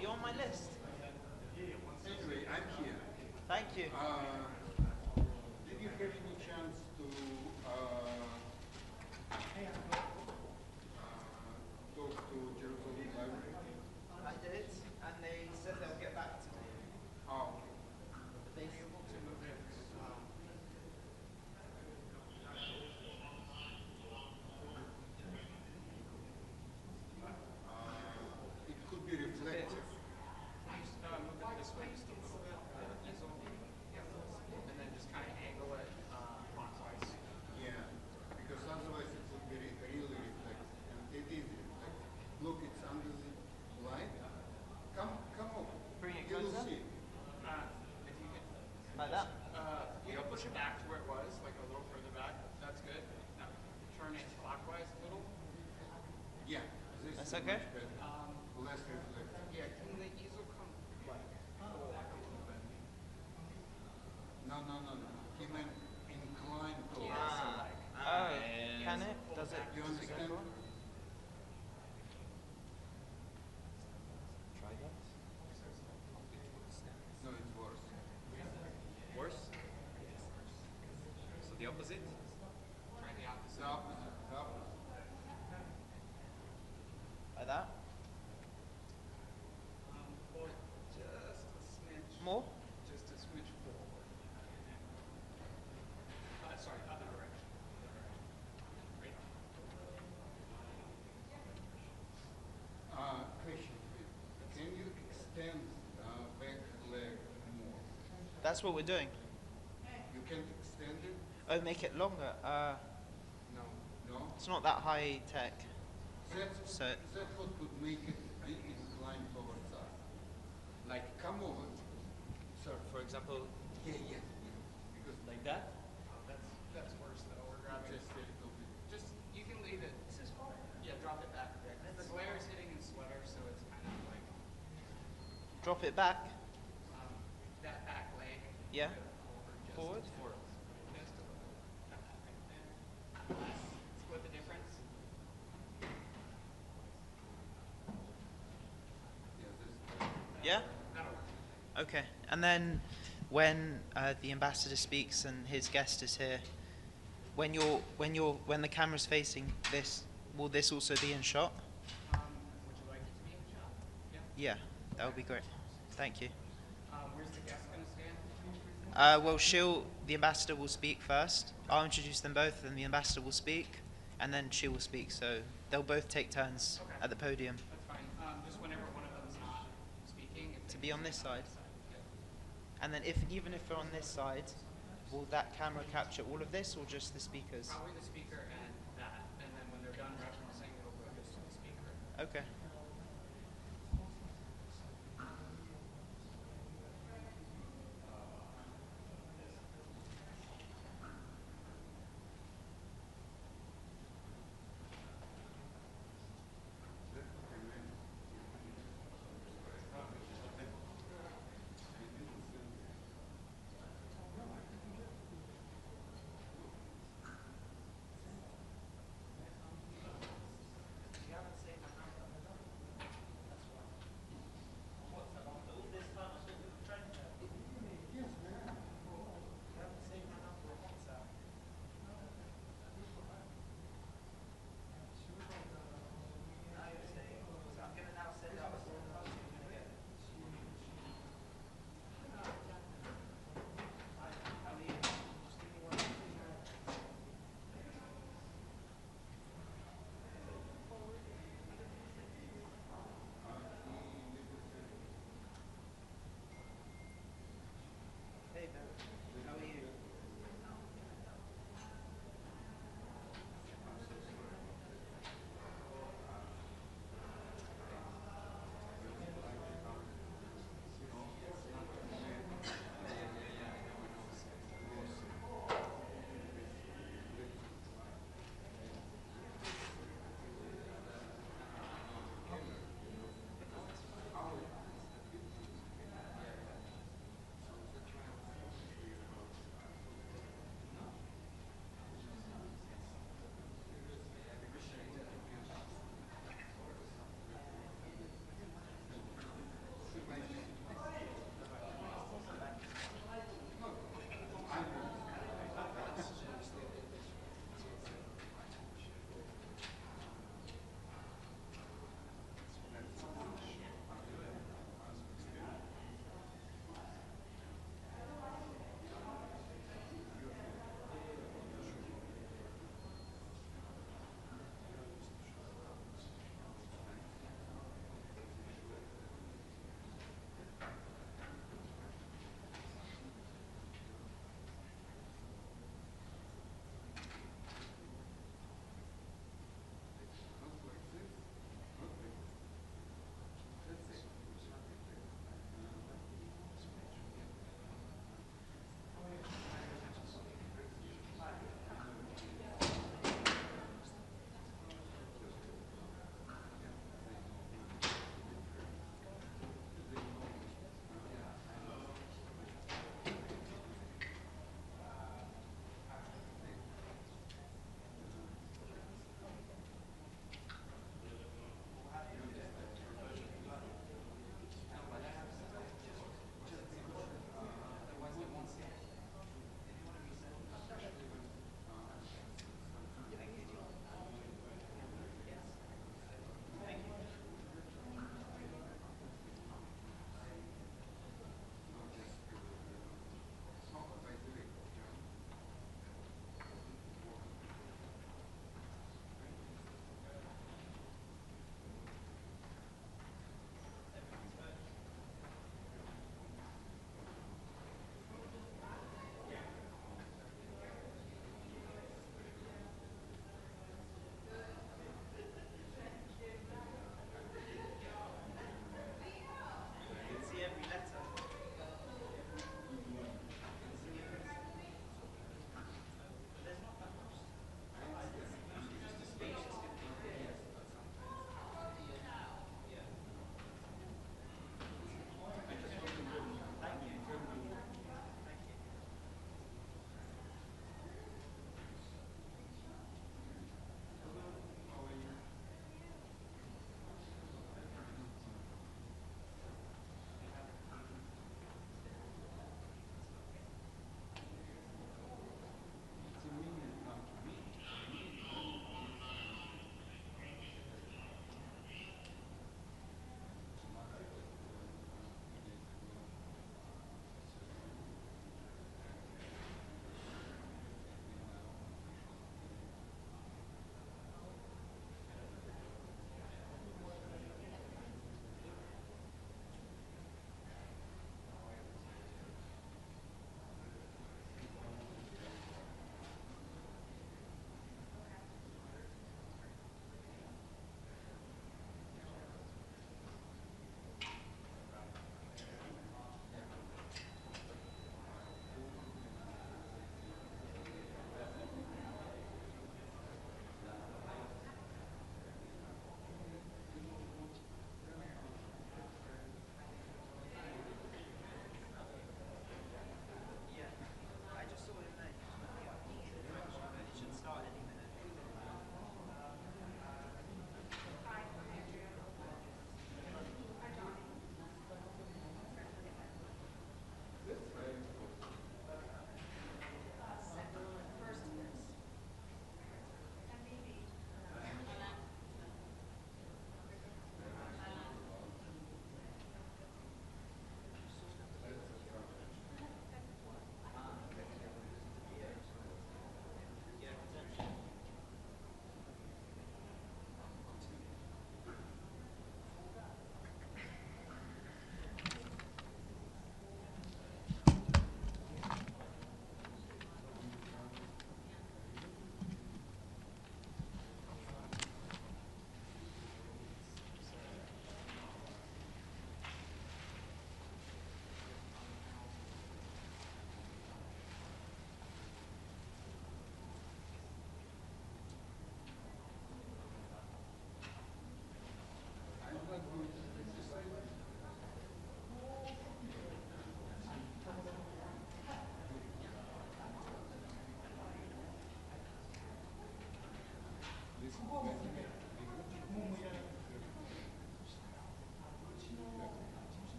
you're on my list. Anyway, I'm here. Thank you. Did you have any chance to talk to Jerusalem Library? I did, and they said they'll get back to me. Oh, But they able to move it. it could be reflective. Move it this way just a little bit, the easel, and then just kind of angle it clockwise. Yeah, because otherwise it would be really reflective, and it is reflective. Look, it's under the light. Come over. Bring it You'll closer? see. If you can, Like that? you know, push it back to where it was, like a little further back. That's good. Now turn it clockwise a little. Yeah, this That's is okay? much better. Less reflective. Yeah, can the easel come like pull back a little bit? No. He meant incline towards. Oh, can it? Does it? You understand? Try that. No, it's worse. Worse? So the opposite? Try the opposite. The opposite. The opposite. Like that? Pull it just a smidge. More? Just a smidge forward. Sorry, other direction. Right. Question, please. Can you extend back leg more? That's what we're doing. You can't extend it? Oh, make it longer. No. No? It's not that high tech. That's what would make it incline towards us. Like, come over. Sir. For example, Yeah. Because like that? That's worse though. We're grabbing. just a little bit. Just you can leave it. This is fine. Yeah, drop it back. The glare is hitting his sweater, so it's kind of like Drop it back. that back leg. Yeah. Forward. Just Forward. Just a little. Got that right there. Split the difference. Yeah? That'll work. Okay. And then when the ambassador speaks and his guest is here, when the camera's facing this, will this also be in shot? Would you like it to be in shot? Yeah. Yeah, that would be great. Thank you. Where's the guest gonna stand? The ambassador will speak first. I'll introduce them both, and the ambassador will speak, and then she will speak. So they'll both take turns Okay. at the podium. That's fine. Just whenever one of them's not speaking. If To they be on can this stay side. Yeah. And then even if they're on this side, will that camera capture all of this or just the speakers? Probably the speaker and that, and then when they're done referencing, it'll go just to the speaker. Okay.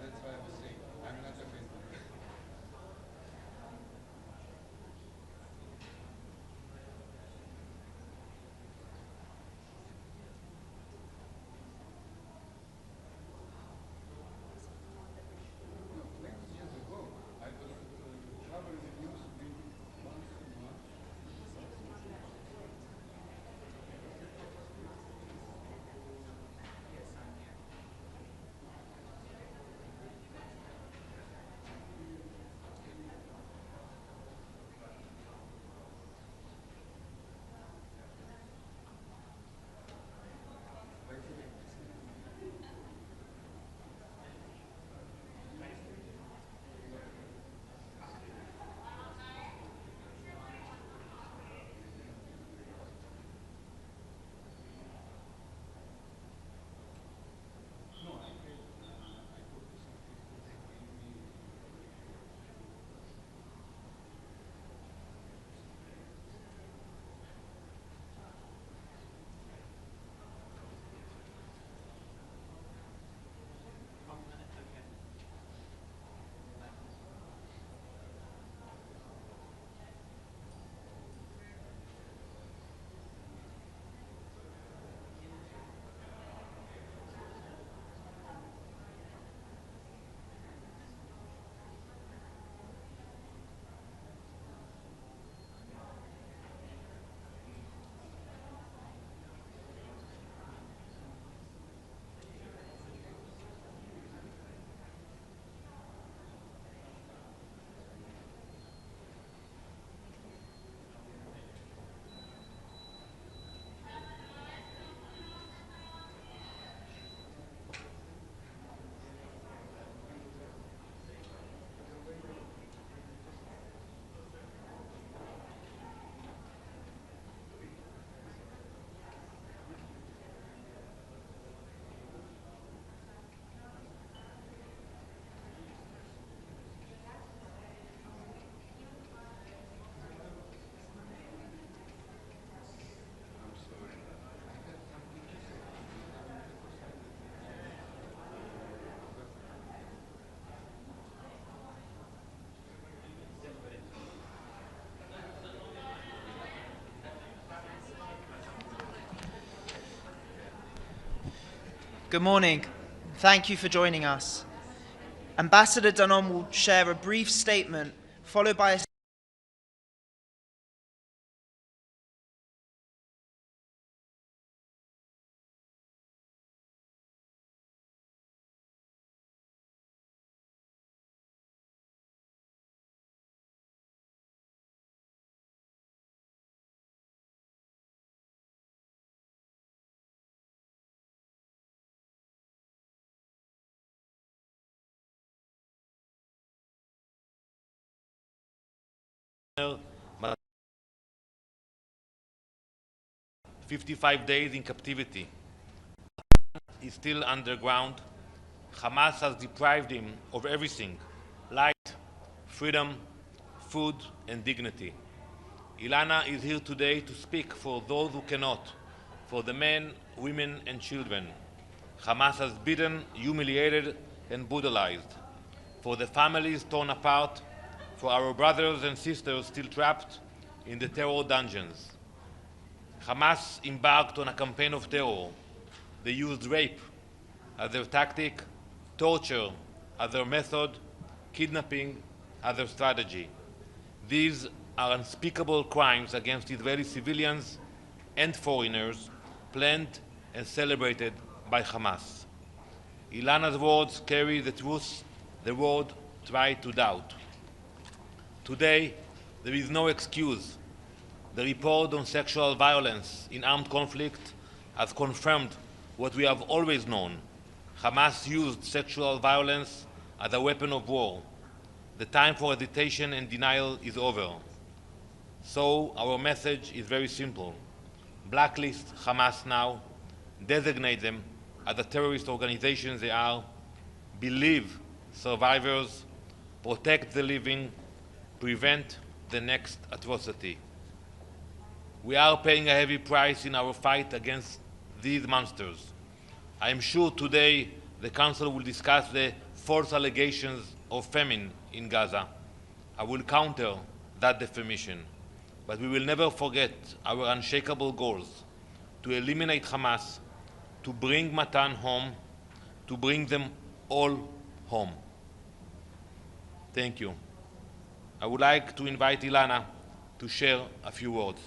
That's why I was saying, I'm not a business. No, 20 years ago, I was covering the news once a month. Good morning. Thank you for joining us. Ambassador Dunham will share a brief statement, followed by a but 55 days in captivity. He's still underground. Hamas has deprived him of everything: light, freedom, food, and dignity. Ilana is here today to speak for those who cannot, for the men, women, and children Hamas has beaten, humiliated, and brutalized, for the families torn apart, for our brothers and sisters still trapped in the terror dungeons. Hamas embarked on a campaign of terror. They used rape as their tactic, torture as their method, kidnapping as their strategy. These are unspeakable crimes against Israeli civilians and foreigners, planned and celebrated by Hamas. Ilana's words carry the truth the world tried to doubt. Today, there is no excuse. The report on sexual violence in armed conflict has confirmed what we have always known. Hamas used sexual violence as a weapon of war. The time for hesitation and denial is over. So our message is very simple. blacklist Hamas now, designate them as the terrorist organizations they are, believe survivors, protect the living, prevent the next atrocity. We are paying a heavy price in our fight against these monsters. I am sure today the Council will discuss the false allegations of famine in Gaza. I will counter that defamation, but we will never forget our unshakable goals to eliminate Hamas, to bring Matan home, to bring them all home. Thank you. I would like to invite Ilana to share a few words.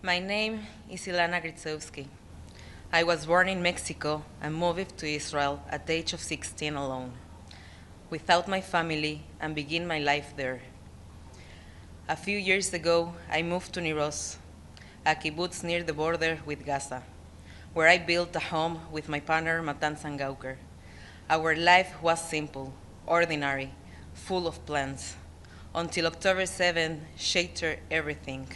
My name is Ilana Gritsovsky. I was born in Mexico and moved to Israel at the age of 16 alone, without my family, and began my life there. A few years ago, I moved to Niros, a kibbutz near the border with Gaza, where I built a home with my partner Matan Sangauker. Our life was simple, ordinary, full of plans, until October 7 shattered everything.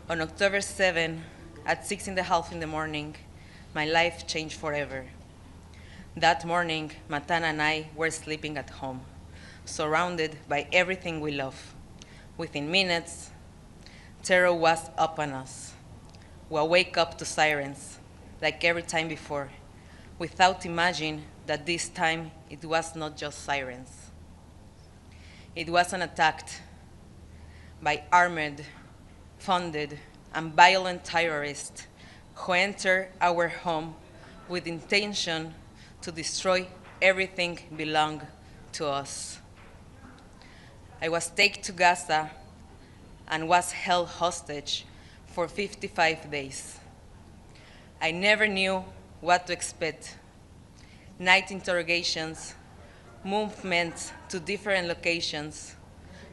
On October 7, at 6:30 in the morning, my life changed forever. That morning, Matan and I were sleeping at home, surrounded by everything we love. Within minutes, terror was upon us. We wake up to sirens, like every time before, without imagining that this time it was not just sirens. It was an attack by armored, funded, and violent terrorists who entered our home with intention to destroy everything belonging to us. I was taken to Gaza and was held hostage for 55 days. I never knew what to expect. Night interrogations, movements to different locations,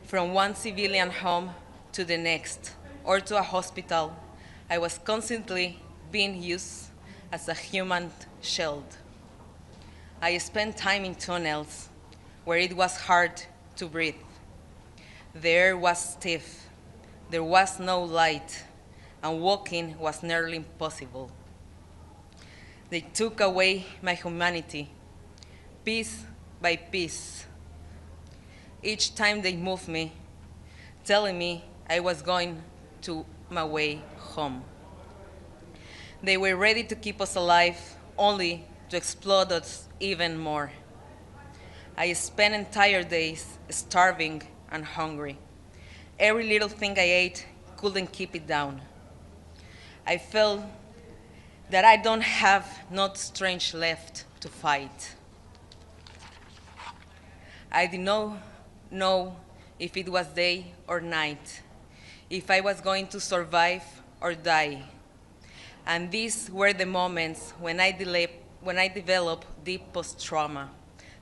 from one civilian home to the next, or to a hospital. I was constantly being used as a human shield. I spent time in tunnels where it was hard to breathe. The air was stiff, there was no light, and walking was nearly impossible. They took away my humanity, piece by piece. Each time they moved me, telling me I was going to my way home. They were ready to keep us alive, only to explode us even more. I spent entire days starving and hungry. Every little thing I ate couldn't keep it down. I felt that I don't have no strength left to fight. I did not know if it was day or night, if I was going to survive or die. And these were the moments when I developed deep post-trauma,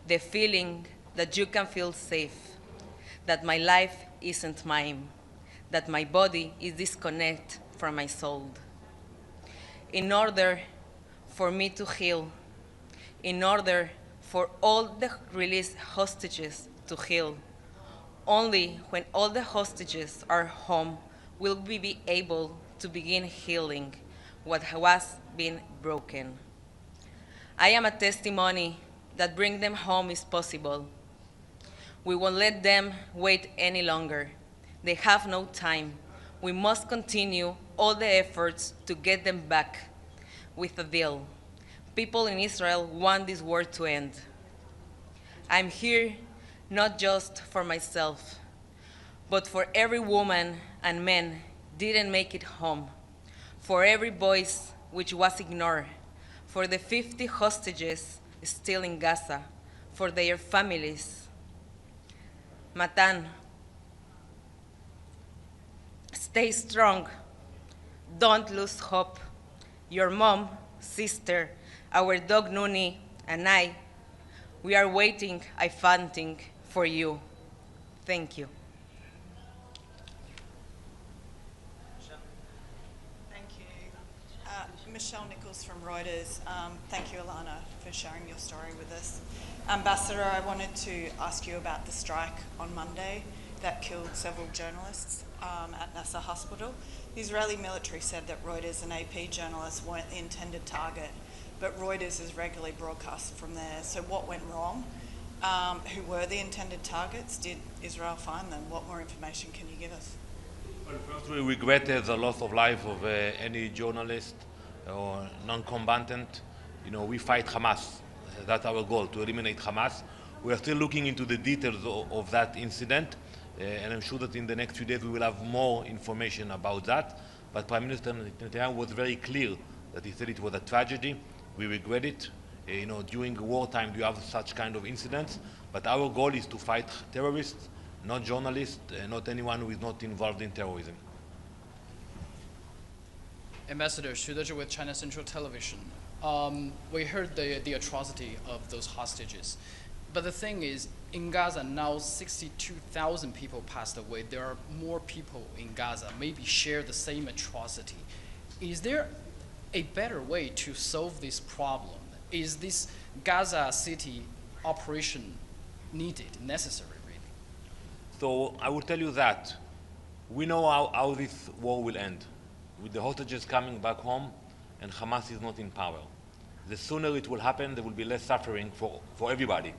the feeling that you can feel safe, that my life isn't mine, that my body is disconnected from my soul. In order for me to heal, in order for all the released hostages to heal, only when all the hostages are home will we be able to begin healing what has been broken. I am a testimony that bringing them home is possible. We won't let them wait any longer. They have no time. We must continue all the efforts to get them back with a deal. People in Israel want this war to end. I'm here not just for myself, but for every woman and man didn't make it home, for every voice which was ignored, for the 50 hostages still in Gaza, for their families. Matan, stay strong. Don't lose hope. Your mom, sister, our dog Nuni, and I, we are waiting, fighting for you. Thank you. Thank you. Michelle Nichols from Reuters. Thank you, Ilana, for sharing your story with us. Ambassador, I wanted to ask you about the strike on Monday. that killed several journalists at Nasser Hospital. The Israeli military said that Reuters and AP journalists weren't the intended target, but Reuters is regularly broadcast from there. So what went wrong? Who were the intended targets? Did Israel find them? What more information can you give us? Well, first, we regret the loss of life of any journalist or non-combatant. You know, we fight Hamas. That's our goal, to eliminate Hamas. We are still looking into the details of that incident, and I'm sure that in the next few days we will have more information about that. But Prime Minister Netanyahu was very clear that he said it was a tragedy. We regret it. You know, during wartime you have such kind of incidents, but our goal is to fight terrorists, not journalists, not anyone who is not involved in terrorism. Ambassador Xu Dezhi with China Central Television. We heard the atrocity of those hostages. But the thing is, in Gaza now 62,000 people passed away. There are more people in Gaza, maybe share the same atrocity. Is there a better way to solve this problem? Is this Gaza City operation needed, necessary, really? So I will tell you that we know how this war will end, with the hostages coming back home and Hamas is not in power. The sooner it will happen, there will be less suffering for everybody.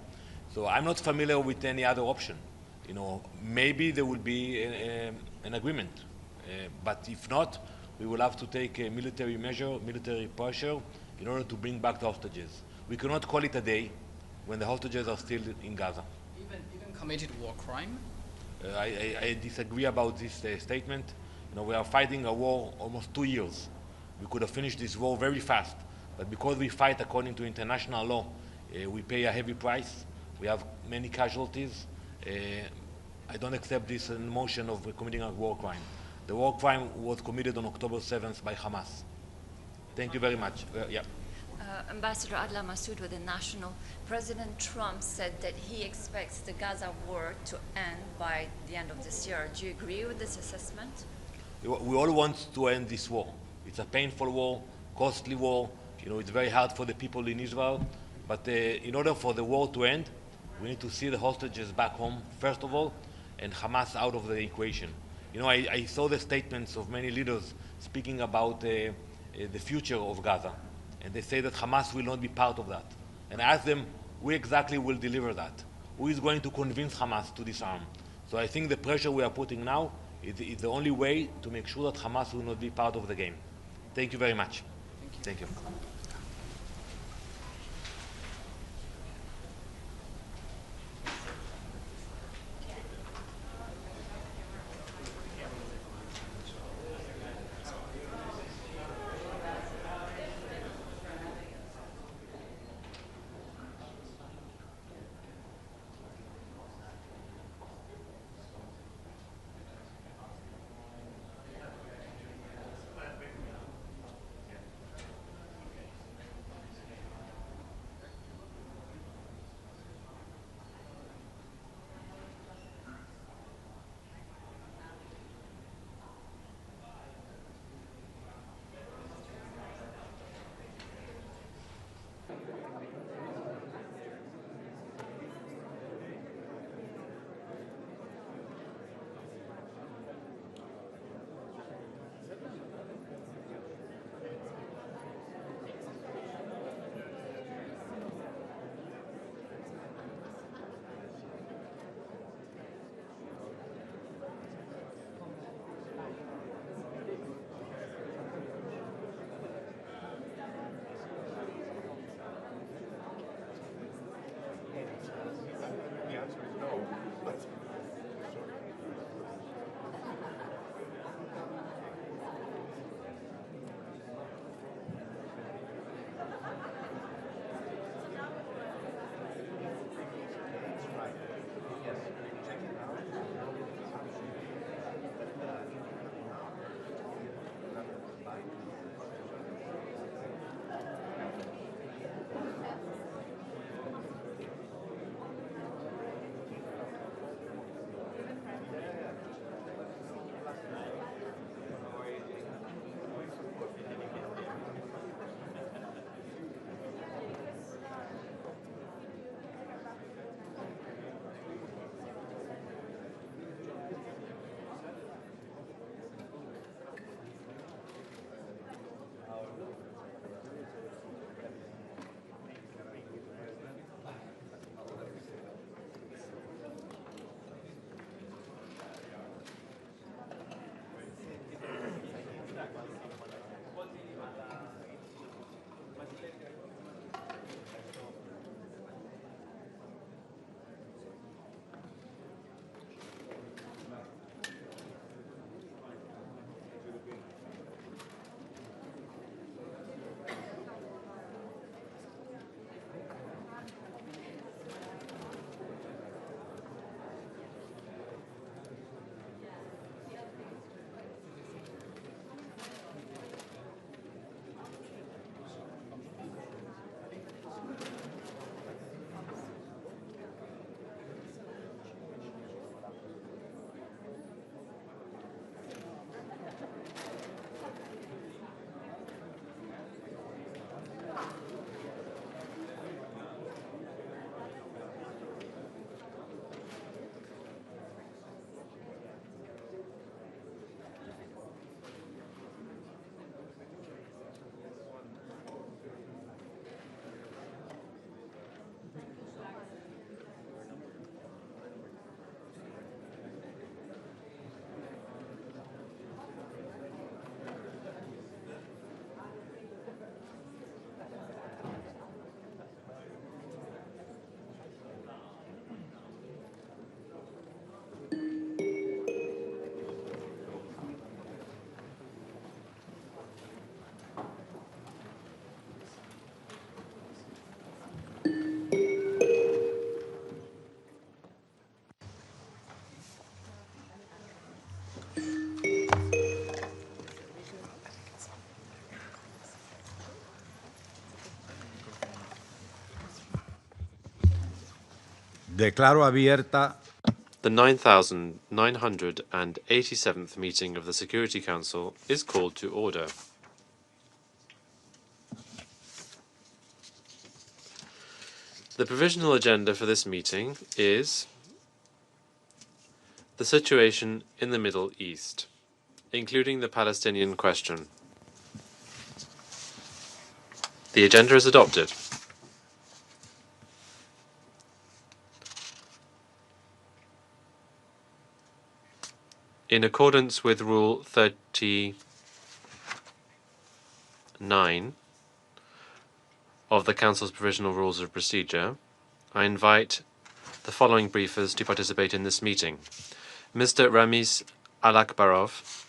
So I'm not familiar with any other option. You know, maybe there will be an agreement, but if not, we will have to take a military measure, military pressure, in order to bring back the hostages. We cannot call it a day when the hostages are still in Gaza. Even committed war crime? I disagree about this statement. You know, we are fighting a war almost 2 years. We could have finished this war very fast, but because we fight according to international law, we pay a heavy price. We have many casualties. I don't accept this notion of committing a war crime. The war crime was committed on October 7th by Hamas. Thank you very much. Yeah. Ambassador Adla Massoud with the National. President Trump said that he expects the Gaza war to end by the end of this year. Do you agree with this assessment? We all want to end this war. It's a painful war, costly war. You know, it's very hard for the people in Israel. But in order for the war to end, we need to see the hostages back home, first of all, and Hamas out of the equation. You know, I saw the statements of many leaders speaking about the future of Gaza. And they say that Hamas will not be part of that. And I asked them, who exactly will deliver that? Who is going to convince Hamas to disarm? So I think the pressure we are putting now is the only way to make sure that Hamas will not be part of the game. Thank you very much. Thank you. Declaro abierta The 9,987th meeting of the Security Council is called to order. The provisional agenda for this meeting is the situation in the Middle East, including the Palestinian question. The agenda is adopted. In accordance with Rule 39 of the Council's Provisional Rules of Procedure, I invite the following briefers to participate in this meeting. Mr. Ramiz Alakbarov,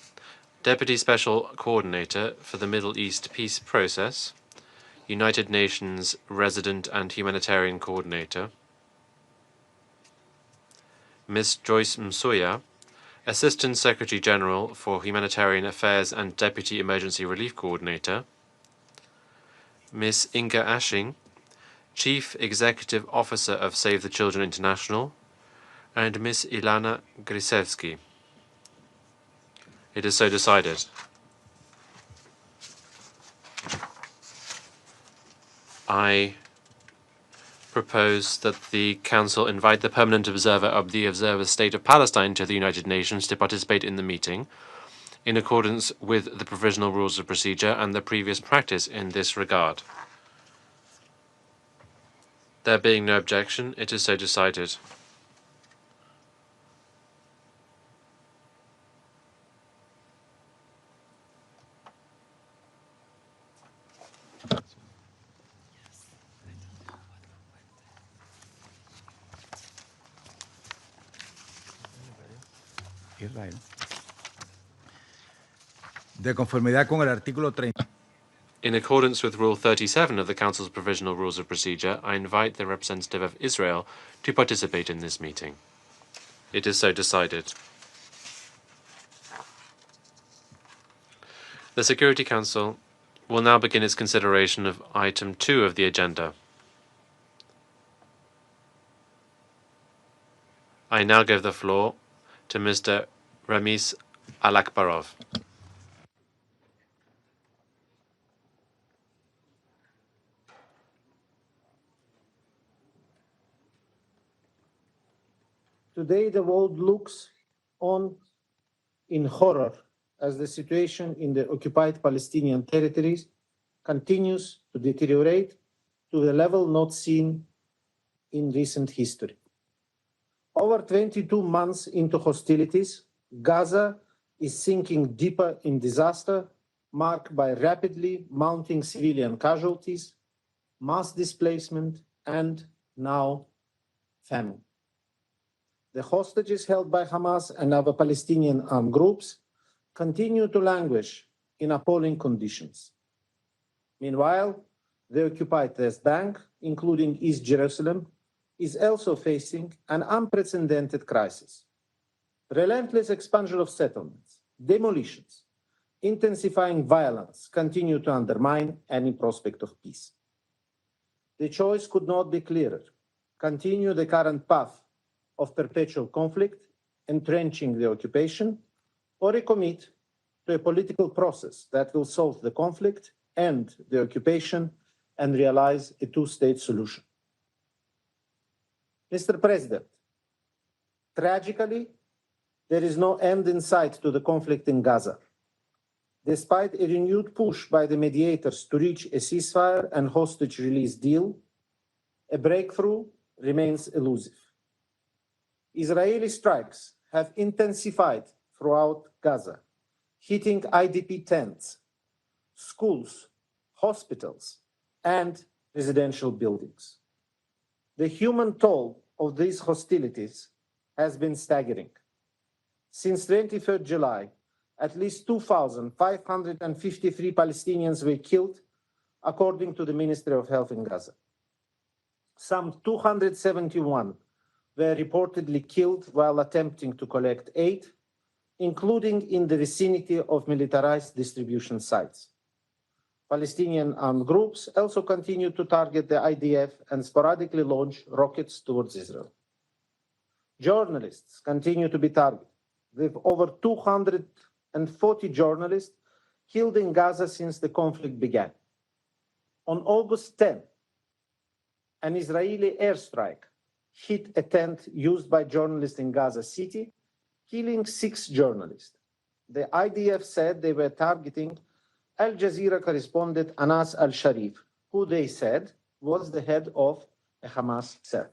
Deputy Special Coordinator for the Middle East Peace Process, United Nations Resident and Humanitarian Coordinator. Ms. Joyce Msuya, Assistant Secretary General for Humanitarian Affairs and Deputy Emergency Relief Coordinator. Ms. Inga Ashing, Chief Executive Officer of Save the Children International, and Ms. Ilana Grisevsky. It is so decided. I propose that the Council invite the permanent observer of the Observer State of Palestine to the United Nations to participate in the meeting, in accordance with the Provisional Rules of Procedure and the previous practice in this regard. There being no objection, it is so decided. Israel. De conformidad con el artículo 30. In accordance with Rule 37 of the Council's Provisional Rules of Procedure, I invite the representative of Israel to participate in this meeting. It is so decided. The Security Council will now begin its consideration of Item 2 of the agenda. I now give the floor to Mr. Ramiz Alakbarov. Today, the world looks on in horror as the situation in the occupied Palestinian territories continues to deteriorate to a level not seen in recent history. Over 22 months into hostilities, Gaza is sinking deeper in disaster, marked by rapidly mounting civilian casualties, mass displacement, and now famine. The hostages held by Hamas and other Palestinian armed groups continue to languish in appalling conditions. Meanwhile, the occupied West Bank, including East Jerusalem, is also facing an unprecedented crisis. Relentless expansion of settlements, demolitions, intensifying violence continue to undermine any prospect of peace. The choice could not be clearer. Continue the current path of perpetual conflict, entrenching the occupation, or recommit to a political process that will solve the conflict, end the occupation, and realize a two-state solution. Mr. President, tragically, there is no end in sight to the conflict in Gaza. Despite a renewed push by the mediators to reach a ceasefire and hostage release deal, a breakthrough remains elusive. Israeli strikes have intensified throughout Gaza, hitting IDP tents, schools, hospitals, and residential buildings. The human toll of these hostilities has been staggering. Since 23rd July, at least 2,553 Palestinians were killed, according to the Ministry of Health in Gaza. Some 271 were reportedly killed while attempting to collect aid, including in the vicinity of militarized distribution sites. Palestinian armed groups also continue to target the IDF and sporadically launch rockets towards Israel. Journalists continue to be targeted, with over 240 journalists killed in Gaza since the conflict began. On August 10, an Israeli airstrike hit a tent used by journalists in Gaza City, killing 6 journalists. The IDF said they were targeting Al Jazeera correspondent Anas al-Sharif, who they said was the head of a Hamas cell.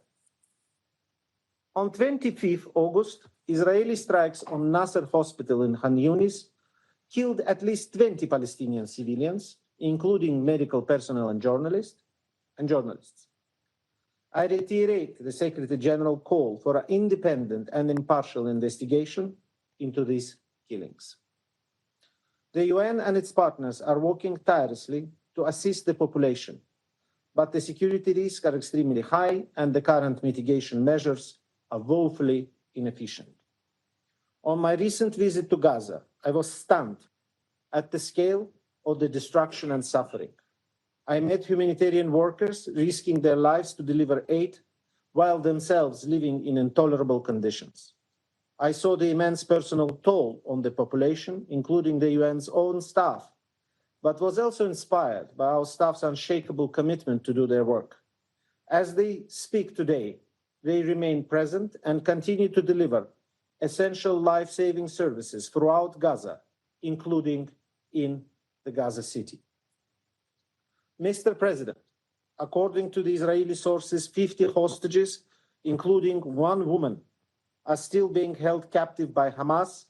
On 25th August, Israeli strikes on Nasser Hospital in Khan Yunis killed at least 20 Palestinian civilians, including medical personnel and journalists. I reiterate the Secretary General call for an independent and impartial investigation into these killings. The UN and its partners are working tirelessly to assist the population, but the security risks are extremely high and the current mitigation measures are woefully inefficient. On my recent visit to Gaza, I was stunned at the scale of the destruction and suffering. I met humanitarian workers risking their lives to deliver aid while themselves living in intolerable conditions. I saw the immense personal toll on the population, including the UN's own staff, but was also inspired by our staff's unshakable commitment to do their work. As they speak today, they remain present and continue to deliver essential life-saving services throughout Gaza, including in the Gaza City. Mr. President, according to the Israeli sources, 50 hostages, including 1 woman, are still being held captive by Hamas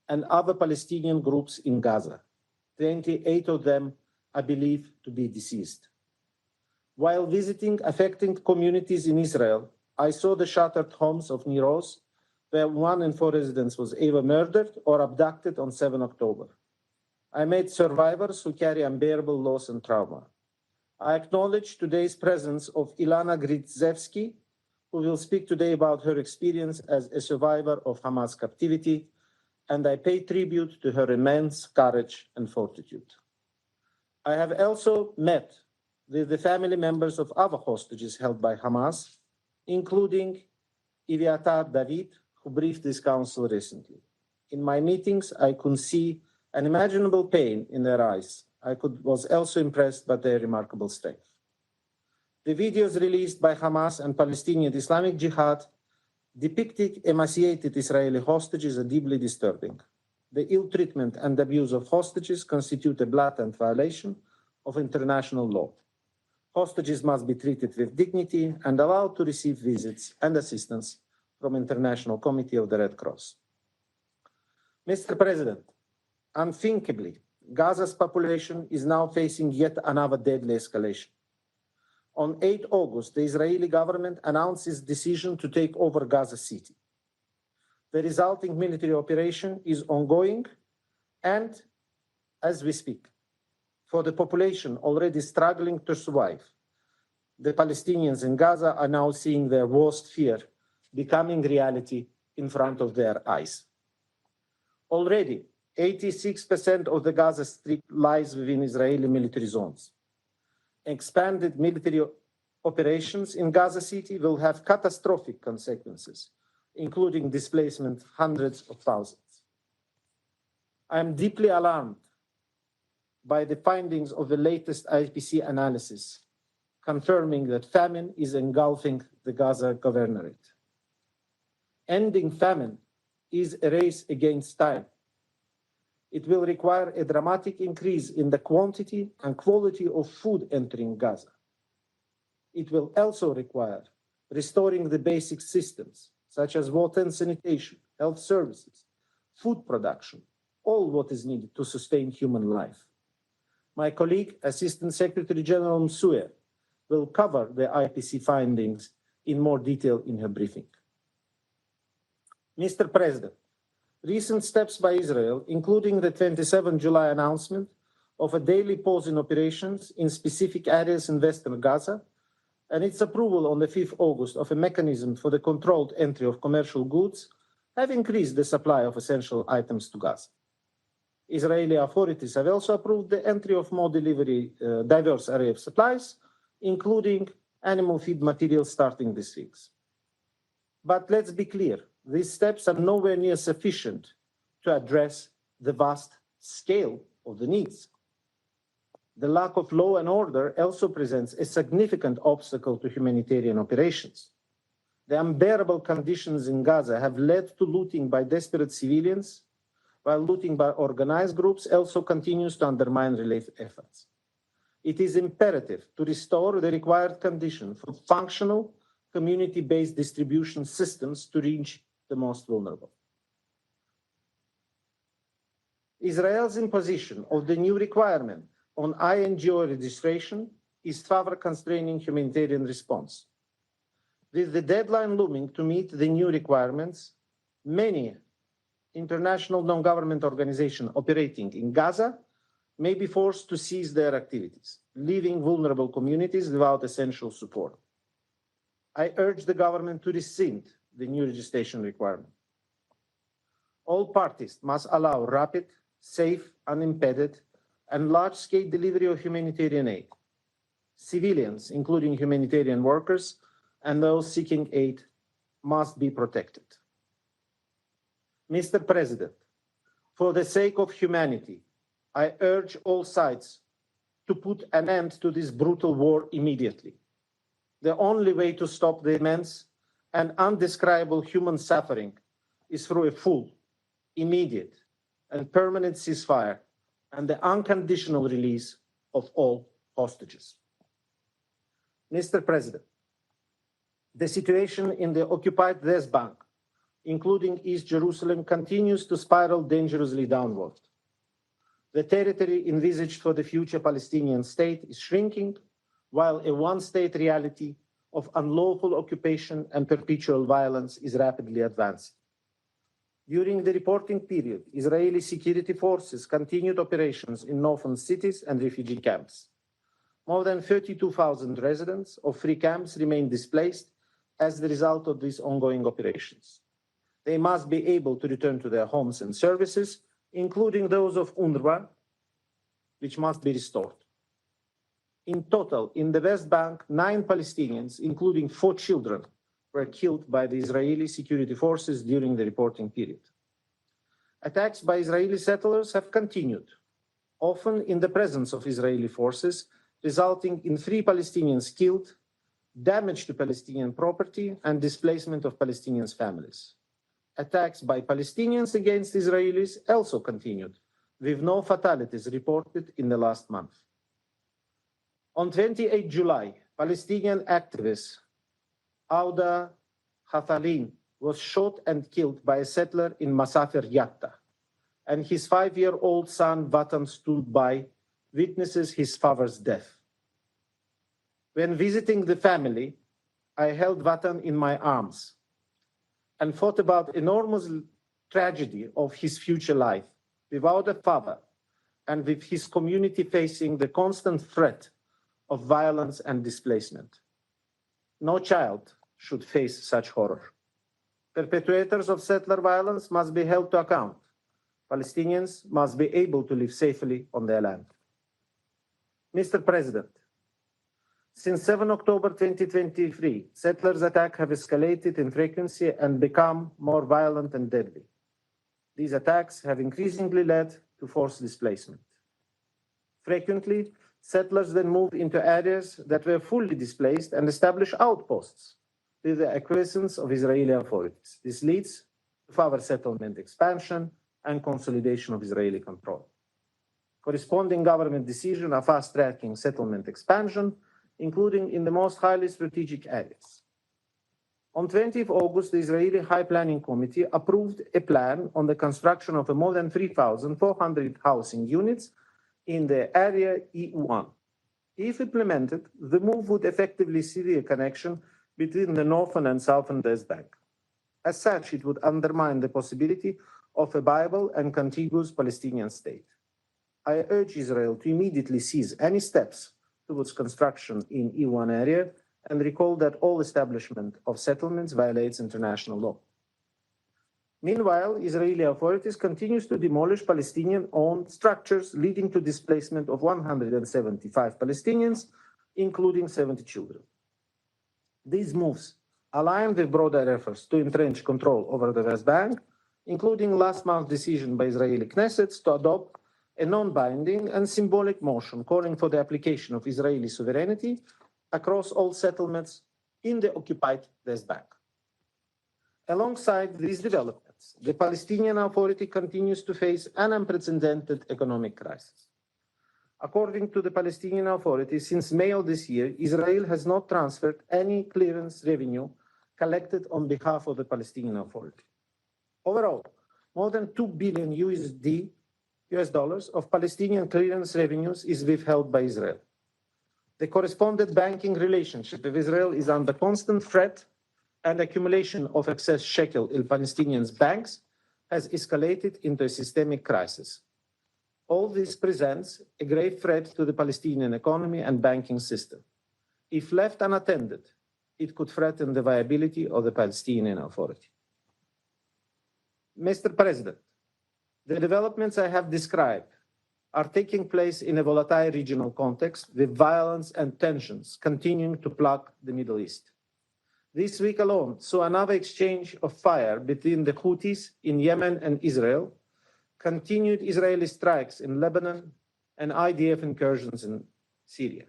and other Palestinian groups in Gaza. 28 of them are believed to be deceased. While visiting affected communities in Israel, I saw the shattered homes of Niroz, where 1 in 4 residents was either murdered or abducted on 7 October. I met survivors who carry unbearable loss and trauma. I acknowledge today's presence of Ilana Grzyzewski, who will speak today about her experience as a survivor of Hamas captivity, and I pay tribute to her immense courage and fortitude. I have also met with the family members of other hostages held by Hamas, including Eviatar David, who briefed this council recently. In my meetings, I could see unimaginable pain in their eyes. I was also impressed by their remarkable strength. The videos released by Hamas and Palestinian Islamic Jihad depicting emaciated Israeli hostages are deeply disturbing. The ill treatment and abuse of hostages constitute a blatant violation of international law. Hostages must be treated with dignity and allowed to receive visits and assistance from International Committee of the Red Cross. Mr. President, unthinkably, Gaza's population is now facing yet another deadly escalation. On 8 August, the Israeli government announced its decision to take over Gaza City. The resulting military operation is ongoing and, as we speak, for the population already struggling to survive, the Palestinians in Gaza are now seeing their worst fear becoming reality in front of their eyes. Already, 86% of the Gaza Strip lies within Israeli military zones. Expanded military operations in Gaza City will have catastrophic consequences, including displacement of hundreds of thousands. I am deeply alarmed by the findings of the latest IPC analysis, confirming that famine is engulfing the Gaza governorate. Ending famine is a race against time. It will require a dramatic increase in the quantity and quality of food entering Gaza. It will also require restoring the basic systems, such as water and sanitation, health services, food production, all what is needed to sustain human life. My colleague, Assistant Secretary General Msuya, will cover the IPC findings in more detail in her briefing. Mr. President, recent steps by Israel, including the 27 July announcement of a daily pause in operations in specific areas in Western Gaza, and its approval on the 5th August of a mechanism for the controlled entry of commercial goods, have increased the supply of essential items to Gaza. Israeli authorities have also approved the entry of more diverse array of supplies, including animal feed materials starting this week. But let's be clear, these steps are nowhere near sufficient to address the vast scale of the needs. The lack of law and order also presents a significant obstacle to humanitarian operations. The unbearable conditions in Gaza have led to looting by desperate civilians, while looting by organized groups also continues to undermine relief efforts. It is imperative to restore the required condition for functional, community-based distribution systems to reach the most vulnerable. Israel's imposition of the new requirement on INGO registration is further constraining humanitarian response. With the deadline looming to meet the new requirements, many international non-government organizations operating in Gaza may be forced to cease their activities, leaving vulnerable communities without essential support. I urge the government to rescind the new registration requirement. All parties must allow rapid, safe, unimpeded, and large-scale delivery of humanitarian aid. Civilians, including humanitarian workers, and those seeking aid must be protected. Mr. President, for the sake of humanity, I urge all sides to put an end to this brutal war immediately. The only way to stop the immense and undescribable human suffering is through a full, immediate, and permanent ceasefire and the unconditional release of all hostages. Mr. President, the situation in the occupied West Bank, including East Jerusalem, continues to spiral dangerously downward. The territory envisaged for the future Palestinian state is shrinking, while a one-state reality of unlawful occupation and perpetual violence is rapidly advancing. During the reporting period, Israeli security forces continued operations in northern cities and refugee camps. More than 32,000 residents of three camps remain displaced as the result of these ongoing operations. They must be able to return to their homes and services, including those of UNRWA, which must be restored. In total, in the West Bank, 9 Palestinians, including 4 children, were killed by the Israeli security forces during the reporting period. Attacks by Israeli settlers have continued, often in the presence of Israeli forces, resulting in 3 Palestinians killed, damage to Palestinian property, and displacement of Palestinians' families. Attacks by Palestinians against Israelis also continued, with no fatalities reported in the last month. On 28 July, Palestinian activist Auda Hathalin was shot and killed by a settler in Masafer Yatta, and his 5-year-old son Vatan stood by, witnesses his father's death. When visiting the family, I held Vatan in my arms and thought about the enormous tragedy of his future life without a father and with his community facing the constant threat of violence and displacement. No child should face such horror. Perpetrators of settler violence must be held to account. Palestinians must be able to live safely on their land. Mr. President, since 7 October 2023, settlers' attacks have escalated in frequency and become more violent and deadly. These attacks have increasingly led to forced displacement. Frequently, settlers then move into areas that were fully displaced and establish outposts with the acquiescence of Israeli authorities. This leads to further settlement expansion and consolidation of Israeli control. Corresponding government decisions are fast-tracking settlement expansion, including in the most highly strategic areas. On 20th August, the Israeli High Planning Committee approved a plan on the construction of more than 3,400 housing units in the area EU1. If implemented, the move would effectively see a connection between the northern and southern West Bank. As such, it would undermine the possibility of a viable and contiguous Palestinian state. I urge Israel to immediately seize any steps towards construction in E1 area and recall that all establishment of settlements violates international law. Meanwhile, Israeli authorities continue to demolish Palestinian-owned structures, leading to displacement of 175 Palestinians, including 70 children. These moves aligned with broader efforts to entrench control over the West Bank, including last month's decision by Israeli Knesset to adopt a non-binding and symbolic motion calling for the application of Israeli sovereignty across all settlements in the occupied West Bank. Alongside these developments, the Palestinian Authority continues to face an unprecedented economic crisis. According to the Palestinian Authority, since May of this year, Israel has not transferred any clearance revenue collected on behalf of the Palestinian Authority. Overall, more than $2 billion US dollars of Palestinian clearance revenues is withheld by Israel. The correspondent banking relationship with Israel is under constant threat, and accumulation of excess shekel in Palestinian banks has escalated into a systemic crisis. All this presents a grave threat to the Palestinian economy and banking system. If left unattended, it could threaten the viability of the Palestinian Authority. Mr. President, the developments I have described are taking place in a volatile regional context with violence and tensions continuing to plague the Middle East. This week alone saw another exchange of fire between the Houthis in Yemen and Israel, continued Israeli strikes in Lebanon, and IDF incursions in Syria.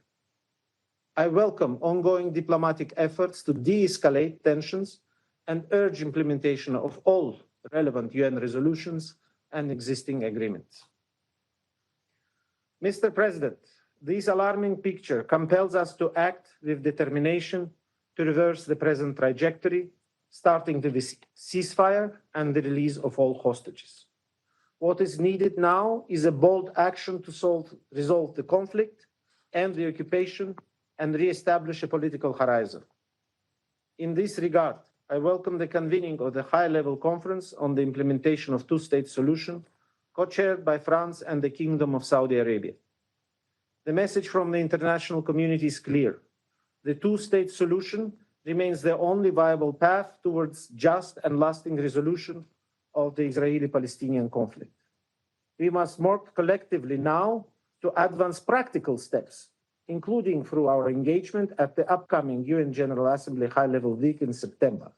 I welcome ongoing diplomatic efforts to de-escalate tensions and urge implementation of all relevant UN resolutions and existing agreements. Mr. President, this alarming picture compels us to act with determination to reverse the present trajectory, starting with the ceasefire and the release of all hostages. What is needed now is a bold action to resolve the conflict, end the occupation, and re-establish a political horizon. In this regard, I welcome the convening of the high-level conference on the implementation of two-state solution, co-chaired by France and the Kingdom of Saudi Arabia. The message from the international community is clear. The two-state solution remains the only viable path towards just and lasting resolution of the Israeli-Palestinian conflict. We must work collectively now to advance practical steps, including through our engagement at the upcoming UN General Assembly High-Level Week in September.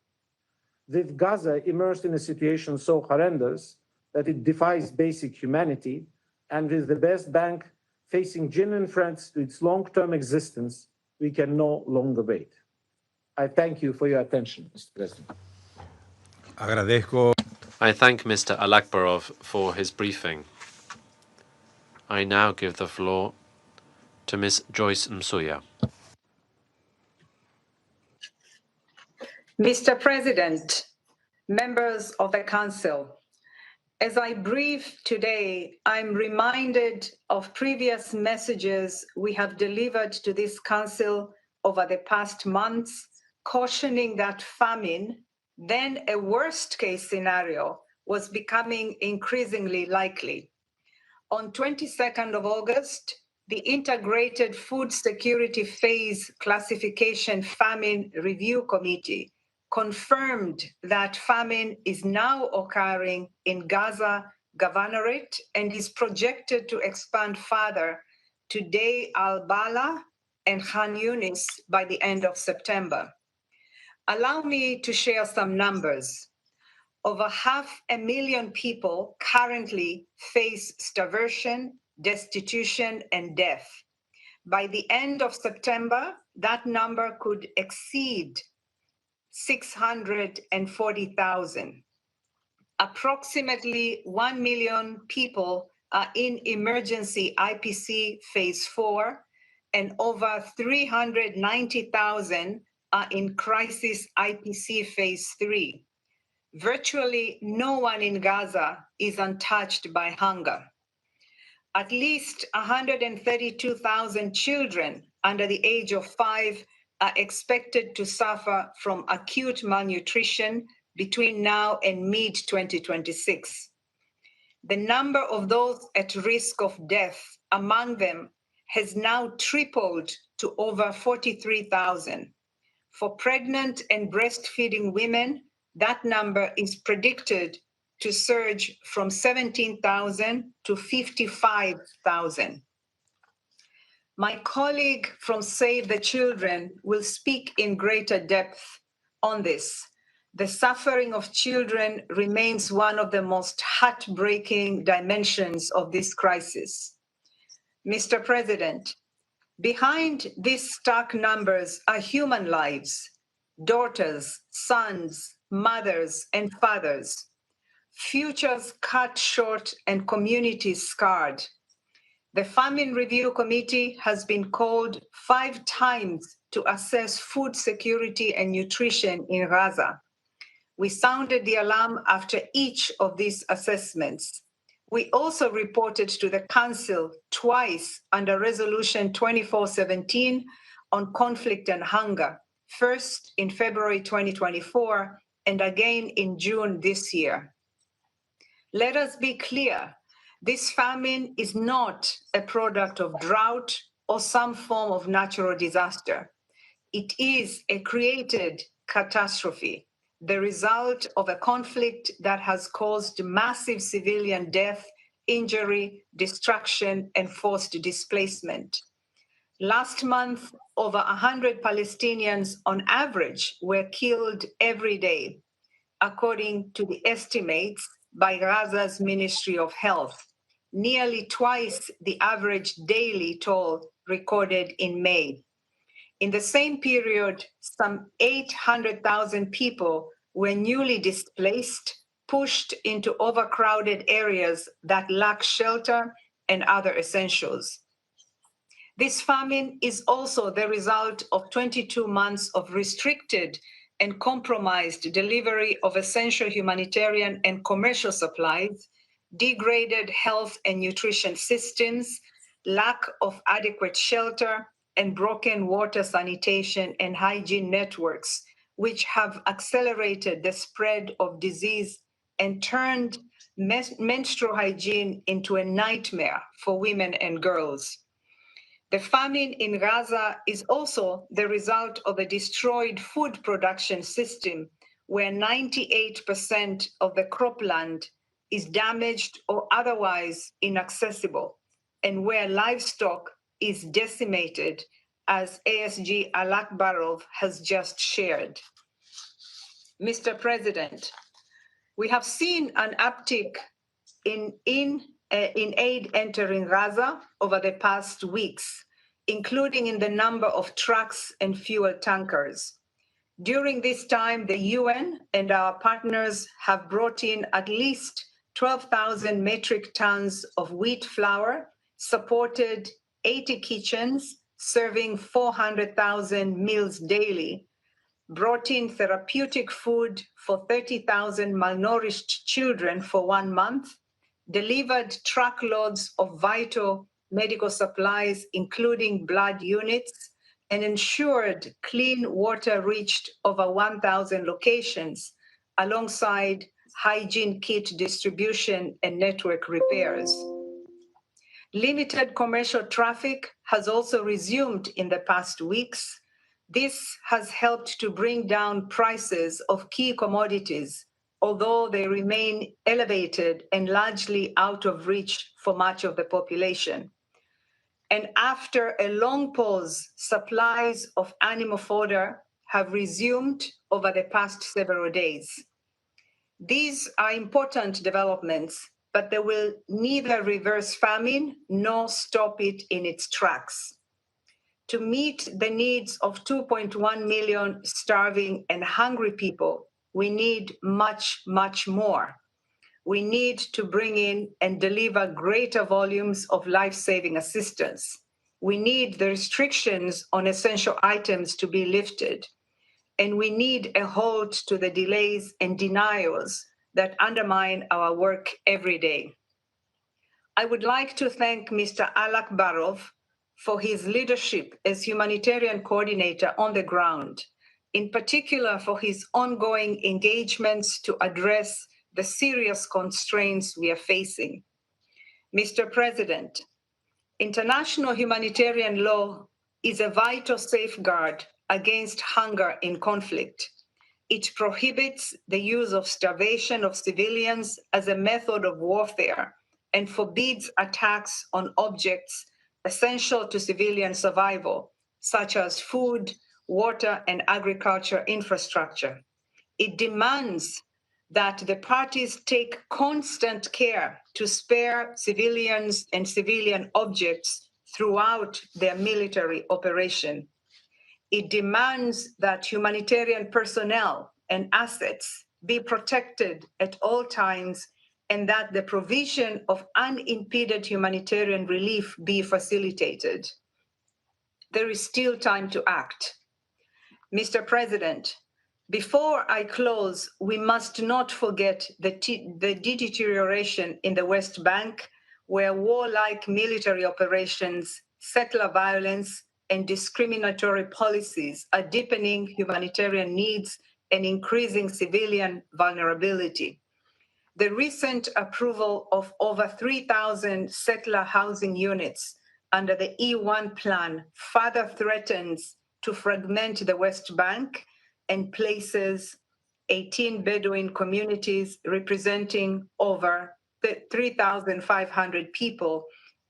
With Gaza immersed in a situation so horrendous that it defies basic humanity, and with the West Bank facing genuine threats to its long-term existence, we can no longer wait. I thank you for your attention, Mr. President. I thank Mr. Alakbarov for his briefing. I now give the floor to Ms. Joyce Msuya. Mr. President, members of the Council, as I brief today, I'm reminded of previous messages we have delivered to this Council over the past months, cautioning that famine, then a worst-case scenario, was becoming increasingly likely. On 22nd of August, the Integrated Food Security Phase Classification Famine Review Committee confirmed that famine is now occurring in Gaza Governorate and is projected to expand further to Deir al-Bala and Khan Yunis by the end of September. Allow me to share some numbers. Over 500,000 people currently face starvation, destitution, and death. By the end of September, that number could exceed 640,000. Approximately 1 million people are in emergency IPC phase 4, and over 390,000 are in crisis IPC phase 3. Virtually no one in Gaza is untouched by hunger. At least 132,000 children under the age of 5 are expected to suffer from acute malnutrition between now and mid-2026. The number of those at risk of death among them has now tripled to over 43,000. For pregnant and breastfeeding women, that number is predicted to surge from 17,000 to 55,000. My colleague from Save the Children will speak in greater depth on this. The suffering of children remains one of the most heartbreaking dimensions of this crisis. Mr. President, behind these stark numbers are human lives, daughters, sons, mothers, and fathers, futures cut short and communities scarred. The Famine Review Committee has been called 5 times to assess food security and nutrition in Gaza. We sounded the alarm after each of these assessments. We also reported to the Council twice under Resolution 2417 on conflict and hunger, first in February 2024 and again in June this year. Let us be clear, this famine is not a product of drought or some form of natural disaster. It is a created catastrophe, the result of a conflict that has caused massive civilian death, injury, destruction, and forced displacement. Last month, over 100 Palestinians on average were killed every day, according to the estimates by Gaza's Ministry of Health, nearly twice the average daily toll recorded in May. In the same period, some 800,000 people were newly displaced, pushed into overcrowded areas that lack shelter and other essentials. This famine is also the result of 22 months of restricted and compromised delivery of essential humanitarian and commercial supplies, degraded health and nutrition systems, lack of adequate shelter, and broken water sanitation and hygiene networks, which have accelerated the spread of disease and turned menstrual hygiene into a nightmare for women and girls. The famine in Gaza is also the result of a destroyed food production system where 98% of the cropland is damaged or otherwise inaccessible, and where livestock is decimated, as ASG Alakbarov has just shared. Mr. President, we have seen an uptick in aid entering Gaza over the past weeks, including in the number of trucks and fuel tankers. During this time, the UN and our partners have brought in at least 12,000 metric tons of wheat flour, supported 80 kitchens serving 400,000 meals daily, brought in therapeutic food for 30,000 malnourished children for 1 month, delivered truckloads of vital medical supplies, including blood units, and ensured clean water reached over 1,000 locations, alongside hygiene kit distribution and network repairs. Limited commercial traffic has also resumed in the past weeks. This has helped to bring down prices of key commodities, although they remain elevated and largely out of reach for much of the population. And after a long pause, supplies of animal fodder have resumed over the past several days. These are important developments, but they will neither reverse famine nor stop it in its tracks. To meet the needs of 2.1 million starving and hungry people, we need much, much more. We need to bring in and deliver greater volumes of life-saving assistance. We need the restrictions on essential items to be lifted. And we need a halt to the delays and denials that undermine our work every day. I would like to thank Mr. Alakbarov for his leadership as humanitarian coordinator on the ground, in particular for his ongoing engagements to address the serious constraints we are facing. Mr. President, international humanitarian law is a vital safeguard against hunger in conflict. It prohibits the use of starvation of civilians as a method of warfare and forbids attacks on objects essential to civilian survival, such as food, water, and agriculture infrastructure. It demands that the parties take constant care to spare civilians and civilian objects throughout their military operation. It demands that humanitarian personnel and assets be protected at all times and that the provision of unimpeded humanitarian relief be facilitated. There is still time to act. Mr. President, before I close, we must not forget the deterioration in the West Bank, where warlike military operations, settler violence, and discriminatory policies are deepening humanitarian needs and increasing civilian vulnerability. The recent approval of over 3,000 settler housing units under the E1 plan further threatens to fragment the West Bank and places 18 Bedouin communities representing over 3,500 people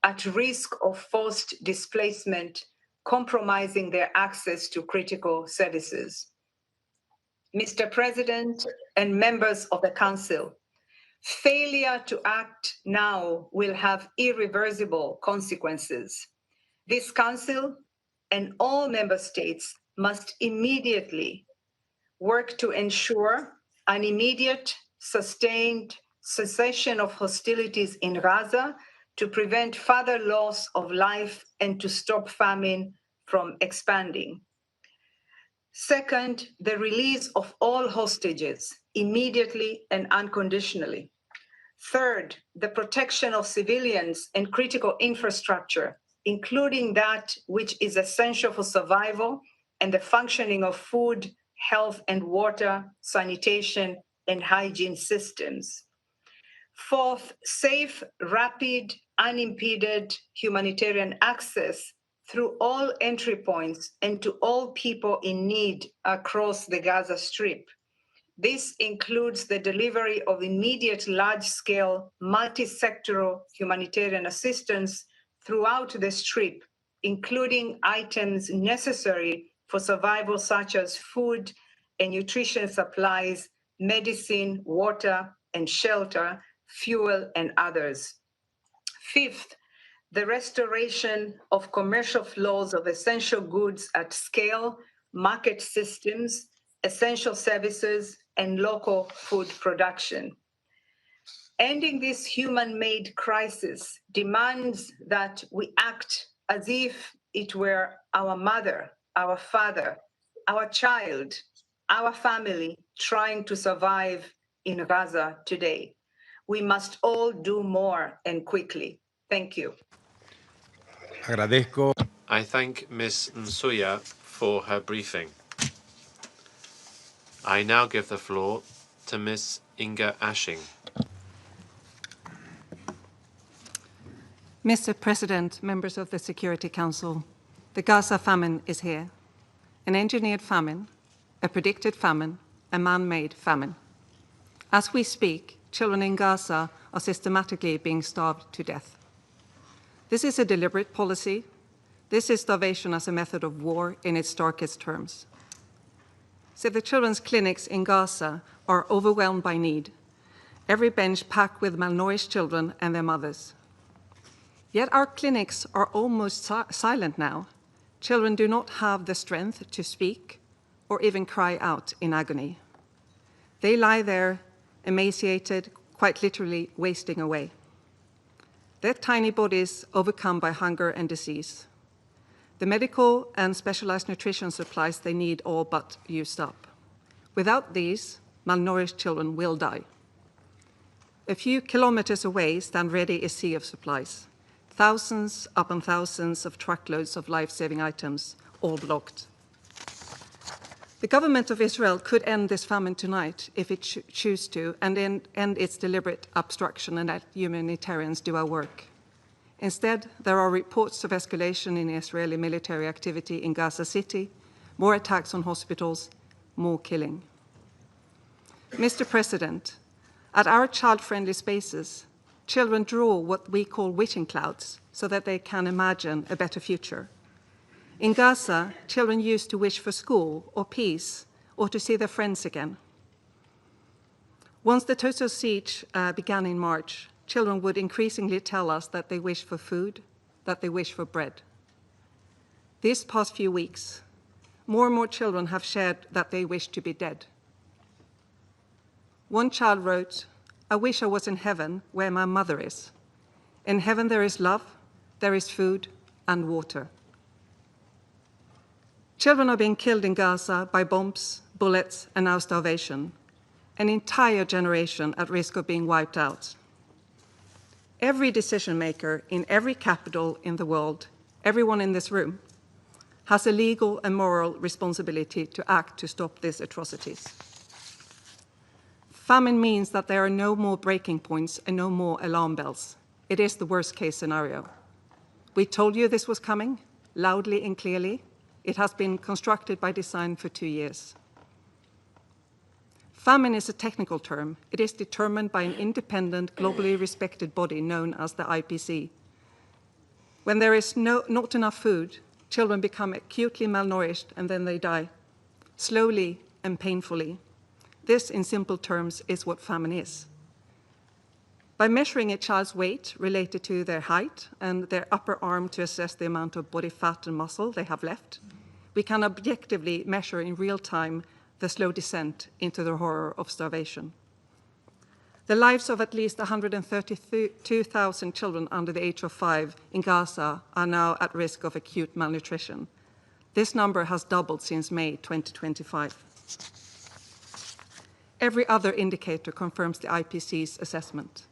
at risk of forced displacement, compromising their access to critical services. Mr. President and members of the Council, failure to act now will have irreversible consequences. This Council and all member states must immediately work to ensure an immediate, sustained cessation of hostilities in Gaza to prevent further loss of life and to stop famine from expanding. Second, the release of all hostages immediately and unconditionally. Third, the protection of civilians and critical infrastructure, including that which is essential for survival and the functioning of food, health and water, sanitation, and hygiene systems. Fourth, safe, rapid, unimpeded humanitarian access through all entry points and to all people in need across the Gaza Strip. This includes the delivery of immediate large-scale, multi-sectoral humanitarian assistance throughout the Strip, including items necessary for survival such as food and nutrition supplies, medicine, water and shelter, fuel and others. Fifth, the restoration of commercial flows of essential goods at scale, market systems, essential services, and local food production. Ending this human-made crisis demands that we act as if it were our mother, our father, our child, our family trying to survive in Gaza today. We must all do more and quickly. Thank you. Agradezco. I thank Ms. Nsuya for her briefing. I now give the floor to Ms. Inga Ashing. Mr. President, members of the Security Council, the Gaza famine is here. An engineered famine, a predicted famine, a man-made famine. As we speak, children in Gaza are systematically being starved to death. This is a deliberate policy. This is starvation as a method of war in its darkest terms. So the children's clinics in Gaza are overwhelmed by need, every bench packed with malnourished children and their mothers. Yet our clinics are almost silent now. Children do not have the strength to speak or even cry out in agony. They lie there, emaciated, quite literally wasting away. Their tiny bodies overcome by hunger and disease. The medical and specialized nutrition supplies they need all but used up. Without these, malnourished children will die. A few kilometers away stand ready a sea of supplies. Thousands upon thousands of truckloads of life-saving items, all blocked. The government of Israel could end this famine tonight if it choose to, and end its deliberate obstruction and let humanitarians do our work. Instead, there are reports of escalation in Israeli military activity in Gaza City, more attacks on hospitals, more killing. Mr. President, at our child-friendly spaces, children draw what we call wishing clouds so that they can imagine a better future. In Gaza, children used to wish for school or peace or to see their friends again. Once the total siege began in March, children would increasingly tell us that they wish for food, that they wish for bread. These past few weeks, more and more children have shared that they wish to be dead. One child wrote, "I wish I was in heaven where my mother is. In heaven there is love, there is food and water." Children are being killed in Gaza by bombs, bullets, and now starvation. An entire generation at risk of being wiped out. Every decision maker in every capital in the world, everyone in this room, has a legal and moral responsibility to act to stop these atrocities. Famine means that there are no more breaking points and no more alarm bells. It is the worst case scenario. We told you this was coming, loudly and clearly. It has been constructed by design for 2 years. Famine is a technical term. It is determined by an independent, globally respected body known as the IPC. When there is not enough food, children become acutely malnourished and then they die, slowly and painfully. This, in simple terms, is what famine is. By measuring a child's weight related to their height and their upper arm to assess the amount of body fat and muscle they have left, we can objectively measure in real time the slow descent into the horror of starvation. The lives of at least 132,000 children under the age of 5 in Gaza are now at risk of acute malnutrition. This number has doubled since May 2025. Every other indicator confirms the IPC's assessment.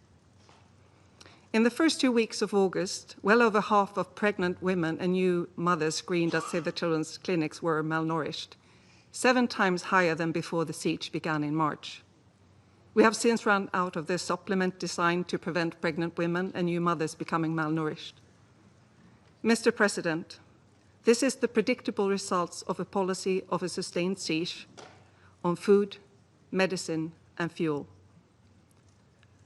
In the first 2 weeks of August, well over half of pregnant women and new mothers screened at Save the Children's clinics were malnourished, 7 times higher than before the siege began in March. We have since run out of the supplement designed to prevent pregnant women and new mothers becoming malnourished. Mr. President, this is the predictable results of a policy of a sustained siege on food, medicine, and fuel.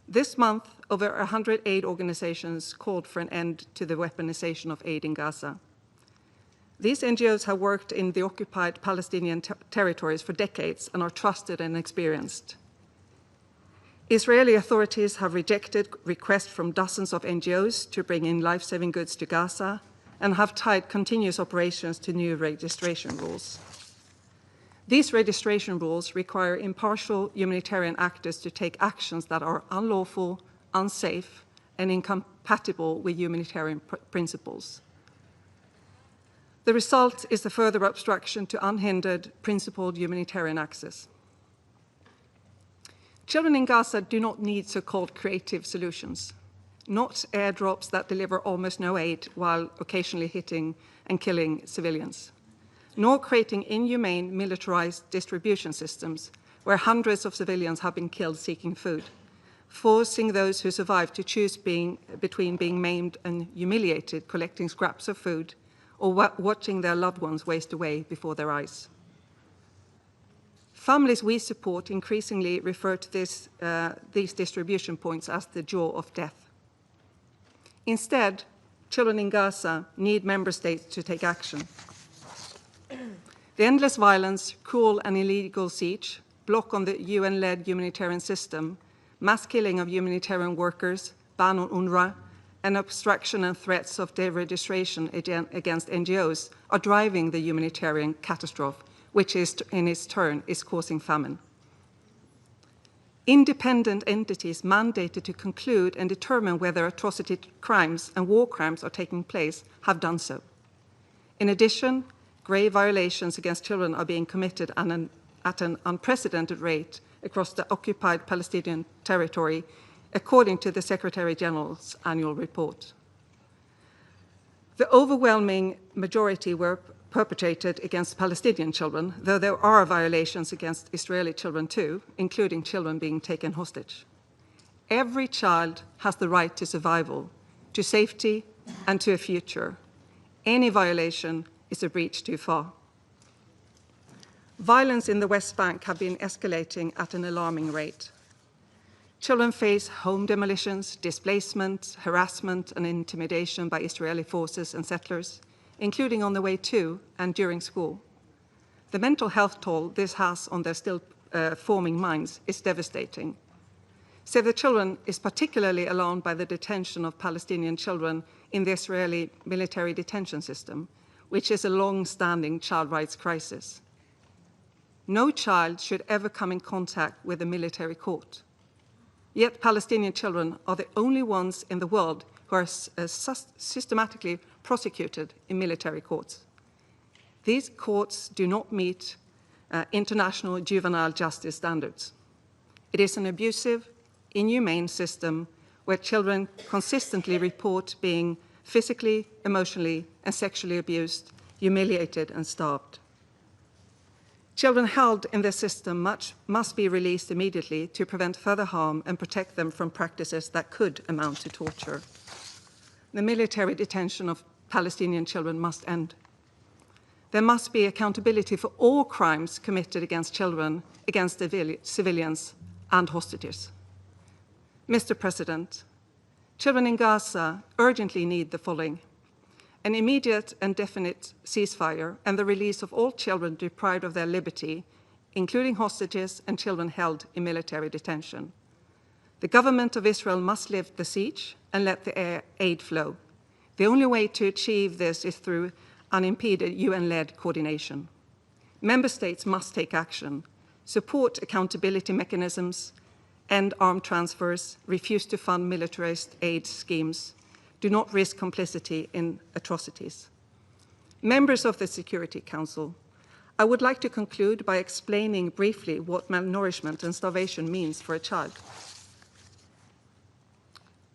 This month, over 100 aid organizations called for an end to the weaponization of aid in Gaza. These NGOs have worked in the occupied Palestinian territories for decades and are trusted and experienced. Israeli authorities have rejected requests from dozens of NGOs to bring in life-saving goods to Gaza and have tied continuous operations to new registration rules. These registration rules require impartial humanitarian actors to take actions that are unlawful, unsafe, and incompatible with humanitarian principles. The result is a further obstruction to unhindered, principled humanitarian access. Children in Gaza do not need so-called creative solutions, not airdrops that deliver almost no aid while occasionally hitting and killing civilians, nor creating inhumane militarized distribution systems where hundreds of civilians have been killed seeking food, forcing those who survive to choose between being maimed and humiliated collecting scraps of food or watching their loved ones waste away before their eyes. Families we support increasingly refer to these distribution points as the jaw of death. Instead, children in Gaza need member states to take action. The endless violence, cruel and illegal siege, block on the UN-led humanitarian system, mass killing of humanitarian workers, ban on UNRWA, and obstruction and threats of deregistration against NGOs are driving the humanitarian catastrophe, which in its turn is causing famine. Independent entities mandated to conclude and determine whether atrocity crimes and war crimes are taking place have done so. In addition, grave violations against children are being committed at an unprecedented rate across the occupied Palestinian territory, according to the Secretary General's annual report. The overwhelming majority were perpetrated against Palestinian children, though there are violations against Israeli children too, including children being taken hostage. Every child has the right to survival, to safety, and to a future. Any violation is a breach too far. Violence in the West Bank have been escalating at an alarming rate. Children face home demolitions, displacement, harassment, and intimidation by Israeli forces and settlers, including on the way to and during school. The mental health toll this has on their still forming minds is devastating. Save the Children is particularly alarmed by the detention of Palestinian children in the Israeli military detention system, which is a long-standing child rights crisis. No child should ever come in contact with a military court. Yet Palestinian children are the only ones in the world who are systematically prosecuted in military courts. These courts do not meet international juvenile justice standards. It is an abusive, inhumane system where children consistently report being physically, emotionally, and sexually abused, humiliated, and starved. Children held in this system must be released immediately to prevent further harm and protect them from practices that could amount to torture. The military detention of Palestinian children must end. There must be accountability for all crimes committed against children, against civilians, and hostages. Mr. President, children in Gaza urgently need the following: an immediate and definite ceasefire and the release of all children deprived of their liberty, including hostages and children held in military detention. The government of Israel must lift the siege and let the aid flow. The only way to achieve this is through unimpeded UN-led coordination. Member states must take action, support accountability mechanisms, end armed transfers, refuse to fund militarized aid schemes, do not risk complicity in atrocities. Members of the Security Council, I would like to conclude by explaining briefly what malnourishment and starvation means for a child.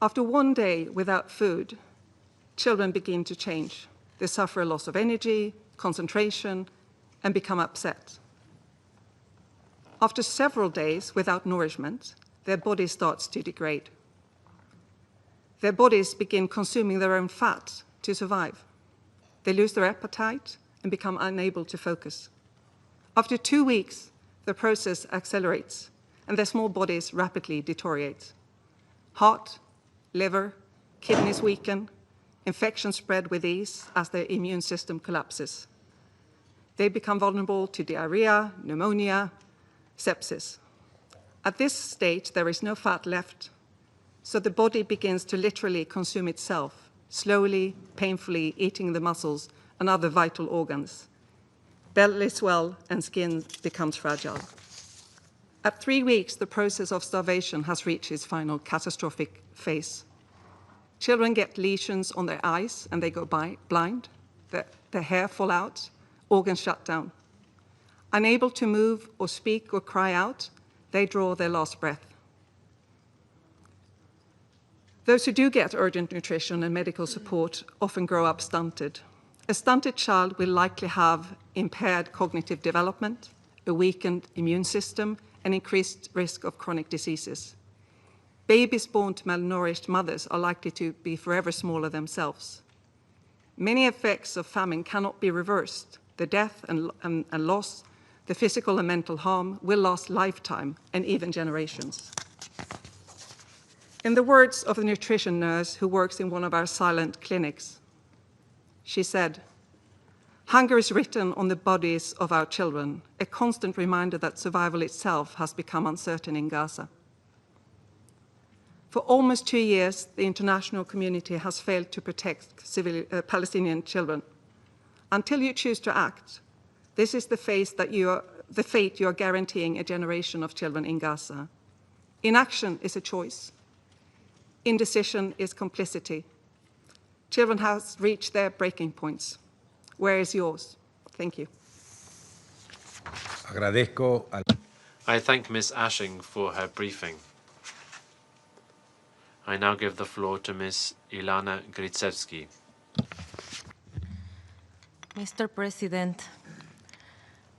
After one day without food, children begin to change. They suffer a loss of energy, concentration, and become upset. After several days without nourishment, their body starts to degrade. Their bodies begin consuming their own fat to survive. They lose their appetite and become unable to focus. After 2 weeks, the process accelerates and their small bodies rapidly deteriorate. Heart, liver, kidneys weaken, infections spread with ease as their immune system collapses. They become vulnerable to diarrhea, pneumonia, sepsis. At this stage, there is no fat left, so the body begins to literally consume itself, slowly, painfully eating the muscles and other vital organs. Belly swell and skin becomes fragile. At 3 weeks, the process of starvation has reached its final catastrophic phase. Children get lesions on their eyes and they go blind. Their hair fall out, organs shut down. Unable to move or speak or cry out, they draw their last breath. Those who do get urgent nutrition and medical support often grow up stunted. A stunted child will likely have impaired cognitive development, a weakened immune system, and increased risk of chronic diseases. Babies born to malnourished mothers are likely to be forever smaller themselves. Many effects of famine cannot be reversed. The death and loss, the physical and mental harm will last lifetime and even generations. In the words of a nutrition nurse who works in one of our silent clinics, she said, "Hunger is written on the bodies of our children, a constant reminder that survival itself has become uncertain in Gaza." For almost 2 years, the international community has failed to protect Palestinian children. Until you choose to act, this is the fate you are guaranteeing a generation of children in Gaza. Inaction is a choice. Indecision is complicity. Children have reached their breaking points. Where is yours? Thank you. I thank Ms. Ashing for her briefing. I now give the floor to Ms. Ilana Gritsevsky. Mr. President,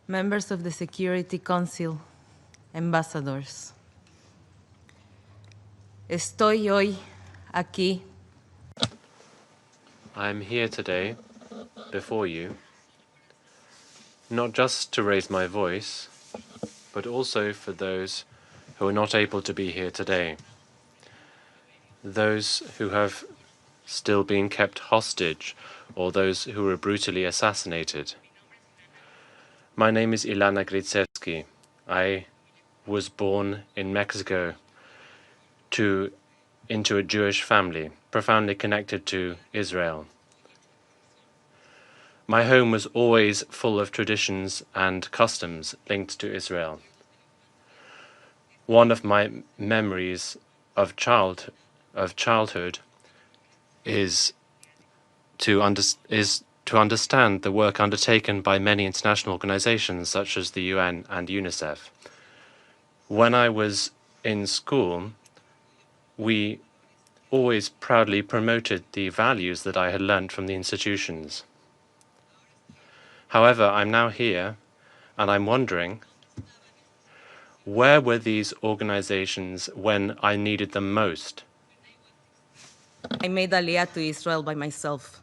members of the Security Council, ambassadors, estoy hoy aquí. I am here today, before you, not just to raise my voice, but also for those who are not able to be here today. Those who have still been kept hostage or those who were brutally assassinated. My name is Ilana Gritsevsky. I was born in Mexico into a Jewish family, profoundly connected to Israel. My home was always full of traditions and customs linked to Israel. One of my memories of childhood is to understand the work undertaken by many international organizations such as the UN and UNICEF. When I was in school, we always proudly promoted the values that I had learnt from the institutions. However, I'm now here, and I'm wondering, where were these organizations when I needed them most? I made Aliyah to Israel by myself.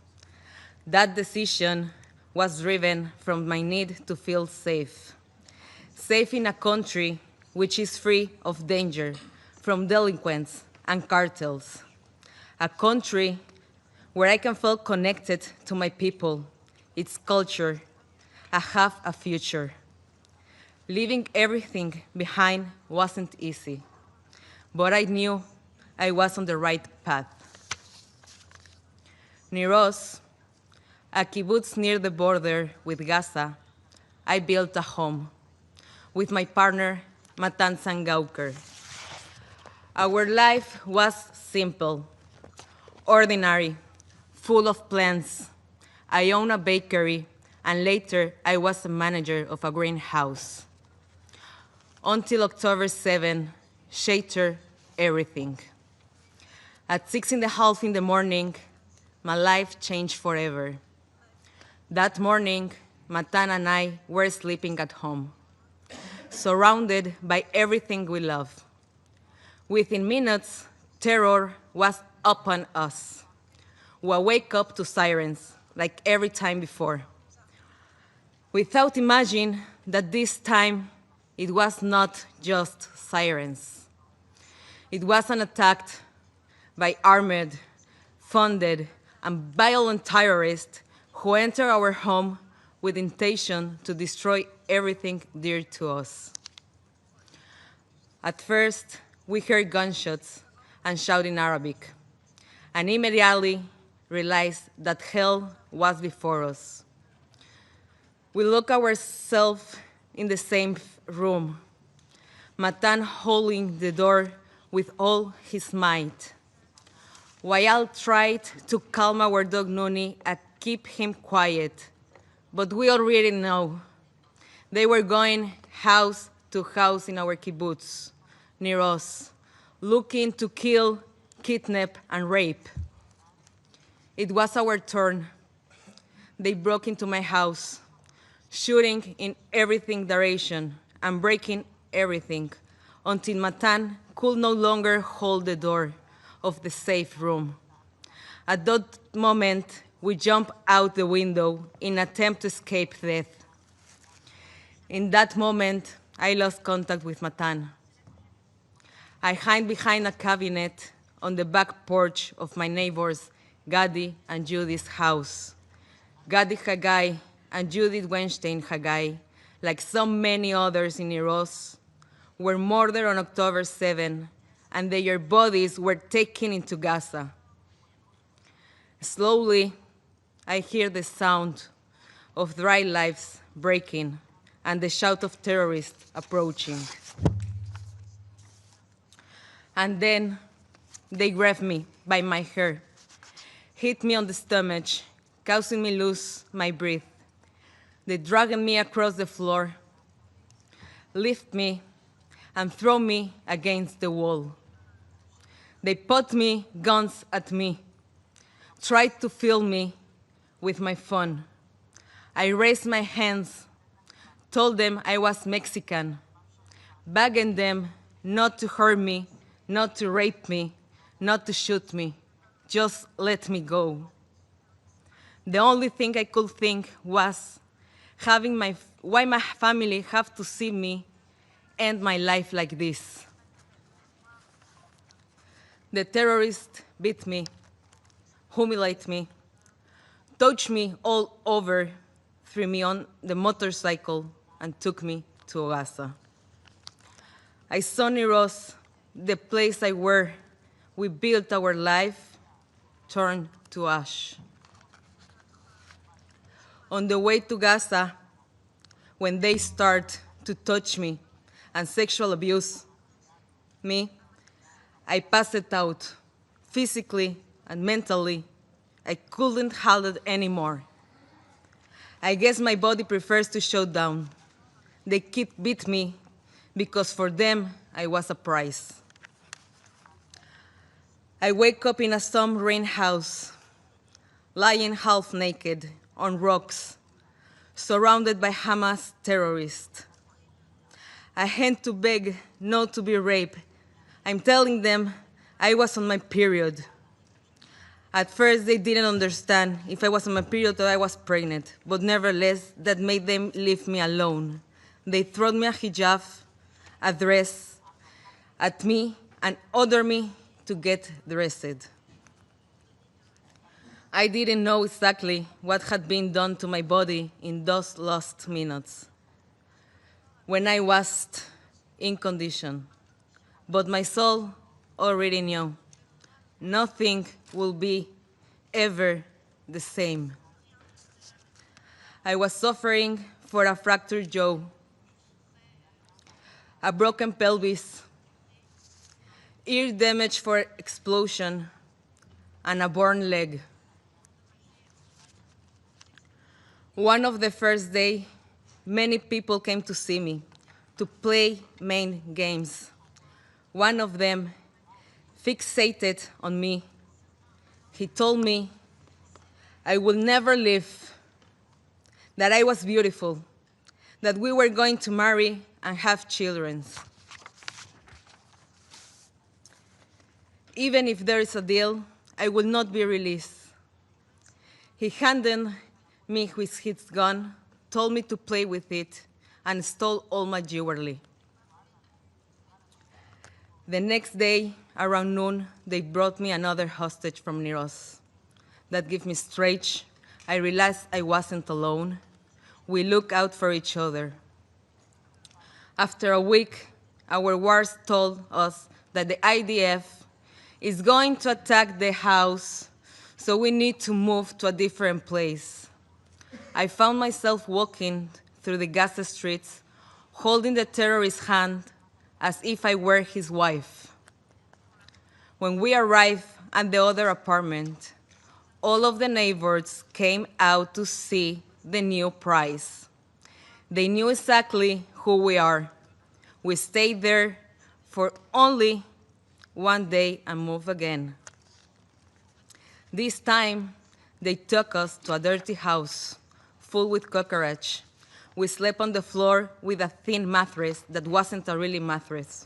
That decision was driven from my need to feel safe. Safe in a country which is free of danger from delinquents and cartels. A country where I can feel connected to my people, its culture, and have a future. Leaving everything behind wasn't easy, but I knew I was on the right path. Near us, a kibbutz near the border with Gaza, I built a home with my partner, Matan Sangauker. Our life was simple, ordinary, full of plans. I owned a bakery, and later I was the manager of a greenhouse. Until October 7, shattered everything. At 6:30 in the morning, my life changed forever. That morning, Matan and I were sleeping at home, surrounded by everything we love. Within minutes, terror was upon us. We wake up to sirens, like every time before. Without imagining that this time, it was not just sirens. It was an attack by armed, funded, and violent terrorists who entered our home with intention to destroy everything dear to us. At first, we heard gunshots and shouting in Arabic, and immediately realized that hell was before us. We looked ourselves in the same room, Matan holding the door with all his might. Wael tried to calm our dog Nuni and keep him quiet, but we already know. They were going house to house in our kibbutz, near us, looking to kill, kidnap, and rape. It was our turn. They broke into my house, shooting in everything direction and breaking everything until Matan could no longer hold the door of the safe room. At that moment, we jumped out the window in an attempt to escape death. In that moment, I lost contact with Matan. I hid behind a cabinet on the back porch of my neighbors, Gadi and Judy's house. Gadi Haggai and Judith Weinstein Haggai, like so many others in Eros, were murdered on October 7, and their bodies were taken into Gaza. Slowly, I hear the sound of dry lives breaking and the shout of terrorists approaching. And then they grabbed me by my hair, hit me on the stomach, causing me lose my breath. They dragged me across the floor, lift me, and throw me against the wall. They put guns at me, tried to fill me with my phone. I raised my hands, told them I was Mexican, begging them not to hurt me, not to rape me, not to shoot me, just let me go. The only thing I could think was why my family have to see me end my life like this. The terrorists beat me, humiliate me, touched me all over, threw me on the motorcycle, and took me to Gaza. I saw Niros, the place where we built our life, turned to ash. On the way to Gaza, when they start to touch me and sexual abuse me, I passed out physically and mentally. I couldn't handle it anymore. I guess my body prefers to shut down. They keep beat me because for them I was a prize. I wake up in a storm rain house, lying half naked on rocks, surrounded by Hamas terrorists. I had to beg not to be raped. I'm telling them I was on my period. At first, they didn't understand if I was on my period or I was pregnant, but nevertheless, that made them leave me alone. They threw me a hijab, a dress, at me, and ordered me to get dressed. I didn't know exactly what had been done to my body in those last minutes when I was in condition. But my soul already knew nothing will be ever the same. I was suffering for a fractured jaw, a broken pelvis, ear damage for explosion, and a burn leg. One of the first day, many people came to see me, to play main games. One of them fixated on me. He told me I would never leave, that I was beautiful, that we were going to marry and have children. Even if there is a deal, I will not be released. He handed me with his gun, told me to play with it, and stole all my jewelry. The next day, around noon, they brought me another hostage from Niros. That gave me strength. I realized I wasn't alone. We looked out for each other. After a week, our wars told us that the IDF is going to attack the house, so we need to move to a different place. I found myself walking through the Gaza streets, holding the terrorist's hand as if I were his wife. When we arrived at the other apartment, all of the neighbors came out to see the new prize. They knew exactly who we are. We stayed there for only one day and moved again. This time, they took us to a dirty house full with cockroaches. We slept on the floor with a thin mattress that wasn't a really mattress.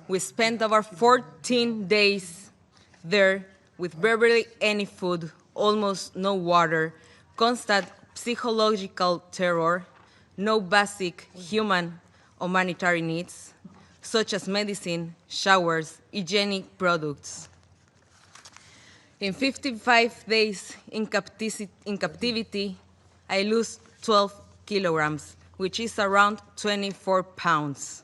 We spent over 14 days there with barely any food, almost no water, constant psychological terror, no basic human or humanitarian needs, such as medicine, showers, hygienic products. In 55 days in captivity, I lost 12 kilograms, which is around 24 pounds.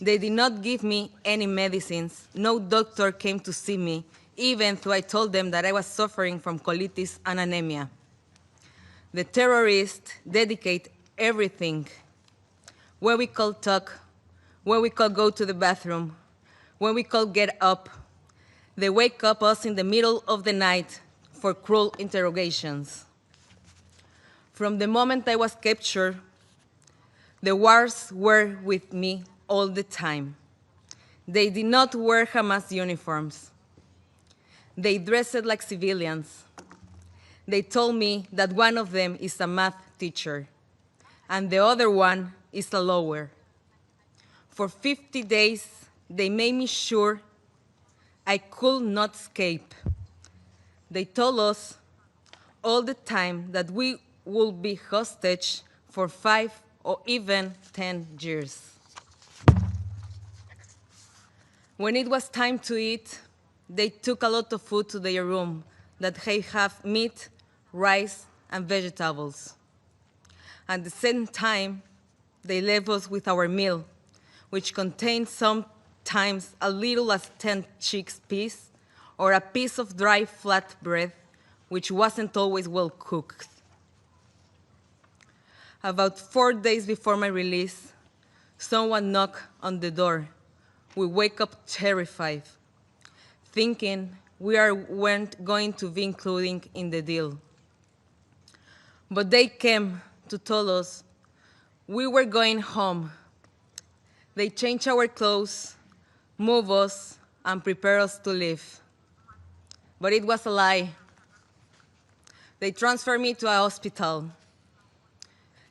They did not give me any medicines. No doctor came to see me, even though I told them that I was suffering from colitis and anemia. The terrorists dedicate everything, where we call talk, where we call go to the bathroom, when we call get up. They wake up us in the middle of the night for cruel interrogations. From the moment I was captured, the wars were with me all the time. They did not wear Hamas uniforms. They dressed like civilians. They told me that one of them is a math teacher, and the other one is a lawyer. For 50 days, they made me sure I could not escape. They told us all the time that we would be hostage for 5 or even 10 years. When it was time to eat, they took a lot of food to their room that they have meat, rice, and vegetables. At the same time, they left us with our meal, which contained sometimes as little as 10 chickpeas or a piece of dry flat bread, which wasn't always well cooked. About 4 days before my release, someone knocked on the door. We wake up terrified, thinking weren't going to be included in the deal. But they came to tell us we were going home. They changed our clothes, moved us, and prepared us to leave. But it was a lie. They transferred me to a hospital.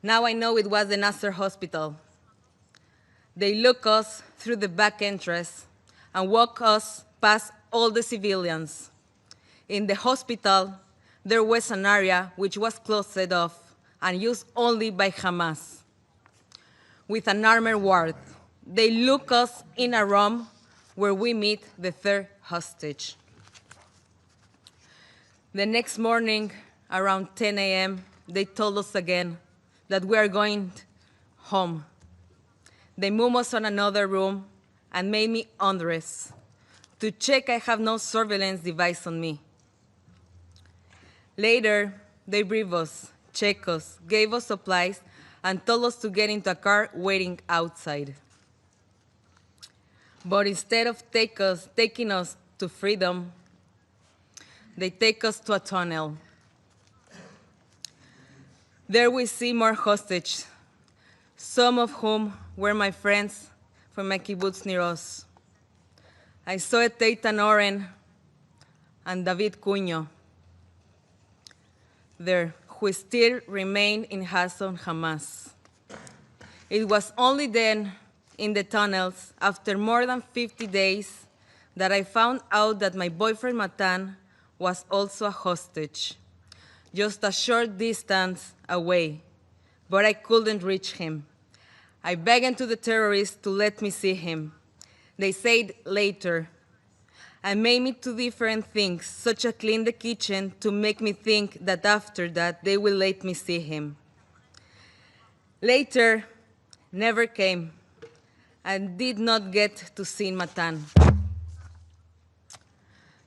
Now I know it was the Nasser hospital. They look us through the back entrance and walk us past all the civilians. In the hospital, there was an area which was closed off and used only by Hamas. With an armored ward, they look us in a room where we meet the third hostage. The next morning, around 10 a.m., they told us again that we are going home. They moved us on another room and made me undress to check I have no surveillance device on me. Later, they briefed us, checked us, gave us supplies, and told us to get into a car waiting outside. But instead of taking us to freedom, they take us to a tunnel. There we see more hostages, some of whom were my friends from my kibbutz near us. I saw Eitan Oren and David Cunyo there, who still remain in Hasson Hamas. It was only then, in the tunnels, after more than 50 days, that I found out that my boyfriend Matan was also a hostage, just a short distance away, but I couldn't reach him. I begged to the terrorists to let me see him. They said later, and made me do different things, such as clean the kitchen to make me think that after that they will let me see him. Later, never came, and did not get to see Matan.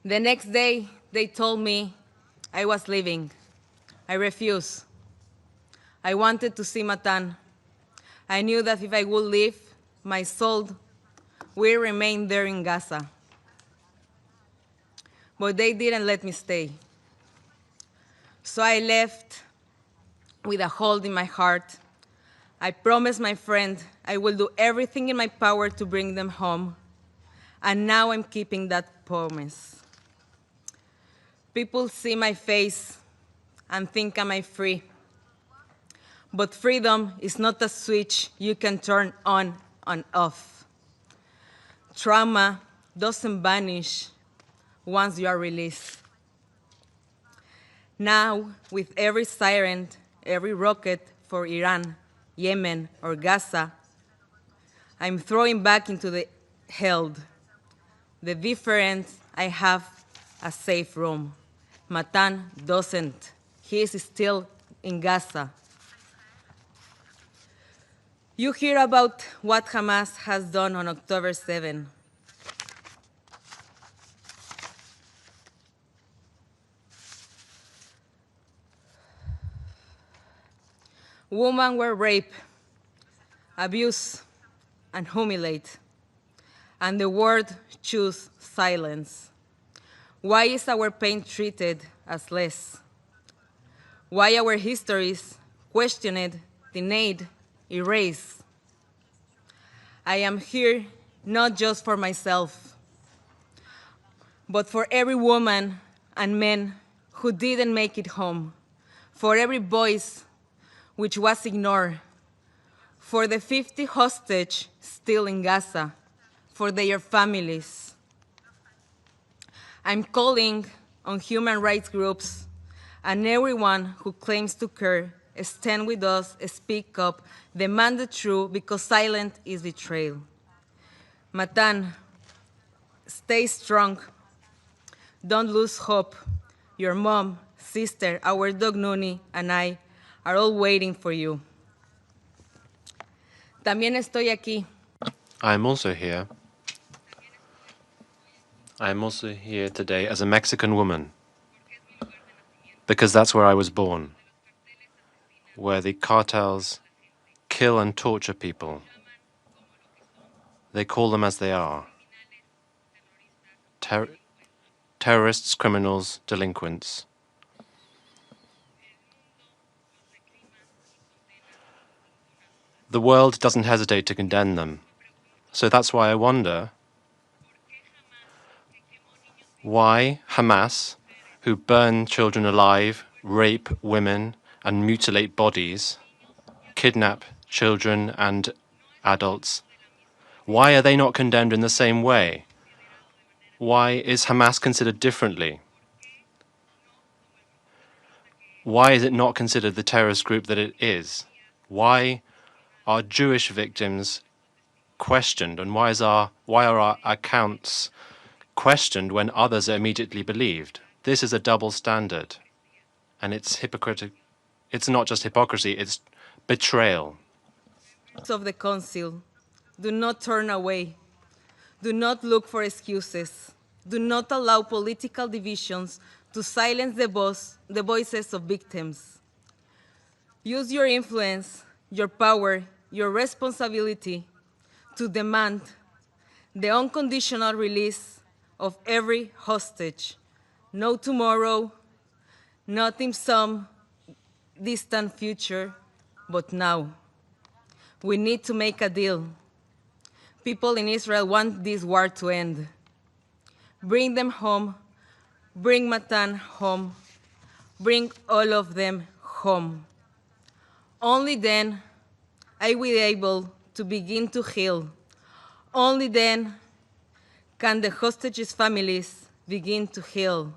The next day, they told me I was leaving. I refused. I wanted to see Matan. I knew that if I would leave, my soul will remain there in Gaza. But they didn't let me stay. So I left with a hole in my heart. I promised my friend I will do everything in my power to bring them home. And now I'm keeping that promise. People see my face and think I'm free. But freedom is not a switch you can turn on and off. Trauma doesn't vanish once you are released. Now, with every siren, every rocket for Iran, Yemen, or Gaza, I'm throwing back into the held. The difference, I have a safe room. Matan doesn't. He is still in Gaza. You hear about what Hamas has done on October 7. Women were raped, abused, and humiliated, and the world chose silence. Why is our pain treated as less? Why our histories questioned, denied, erased? I am here not just for myself, but for every woman and man who didn't make it home, for every voice which was ignored, for the 50 hostages still in Gaza, for their families. I'm calling on human rights groups and everyone who claims to care, stand with us, speak up, demand the truth, because silence is betrayal. Matan, stay strong. Don't lose hope. Your mom, sister, our dog Nuni, and I are all waiting for you. También estoy aquí. I am also here. I am also here today as a Mexican woman, because that's where I was born, where the cartels kill and torture people. They call them as they are. Terrorists, criminals, delinquents. The world doesn't hesitate to condemn them. So that's why I wonder why Hamas, who burn children alive, rape women, and mutilate bodies, kidnap children and adults, why are they not condemned in the same way? Why is Hamas considered differently? Why is it not considered the terrorist group that it is? Why are Jewish victims questioned, and why are our accounts questioned when others are immediately believed? This is a double standard, and it's hypocritical. It's not just hypocrisy, it's betrayal. Of the Council, do not turn away. Do not look for excuses. Do not allow political divisions to silence the voices of victims. Use your influence, your power, your responsibility to demand the unconditional release of every hostage. No tomorrow, not in some distant future, but now. We need to make a deal. People in Israel want this war to end. Bring them home. Bring Matan home. Bring all of them home. Only then I will be able to begin to heal. Only then can the hostages' families begin to heal.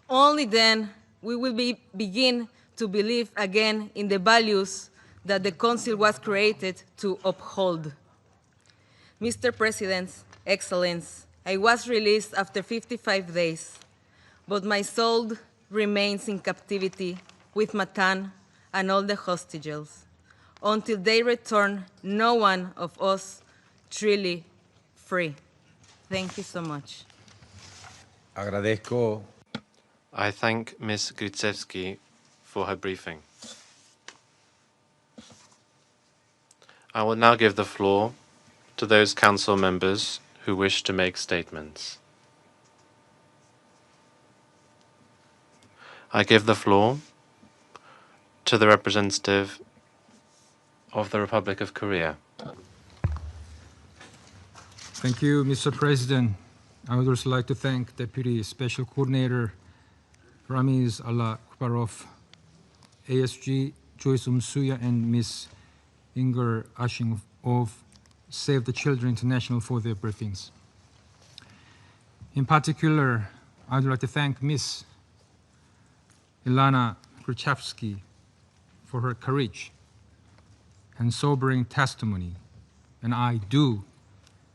Only then we will begin to believe again in the values that the Council was created to uphold. Mr. President, Excellence, I was released after 55 days, but my soul remains in captivity with Matan and all the hostages. Until they return, no one of us truly free. Thank you so much. Agradezco. I thank Ms. Gritsevsky for her briefing. I will now give the floor to those council members who wish to make statements. I give the floor to the representative of the Republic of Korea. Thank you, Mr. President. I would also like to thank Deputy Special Coordinator Ramiz Alakbarov, ASG Joyce Umsuya, and Ms. Inger Ashing of Save the Children International for their briefings. In particular, I would like to thank Ms. Ilana Gruchevsky for her courage and sobering testimony, and I do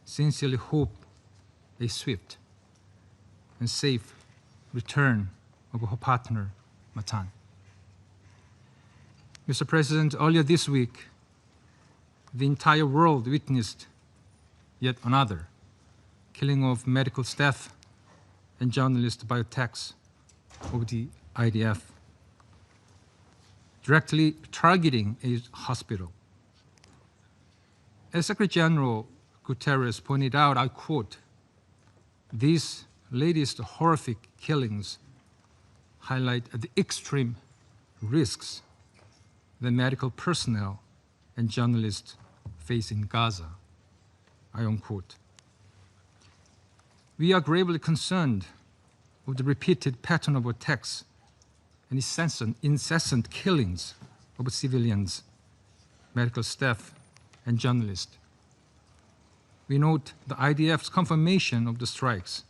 sincerely hope a swift and safe return of her partner, Matan. Mr. President, earlier this week, the entire world witnessed yet another killing of medical staff and journalists by attacks of the IDF, directly targeting a hospital. As Secretary General Guterres pointed out, I quote, "These latest horrific killings highlight the extreme risks that medical personnel and journalists face in Gaza," I unquote. We are gravely concerned with the repeated pattern of attacks and incessant killings of civilians, medical staff, and journalists. We note the IDF's confirmation of the strikes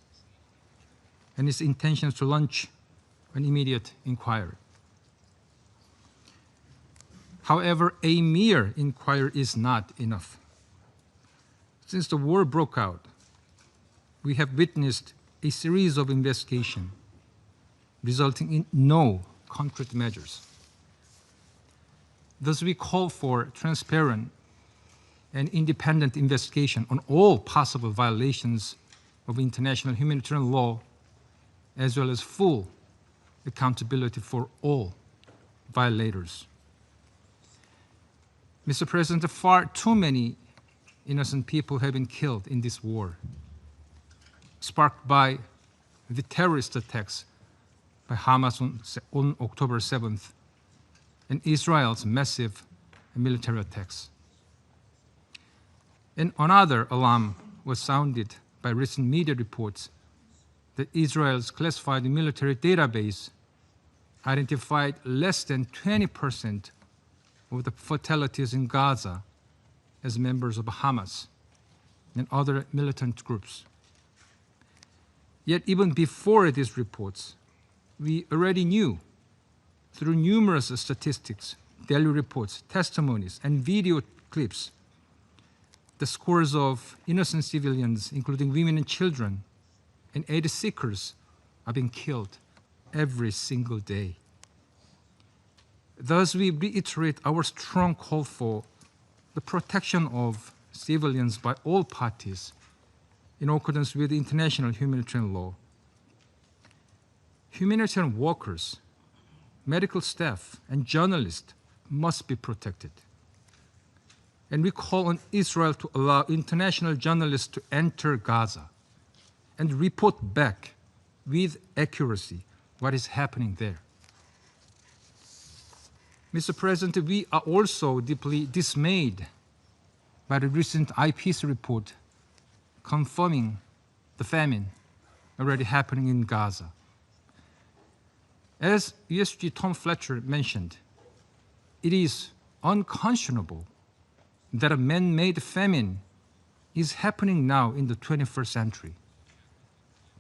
and its intentions to launch an immediate inquiry. However, a mere inquiry is not enough. Since the war broke out, we have witnessed a series of investigations resulting in no concrete measures. Thus, we call for transparent and independent investigation on all possible violations of international humanitarian law, as well as full accountability for all violators. Mr. President, far too many innocent people have been killed in this war, sparked by the terrorist attacks by Hamas on October 7th and Israel's massive military attacks. And another alarm was sounded by recent media reports that Israel's classified military database identified less than 20% of the fatalities in Gaza as members of Hamas and other militant groups. Yet even before these reports, we already knew through numerous statistics, daily reports, testimonies, and video clips the scores of innocent civilians, including women and children, and aid seekers are being killed every single day. Thus, we reiterate our strong call for the protection of civilians by all parties in accordance with international humanitarian law. Humanitarian workers, medical staff, and journalists must be protected. And we call on Israel to allow international journalists to enter Gaza and report back with accuracy what is happening there. Mr. President, we are also deeply dismayed by the recent IPC report confirming the famine already happening in Gaza. As USG Tom Fletcher mentioned, it is unconscionable that a man-made famine is happening now in the 21st century,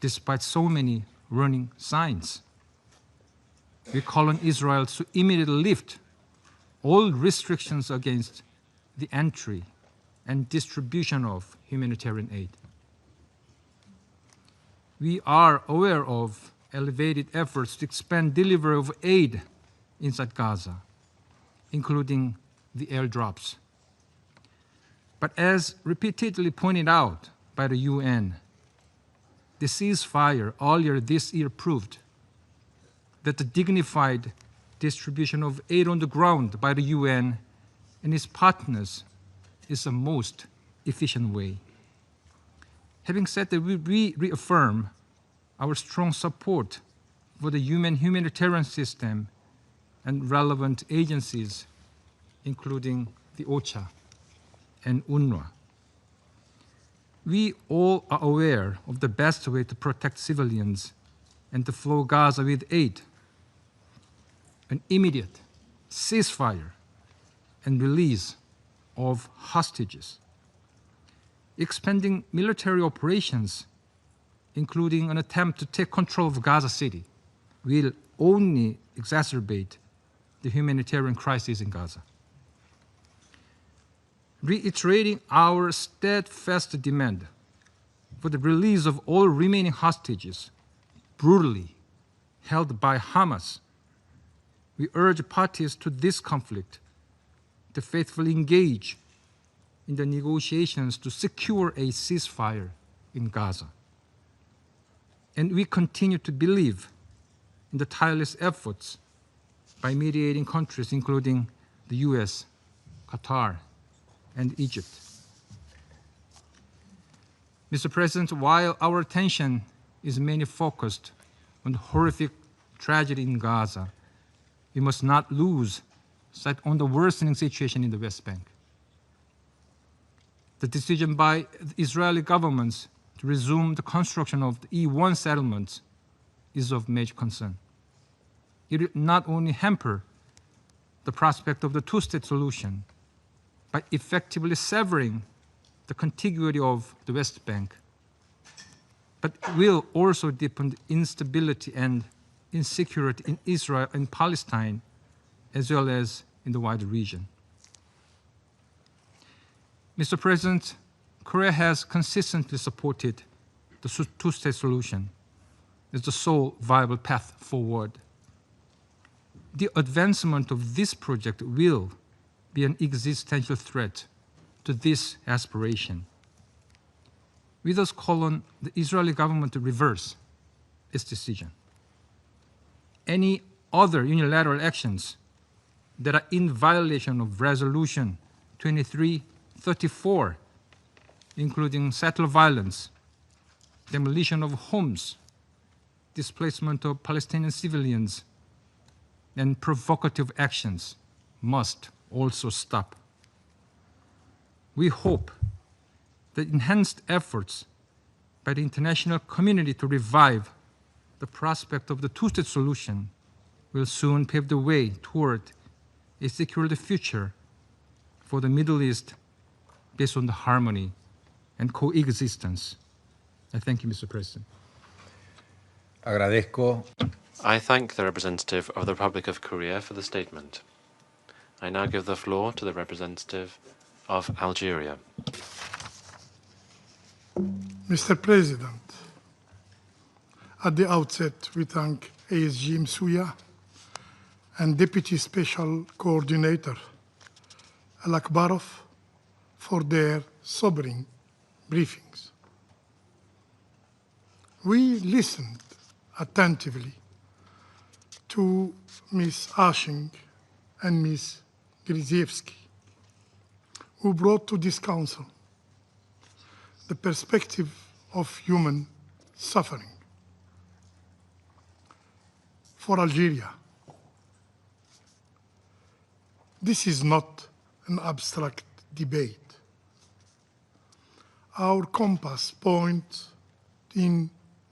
despite so many warning signs. We call on Israel to immediately lift all restrictions against the entry and distribution of humanitarian aid. We are aware of elevated efforts to expand delivery of aid inside Gaza, including the airdrops. But as repeatedly pointed out by the UN, the ceasefire earlier this year proved that the dignified distribution of aid on the ground by the UN and its partners is the most efficient way. Having said that, we reaffirm our strong support for the humanitarian system and relevant agencies, including the OCHA and UNRWA. We all are aware of the best way to protect civilians and to flow Gaza with aid: an immediate ceasefire and release of hostages. Expanding military operations, including an attempt to take control of Gaza City, will only exacerbate the humanitarian crisis in Gaza. Reiterating our steadfast demand for the release of all remaining hostages brutally held by Hamas, we urge parties to this conflict to faithfully engage in the negotiations to secure a ceasefire in Gaza. And we continue to believe in the tireless efforts by mediating countries including the US, Qatar, and Egypt. Mr. President, while our attention is mainly focused on the horrific tragedy in Gaza, we must not lose sight on the worsening situation in the West Bank. The decision by the Israeli government to resume the construction of the E1 settlements is of major concern. It will not only hamper the prospect of the two-state solution by effectively severing the contiguity of the West Bank, but will also deepen the instability and insecurity in Israel and Palestine, as well as in the wider region. Mr. President, Korea has consistently supported the two-state solution is the sole viable path forward. The advancement of this project will be an existential threat to this aspiration. We thus call on the Israeli government to reverse its decision. Any other unilateral actions that are in violation of Resolution 2334, including settler violence, demolition of homes, displacement of Palestinian civilians, and provocative actions must also stop. We hope that enhanced efforts by the international community to revive the prospect of the two-state solution will soon pave the way toward a secure future for the Middle East based on the harmony and coexistence. I thank you, Mr. President. Agradezco. I thank the representative of the Republic of Korea for the statement. I now give the floor to the representative of Algeria. Mr. President, at the outset, we thank ASG Msuya and Deputy Special Coordinator Al-Akbarov for their sobering briefings. We listened attentively to Ms. Ashing and Ms. Gryziewski, who brought to this Council the perspective of human suffering. For Algeria, this is not an abstract debate. Our compass points in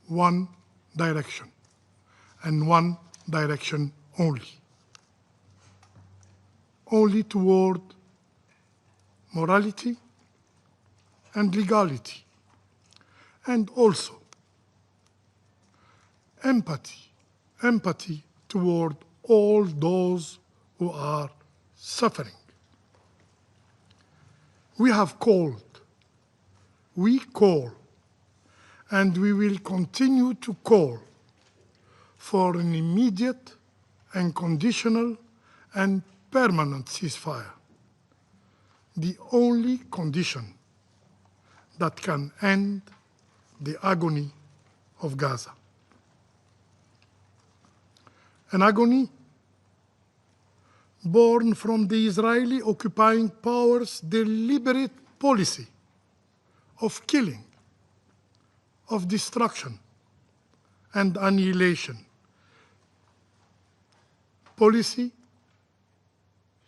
one direction, and one direction only toward morality and legality, and also empathy toward all those who are suffering. We call, and we will continue to call for an immediate and conditional and permanent ceasefire, the only condition that can end the agony of Gaza. An agony born from the Israeli occupying powers' deliberate policy of killing, of destruction, and annihilation. Policy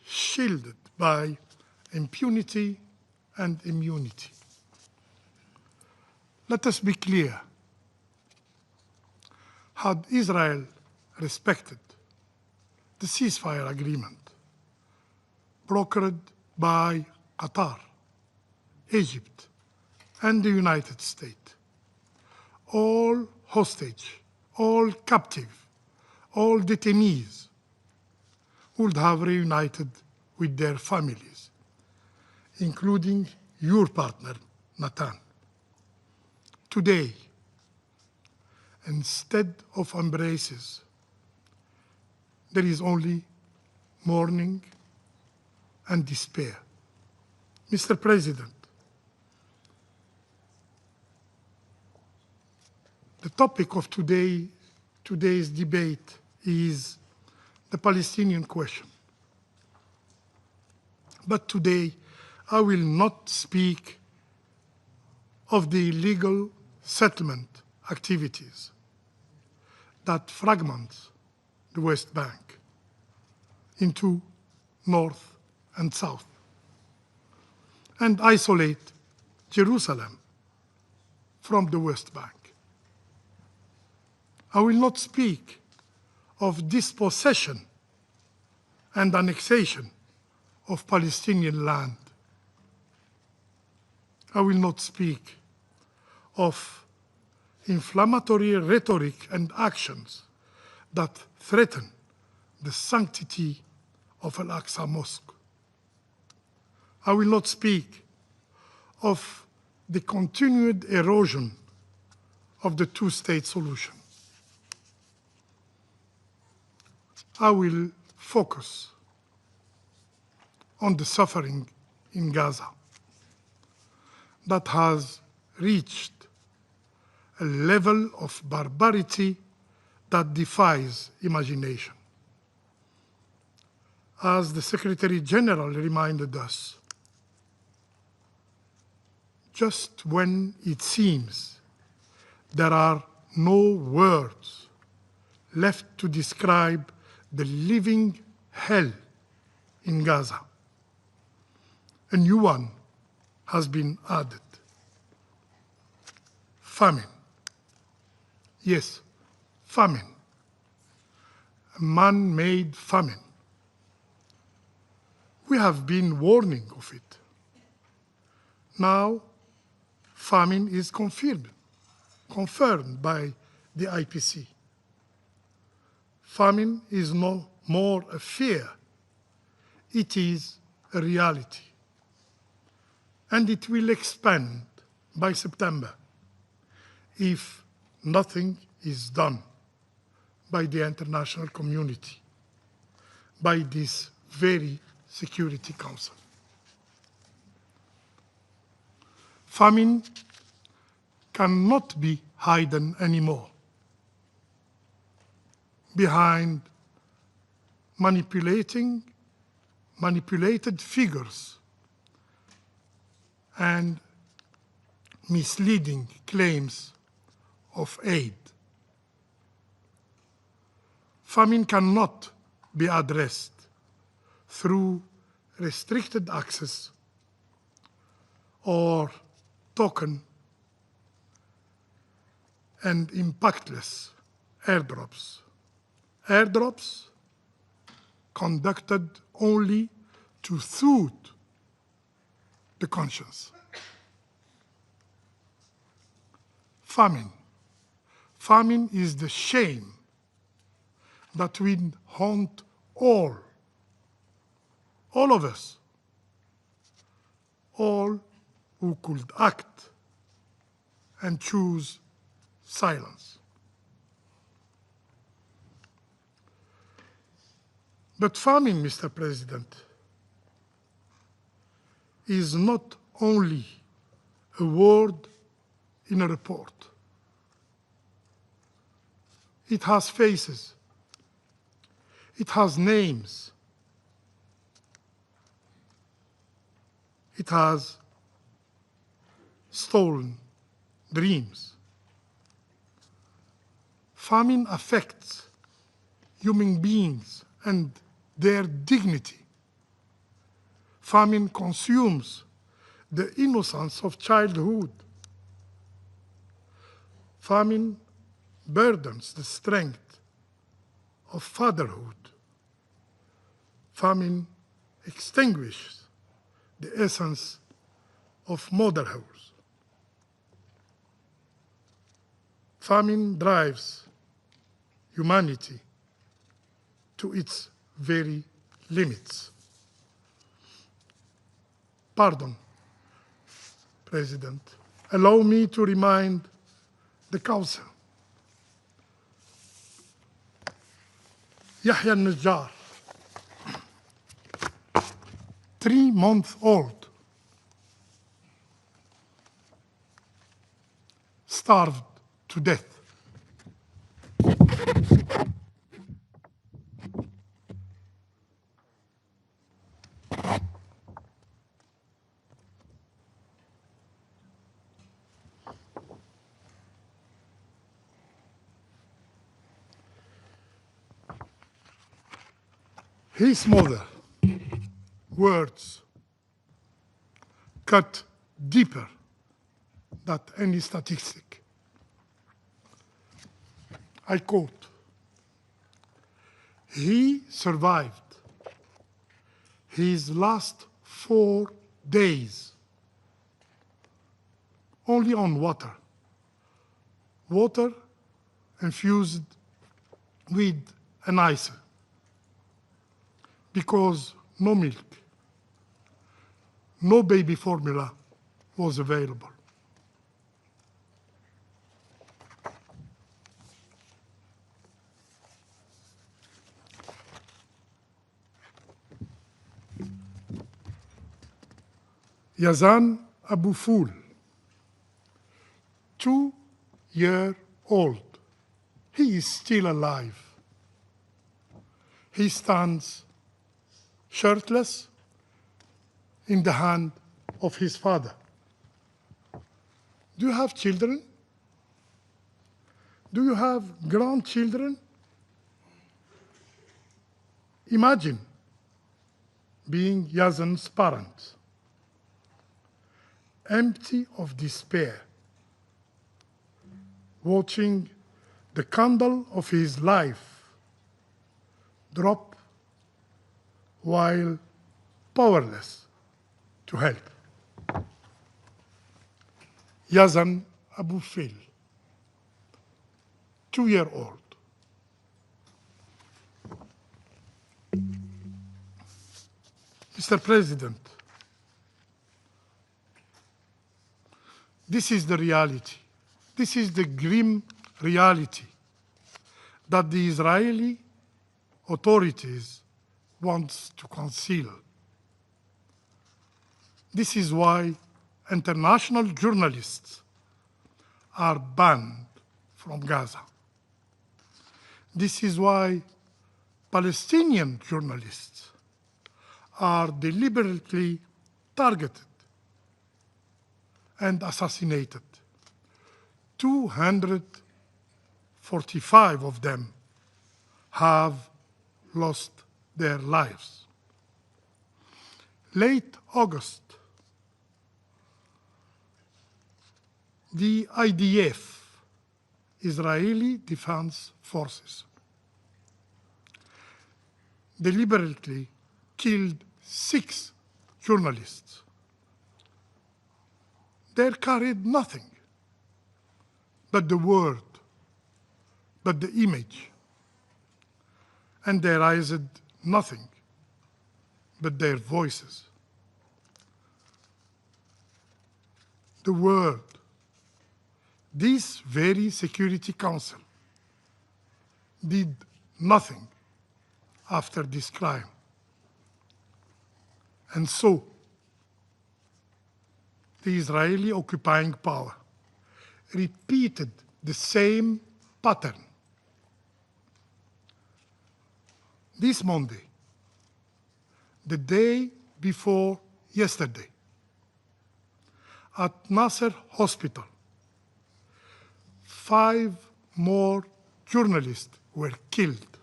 shielded by impunity and immunity. Let us be clear. Had Israel respected the ceasefire agreement brokered by Qatar, Egypt, and the United States, all hostage, all captive, all detainees would have reunited with their families, including your partner, Natan. Today, instead of embraces, there is only mourning and despair. Mr. President, the topic of today's debate is the Palestinian question. But today, I will not speak of the illegal settlement activities that fragment the West Bank into North and South and isolate Jerusalem from the West Bank. I will not speak of dispossession and annexation of Palestinian land. I will not speak of inflammatory rhetoric and actions that threaten the sanctity of Al-Aqsa Mosque. I will not speak of the continued erosion of the two-state solution. I will focus on the suffering in Gaza that has reached a level of barbarity that defies imagination. As the Secretary General reminded us, just when it seems there are no words left to describe the living hell in Gaza, a new one has been added. Famine. Yes, famine. A man-made famine. We have been warning of it. Now, famine is confirmed by the IPC. Famine is no more a fear, it is a reality. And it will expand by September if nothing is done by the international community, by this very Security Council. Famine cannot be hidden anymore behind manipulated figures and misleading claims of aid. Famine cannot be addressed through restricted access or token and impactless airdrops. Airdrops conducted only to soothe the conscience. Famine. Famine is the shame that will haunt all of us, all who could act and choose silence. But famine, Mr. President, is not only a word in a report. It has faces. It has names. It has stolen dreams. Famine affects human beings and their dignity. Famine consumes the innocence of childhood. Famine burdens the strength of fatherhood. Famine extinguishes the essence of motherhood. Famine drives humanity to its very limits. Pardon, President. Allow me to remind the Council. Yahya al-Najjar, 3-month-old, starved to death. His mother, words cut deeper than any statistic. I quote, "He survived his last 4 days only on water infused with an ice, because no milk, no baby formula was available." Yazan Abu Ful, 2-year-old. He is still alive. He stands shirtless in the hand of his father. Do you have children? Do you have grandchildren? Imagine being Yazan's parents, empty of despair, watching the candle of his life drop while powerless to help. Yazan Abu Fil, 2-year-old. Mr. President, this is the reality. This is the grim reality that the Israeli authorities want to conceal. This is why international journalists are banned from Gaza. This is why Palestinian journalists are deliberately targeted and assassinated. 245 of them have lost their lives. Late August, the IDF, Israeli Defense Forces, deliberately killed 6 journalists. They carried nothing but the word, but the image, and they raised nothing but their voices. The world, this very Security Council, did nothing after this crime. And so, the Israeli occupying power repeated the same pattern. This Monday, the day before yesterday, at Nasser Hospital, 5 more journalists were killed,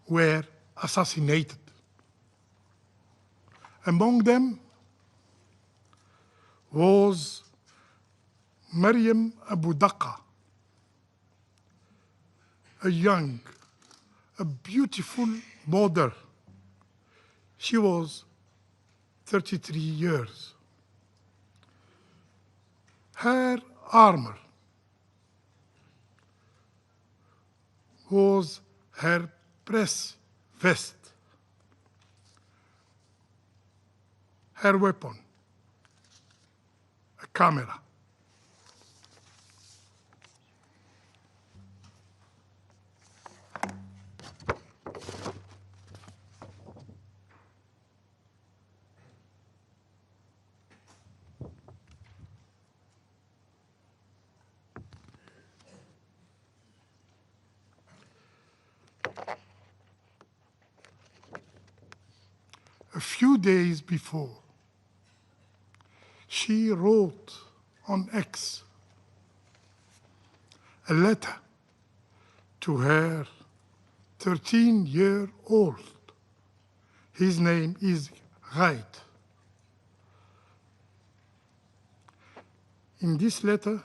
were assassinated. Among them was Maryam Abu Daqqa, a young, a beautiful mother. She was 33 years. Her armor was her press vest. Her weapon, a camera. A few days before, she wrote on X a letter to her 13-year-old. His name is Ghaid. In this letter,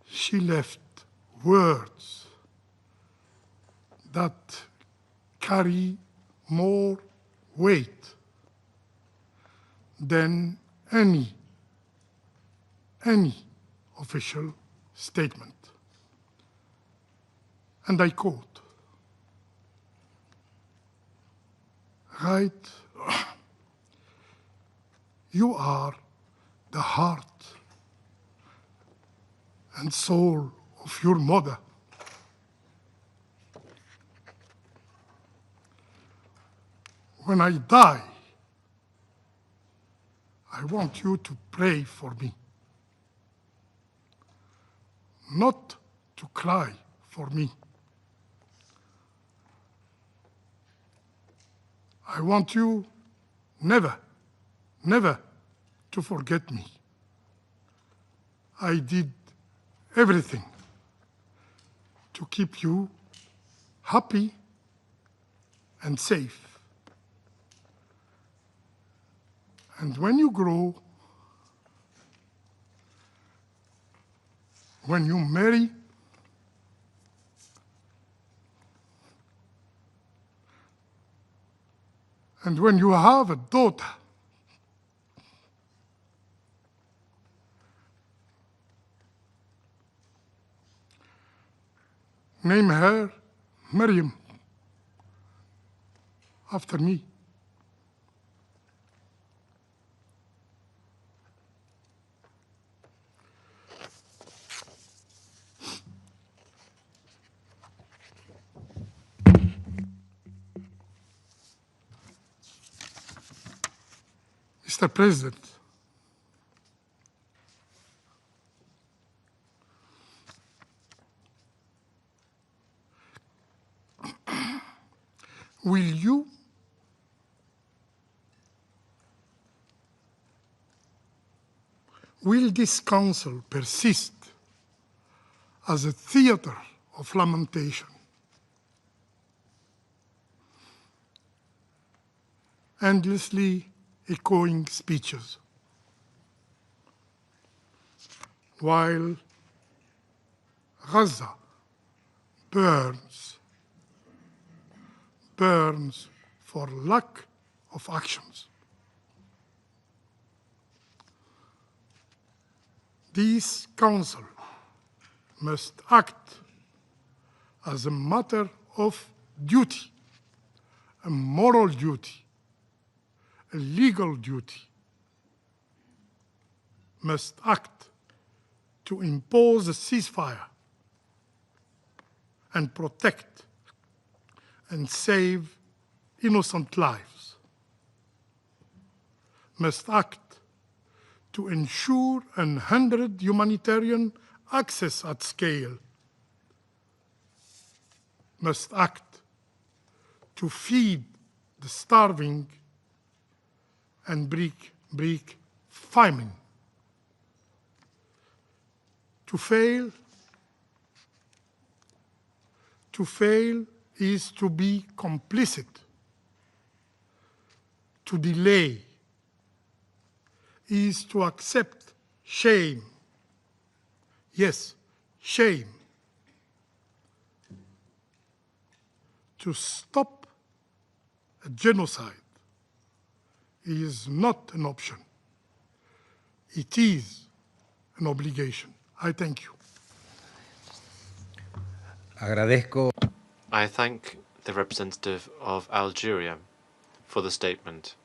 she left words that carry more weight than any official statement. And I quote, "Right, you are the heart and soul of your mother. When I die, I want you to pray for me, not to cry for me. I want you never, never to forget me. I did everything to keep you happy and safe. And when you grow, when you marry, and when you have a daughter, name her Maryam, after me. Mr. President, will this council persist as a theater of lamentation, endlessly echoing speeches, while Gaza burns for lack of actions? This council must act as a matter of duty, a moral duty, a legal duty, must act to impose a ceasefire and protect and save innocent lives, must act to ensure unhindered humanitarian access at scale, must act to feed the starving and break famine. To fail is to be complicit. To delay is to accept shame. Yes, shame. To stop a genocide is not an option. It is an obligation. I thank you. Agradezco. I thank the representative of Algeria for the statement.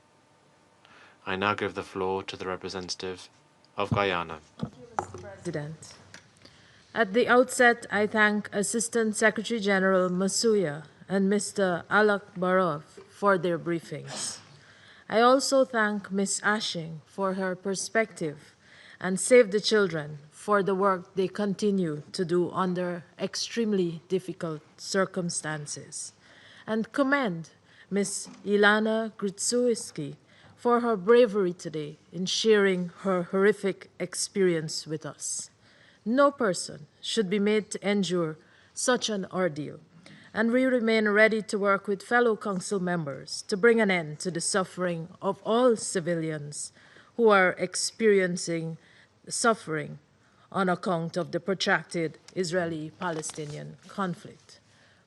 I now give the floor to the representative of Guyana. Mr. President. At the outset, I thank Assistant Secretary General Masuya and Mr. Alak Barov for their briefings. I also thank Ms. Ashing for her perspective and Save the Children for the work they continue to do under extremely difficult circumstances, and commend Ms. Ilana Gritsuyski for her bravery today in sharing her horrific experience with us. No person should be made to endure such an ordeal, and we remain ready to work with fellow council members to bring an end to the suffering of all civilians who are experiencing suffering on account of the protracted Israeli-Palestinian conflict.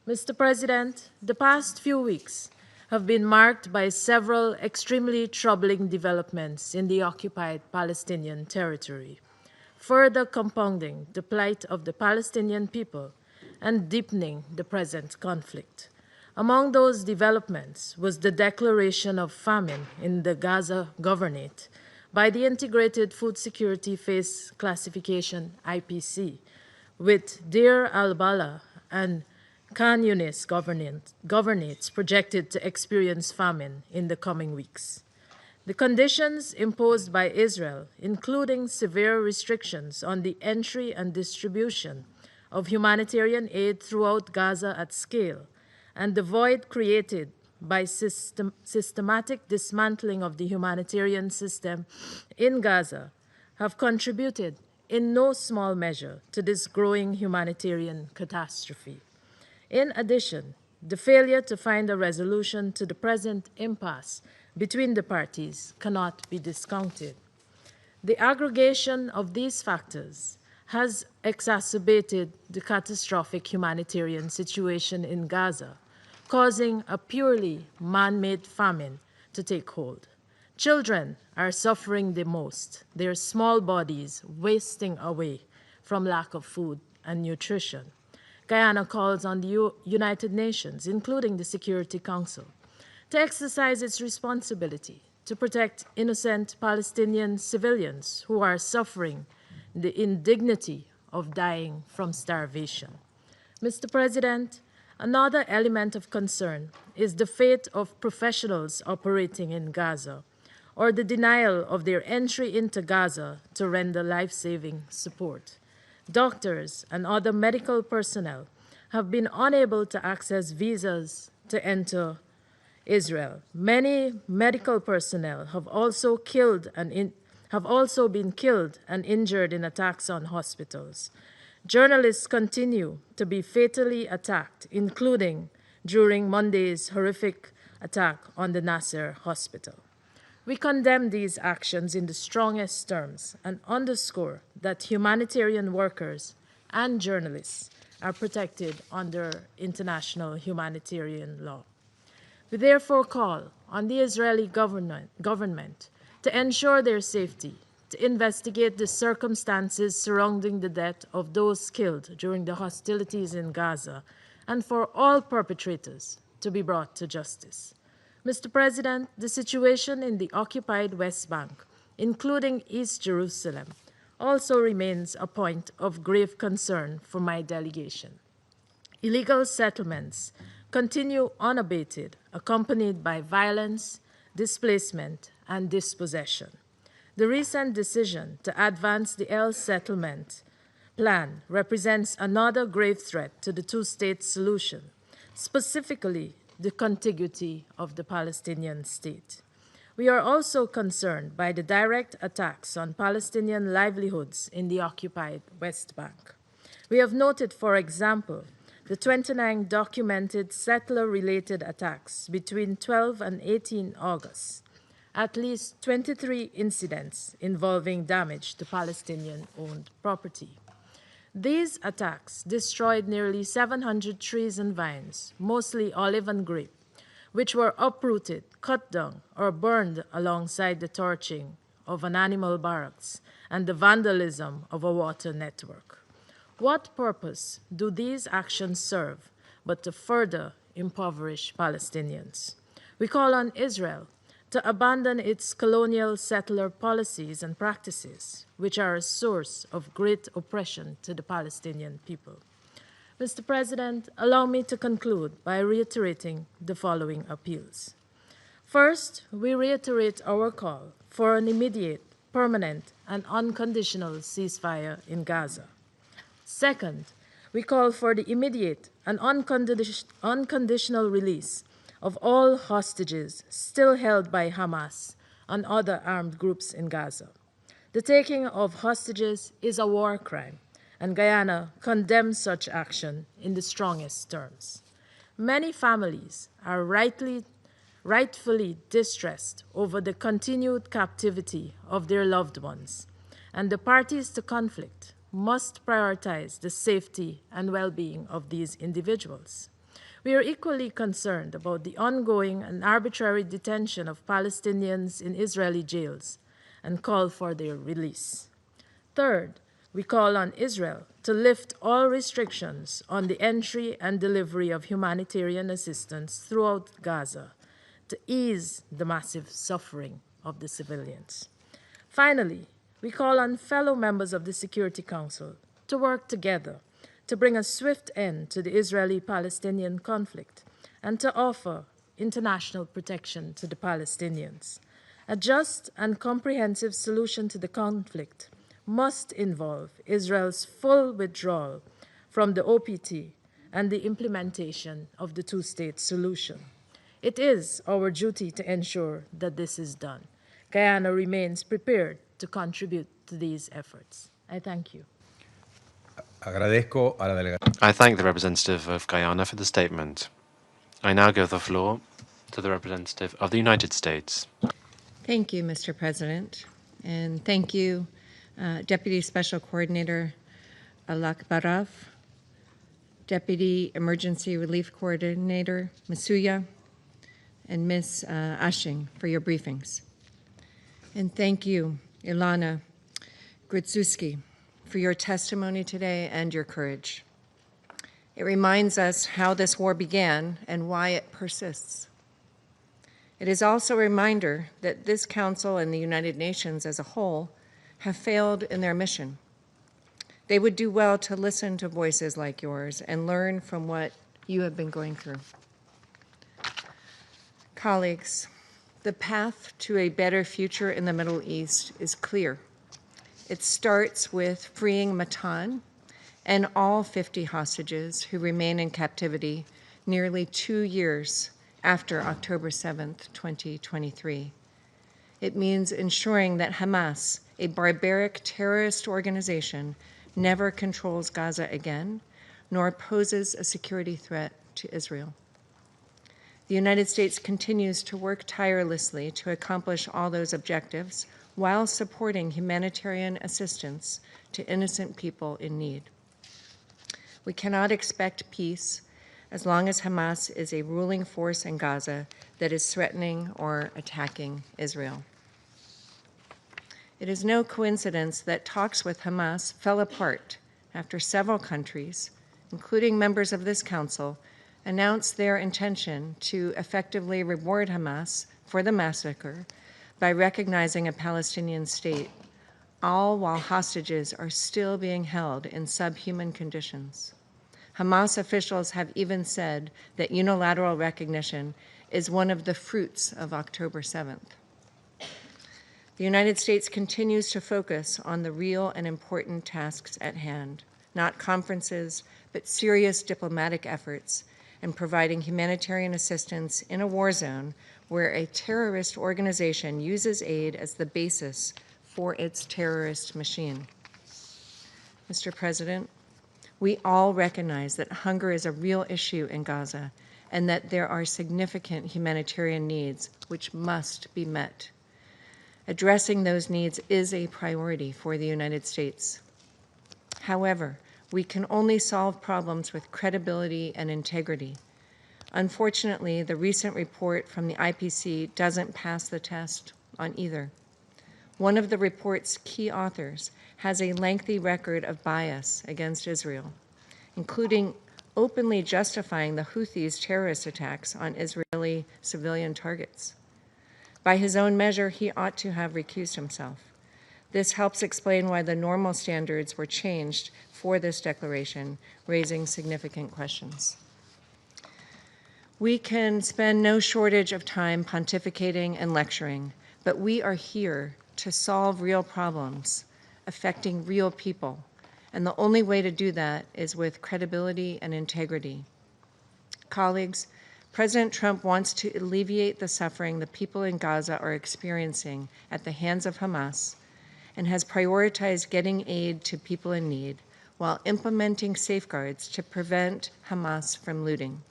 Mr. President, the past few weeks have been marked by several extremely troubling developments in the occupied Palestinian territory, further compounding the plight of the Palestinian people and deepening the present conflict. Among those developments was the declaration of famine in the Gaza Governorate by the Integrated Food Security Phase Classification, IPC, with Deir al-Balah and Khan Yunis governorates projected to experience famine in the coming weeks. The conditions imposed by Israel, including severe restrictions on the entry and distribution of humanitarian aid throughout Gaza at scale, and the void created by systematic dismantling of the humanitarian system in Gaza, have contributed in no small measure to this growing humanitarian catastrophe. In addition, the failure to find a resolution to the present impasse between the parties cannot be discounted. The aggregation of these factors has exacerbated the catastrophic humanitarian situation in Gaza, causing a purely man-made famine to take hold. Children are suffering the most, their small bodies wasting away from lack of food and nutrition. Guyana calls on the United Nations, including the Security Council, to exercise its responsibility to protect innocent Palestinian civilians who are suffering the indignity of dying from starvation. Mr. President, another element of concern is the fate of professionals operating in Gaza, or the denial of their entry into Gaza to render life-saving support. Doctors and other medical personnel have been unable to access visas to enter Israel. Many medical personnel have also been killed and injured in attacks on hospitals. Journalists continue to be fatally attacked, including during Monday's horrific attack on the Nasser hospital. We condemn these actions in the strongest terms and underscore that humanitarian workers and journalists are protected under international humanitarian law. We therefore call on the Israeli government to ensure their safety, to investigate the circumstances surrounding the death of those killed during the hostilities in Gaza, and for all perpetrators to be brought to justice. Mr. President, the situation in the occupied West Bank, including East Jerusalem, also remains a point of grave concern for my delegation. Illegal settlements continue unabated, accompanied by violence, displacement, and dispossession. The recent decision to advance the El Settlement plan represents another grave threat to the two-state solution, specifically the contiguity of the Palestinian state. We are also concerned by the direct attacks on Palestinian livelihoods in the occupied West Bank. We have noted, for example, the 29 documented settler-related attacks between 12 and 18 August, at least 23 incidents involving damage to Palestinian-owned property. These attacks destroyed nearly 700 trees and vines, mostly olive and grape, which were uprooted, cut down, or burned alongside the torching of an animal barracks and the vandalism of a water network. What purpose do these actions serve but to further impoverish Palestinians? We call on Israel to abandon its colonial settler policies and practices, which are a source of great oppression to the Palestinian people. Mr. President, allow me to conclude by reiterating the following appeals. First, we reiterate our call for an immediate, permanent, and unconditional ceasefire in Gaza. Second, we call for the immediate and unconditional release of all hostages still held by Hamas and other armed groups in Gaza. The taking of hostages is a war crime, and Guyana condemns such action in the strongest terms. Many families are rightfully distressed over the continued captivity of their loved ones, and the parties to conflict must prioritize the safety and well-being of these individuals. We are equally concerned about the ongoing and arbitrary detention of Palestinians in Israeli jails and call for their release. Third, we call on Israel to lift all restrictions on the entry and delivery of humanitarian assistance throughout Gaza to ease the massive suffering of the civilians. Finally, we call on fellow members of the Security Council to work together to bring a swift end to the Israeli-Palestinian conflict and to offer international protection to the Palestinians. A just and comprehensive solution to the conflict must involve Israel's full withdrawal from the OPT and the implementation of the two-state solution. It is our duty to ensure that this is done. Guyana remains prepared to contribute to these efforts. I thank you. I thank the representative of Guyana for the statement. I now give the floor to the representative of the United States. Thank you, Mr. President, and thank you, Deputy Special Coordinator Alak Barav, Deputy Emergency Relief Coordinator Masuya, and Ms. Ashing for your briefings. And thank you, Ilana Grzycki, for your testimony today and your courage. It reminds us how this war began and why it persists. It is also a reminder that this Council and the United Nations as a whole have failed in their mission. They would do well to listen to voices like yours and learn from what you have been going through. Colleagues, the path to a better future in the Middle East is clear. It starts with freeing Matan and all 50 hostages who remain in captivity nearly 2 years after October 7th, 2023. It means ensuring that Hamas, a barbaric terrorist organization, never controls Gaza again, nor poses a security threat to Israel. The United States continues to work tirelessly to accomplish all those objectives while supporting humanitarian assistance to innocent people in need. We cannot expect peace as long as Hamas is a ruling force in Gaza that is threatening or attacking Israel. It is no coincidence that talks with Hamas fell apart after several countries, including members of this Council, announced their intention to effectively reward Hamas for the massacre by recognizing a Palestinian state, all while hostages are still being held in subhuman conditions. Hamas officials have even said that unilateral recognition is one of the fruits of October 7th. The United States continues to focus on the real and important tasks at hand, not conferences, but serious diplomatic efforts and providing humanitarian assistance in a war zone where a terrorist organization uses aid as the basis for its terrorist machine. Mr. President, we all recognize that hunger is a real issue in Gaza and that there are significant humanitarian needs which must be met. Addressing those needs is a priority for the United States. However, we can only solve problems with credibility and integrity. Unfortunately, the recent report from the IPC doesn't pass the test on either. One of the report's key authors has a lengthy record of bias against Israel, including openly justifying the Houthis' terrorist attacks on Israeli civilian targets. By his own measure, he ought to have recused himself. This helps explain why the normal standards were changed for this declaration, raising significant questions. We can spend no shortage of time pontificating and lecturing, but we are here to solve real problems affecting real people, and the only way to do that is with credibility and integrity. Colleagues, President Trump wants to alleviate the suffering the people in Gaza are experiencing at the hands of Hamas and has prioritized getting aid to people in need while implementing safeguards to prevent Hamas from looting.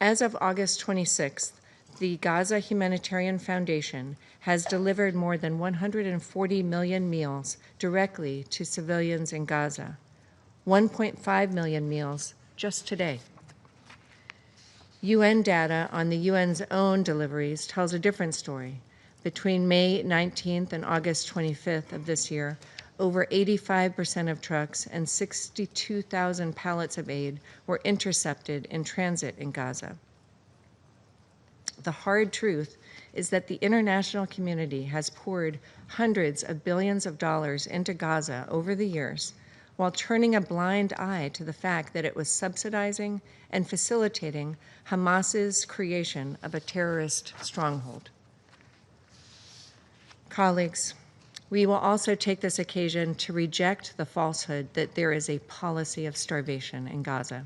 As of August 26th, the Gaza Humanitarian Foundation has delivered more than 140 million meals directly to civilians in Gaza, 1.5 million meals just today. UN data on the UN's own deliveries tells a different story. Between May 19th and August 25th of this year, over 85% of trucks and 62,000 pallets of aid were intercepted in transit in Gaza. The hard truth is that the international community has poured hundreds of billions of dollars into Gaza over the years, while turning a blind eye to the fact that it was subsidizing and facilitating Hamas's creation of a terrorist stronghold. Colleagues, we will also take this occasion to reject the falsehood that there is a policy of starvation in Gaza.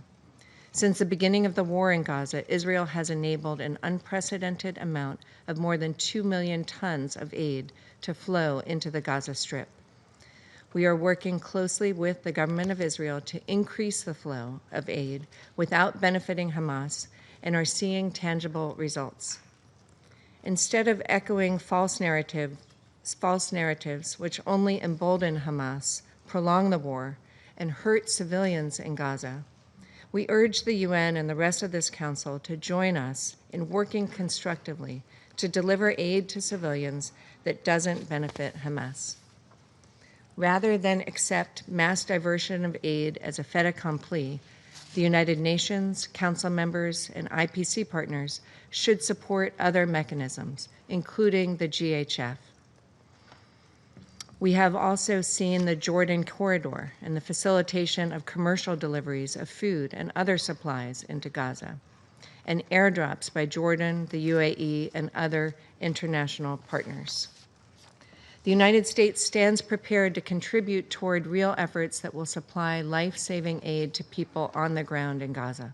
Since the beginning of the war in Gaza, Israel has enabled an unprecedented amount of more than 2 million tons of aid to flow into the Gaza Strip. We are working closely with the government of Israel to increase the flow of aid without benefiting Hamas and are seeing tangible results. Instead of echoing false narratives which only embolden Hamas, prolong the war, and hurt civilians in Gaza, we urge the UN and the rest of this Council to join us in working constructively to deliver aid to civilians that doesn't benefit Hamas. Rather than accept mass diversion of aid as a fait accompli, the United Nations, Council members, and IPC partners should support other mechanisms, including the GHF. We have also seen the Jordan corridor and the facilitation of commercial deliveries of food and other supplies into Gaza, and airdrops by Jordan, the UAE, and other international partners. The United States stands prepared to contribute toward real efforts that will supply life-saving aid to people on the ground in Gaza.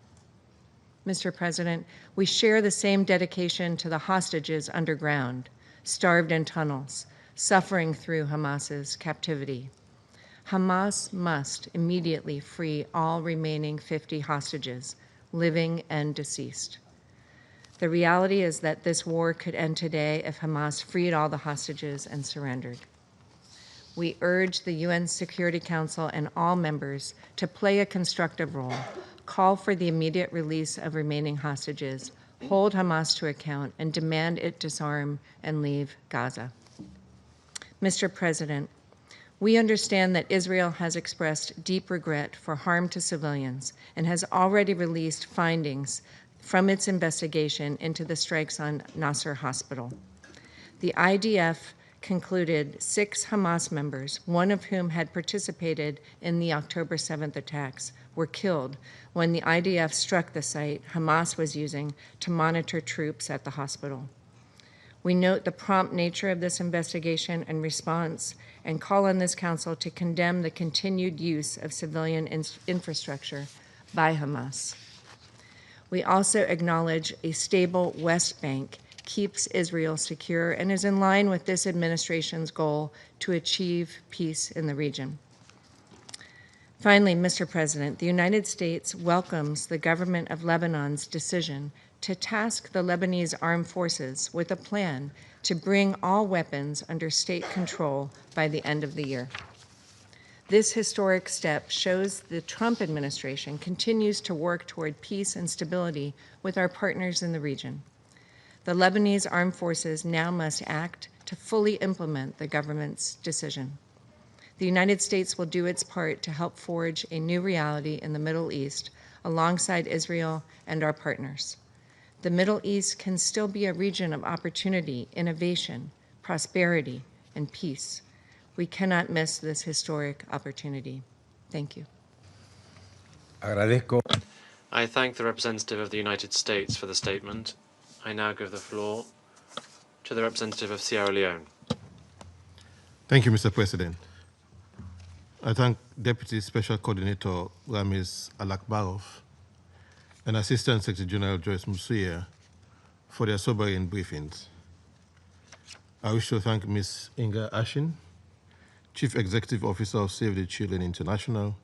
Mr. President, we share the same dedication to the hostages underground, starved in tunnels, suffering through Hamas's captivity. Hamas must immediately free all remaining 50 hostages, living and deceased. The reality is that this war could end today if Hamas freed all the hostages and surrendered. We urge the UN Security Council and all members to play a constructive role, call for the immediate release of remaining hostages, hold Hamas to account, and demand it disarm and leave Gaza. Mr. President, we understand that Israel has expressed deep regret for harm to civilians and has already released findings from its investigation into the strikes on Nasser Hospital. The IDF concluded 6 Hamas members, one of whom had participated in the October 7th attacks, were killed when the IDF struck the site Hamas was using to monitor troops at the hospital. We note the prompt nature of this investigation and response and call on this Council to condemn the continued use of civilian infrastructure by Hamas. We also acknowledge a stable West Bank keeps Israel secure and is in line with this administration's goal to achieve peace in the region. Finally, Mr. President, the United States welcomes the government of Lebanon's decision to task the Lebanese armed forces with a plan to bring all weapons under state control by the end of the year. This historic step shows the Trump administration continues to work toward peace and stability with our partners in the region. The Lebanese armed forces now must act to fully implement the government's decision. The United States will do its part to help forge a new reality in the Middle East alongside Israel and our partners. The Middle East can still be a region of opportunity, innovation, prosperity, and peace. We cannot miss this historic opportunity. Thank you. Agradezco. I thank the representative of the United States for the statement. I now give the floor to the representative of Sierra Leone. Thank you, Mr. President. I thank Deputy Special Coordinator Ramiz Alakbarov and Assistant Secretary General Joyce Musuya for their sobering briefings. I wish to thank Ms. Inga Ashin, Chief Executive Officer of Save the Children International,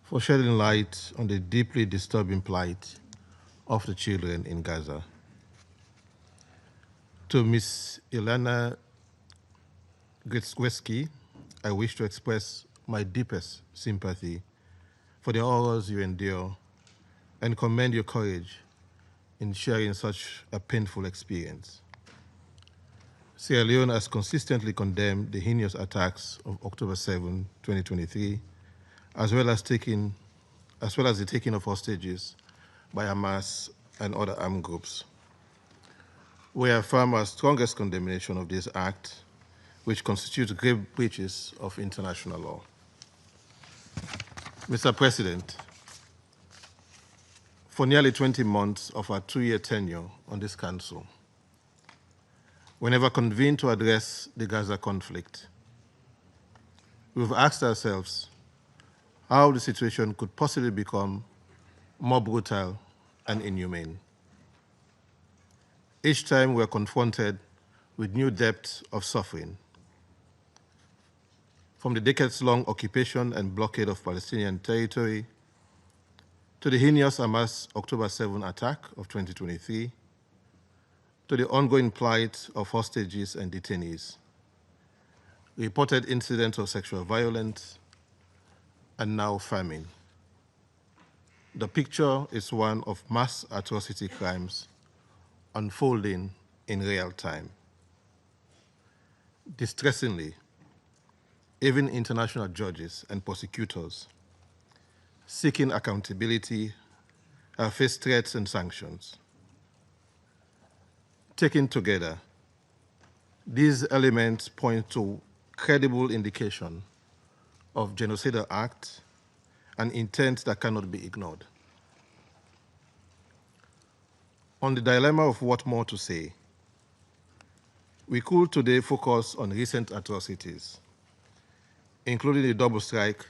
for shedding light on the deeply disturbing plight of the children in Gaza. To Ms. Ilana Gritsweski, I wish to express my deepest sympathy for the horrors you endure and commend your courage in sharing such a painful experience. Sierra Leone has consistently condemned the heinous attacks of October 7, 2023, as well as the taking of hostages by Hamas and other armed groups. We affirm our strongest condemnation of this act, which constitutes grave breaches of international law. Mr. President, for nearly 20 months of our 2-year tenure on this Council, whenever convened to address the Gaza conflict, we've asked ourselves how the situation could possibly become more brutal and inhumane. Each time we're confronted with new depths of suffering, from the decades-long occupation and blockade of Palestinian territory to the heinous Hamas October 7 attack of 2023, to the ongoing plight of hostages and detainees, reported incidents of sexual violence, and now famine. The picture is one of mass atrocity crimes unfolding in real time. Distressingly, even international judges and prosecutors seeking accountability have faced threats and sanctions. Taken together, these elements point to credible indication of genocidal act and intent that cannot be ignored. On the dilemma of what more to say, we could today focus on recent atrocities, including the double strike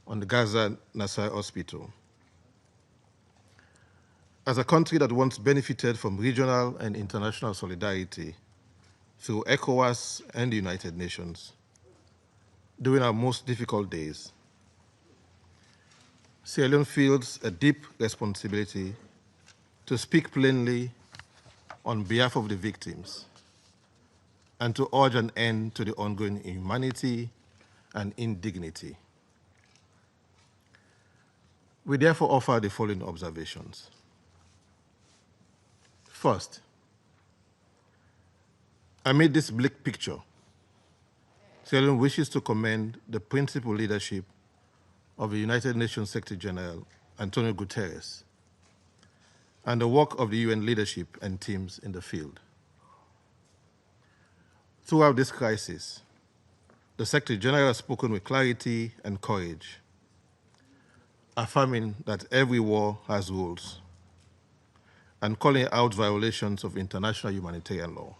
on the Gaza Nasser Hospital. As a country that once benefited from regional and international solidarity through ECOWAS and the United Nations during our most difficult days, Sierra Leone feels a deep responsibility to speak plainly on behalf of the victims and to urge an end to the ongoing inhumanity and indignity. We therefore offer the following observations. First, amid this bleak picture, Sierra Leone wishes to commend the principled leadership of the United Nations Secretary General, Antonio Guterres, and the work of the UN leadership and teams in the field. Throughout this crisis, the Secretary General has spoken with clarity and courage, affirming that every war has rules and calling out violations of international humanitarian law.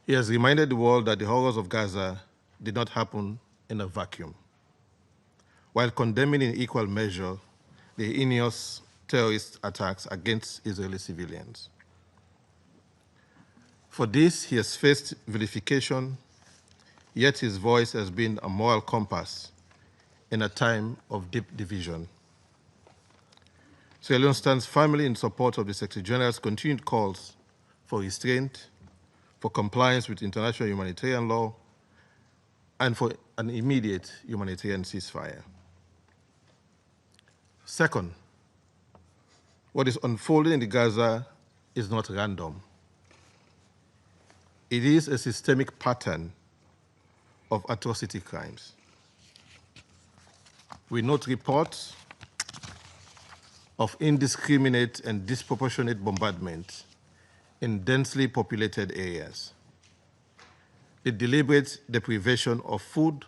He has reminded the world that the horrors of Gaza did not happen in a vacuum, while condemning in equal measure the heinous terrorist attacks against Israeli civilians. For this, he has faced vilification, yet his voice has been a moral compass in a time of deep division. Sierra Leone stands firmly in support of the Secretary General's continued calls for restraint, for compliance with international humanitarian law, and for an immediate humanitarian ceasefire. Second, what is unfolding in Gaza is not random. It is a systemic pattern of atrocity crimes. We note reports of indiscriminate and disproportionate bombardment in densely populated areas, the deliberate deprivation of food,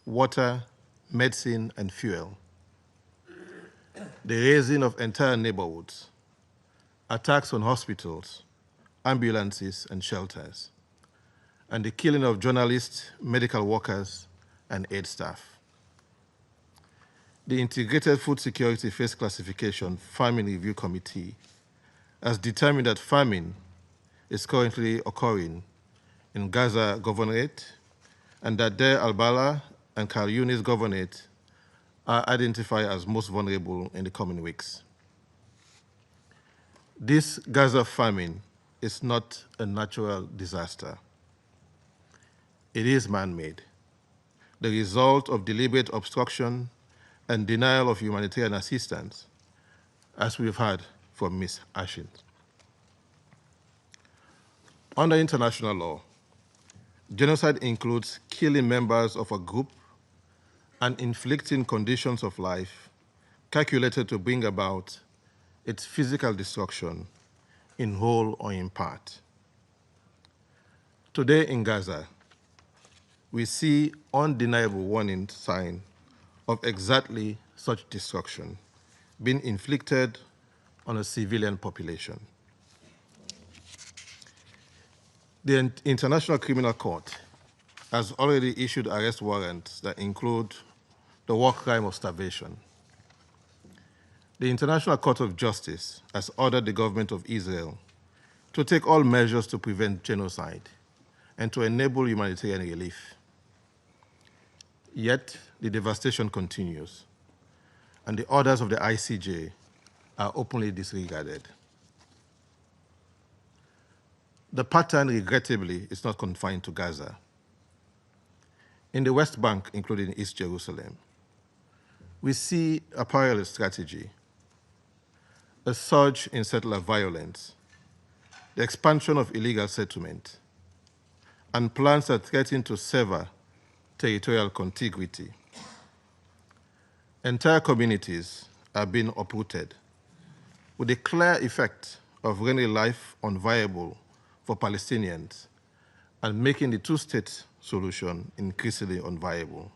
water, medicine, and fuel, the razing of entire neighborhoods, attacks on hospitals, ambulances, and shelters, and the killing of journalists, medical workers, and aid staff. The Integrated Food Security Phase Classification Famine Review Committee has determined that famine is currently occurring in Gaza Governorate and that Deir al-Balah and Khan Yunis Governorate are identified as most vulnerable in the coming weeks. This Gaza famine is not a natural disaster. It is man-made, the result of deliberate obstruction and denial of humanitarian assistance, as we've heard from Ms. Ashin. Under international law, genocide includes killing members of a group and inflicting conditions of life calculated to bring about its physical destruction in whole or in part. Today in Gaza, we see undeniable warning signs of exactly such destruction being inflicted on a civilian population. The International Criminal Court has already issued arrest warrants that include the war crime of starvation. The International Court of Justice has ordered the government of Israel to take all measures to prevent genocide and to enable humanitarian relief. Yet, the devastation continues, and the orders of the ICJ are openly disregarded. The pattern, regrettably, is not confined to Gaza. In the West Bank, including East Jerusalem, we see a parallel strategy: a surge in settler violence, the expansion of illegal settlement, and plans that threaten to sever territorial contiguity. Entire communities are being uprooted, with the clear effect of rendering life unviable for Palestinians and making the two-state solution increasingly unviable.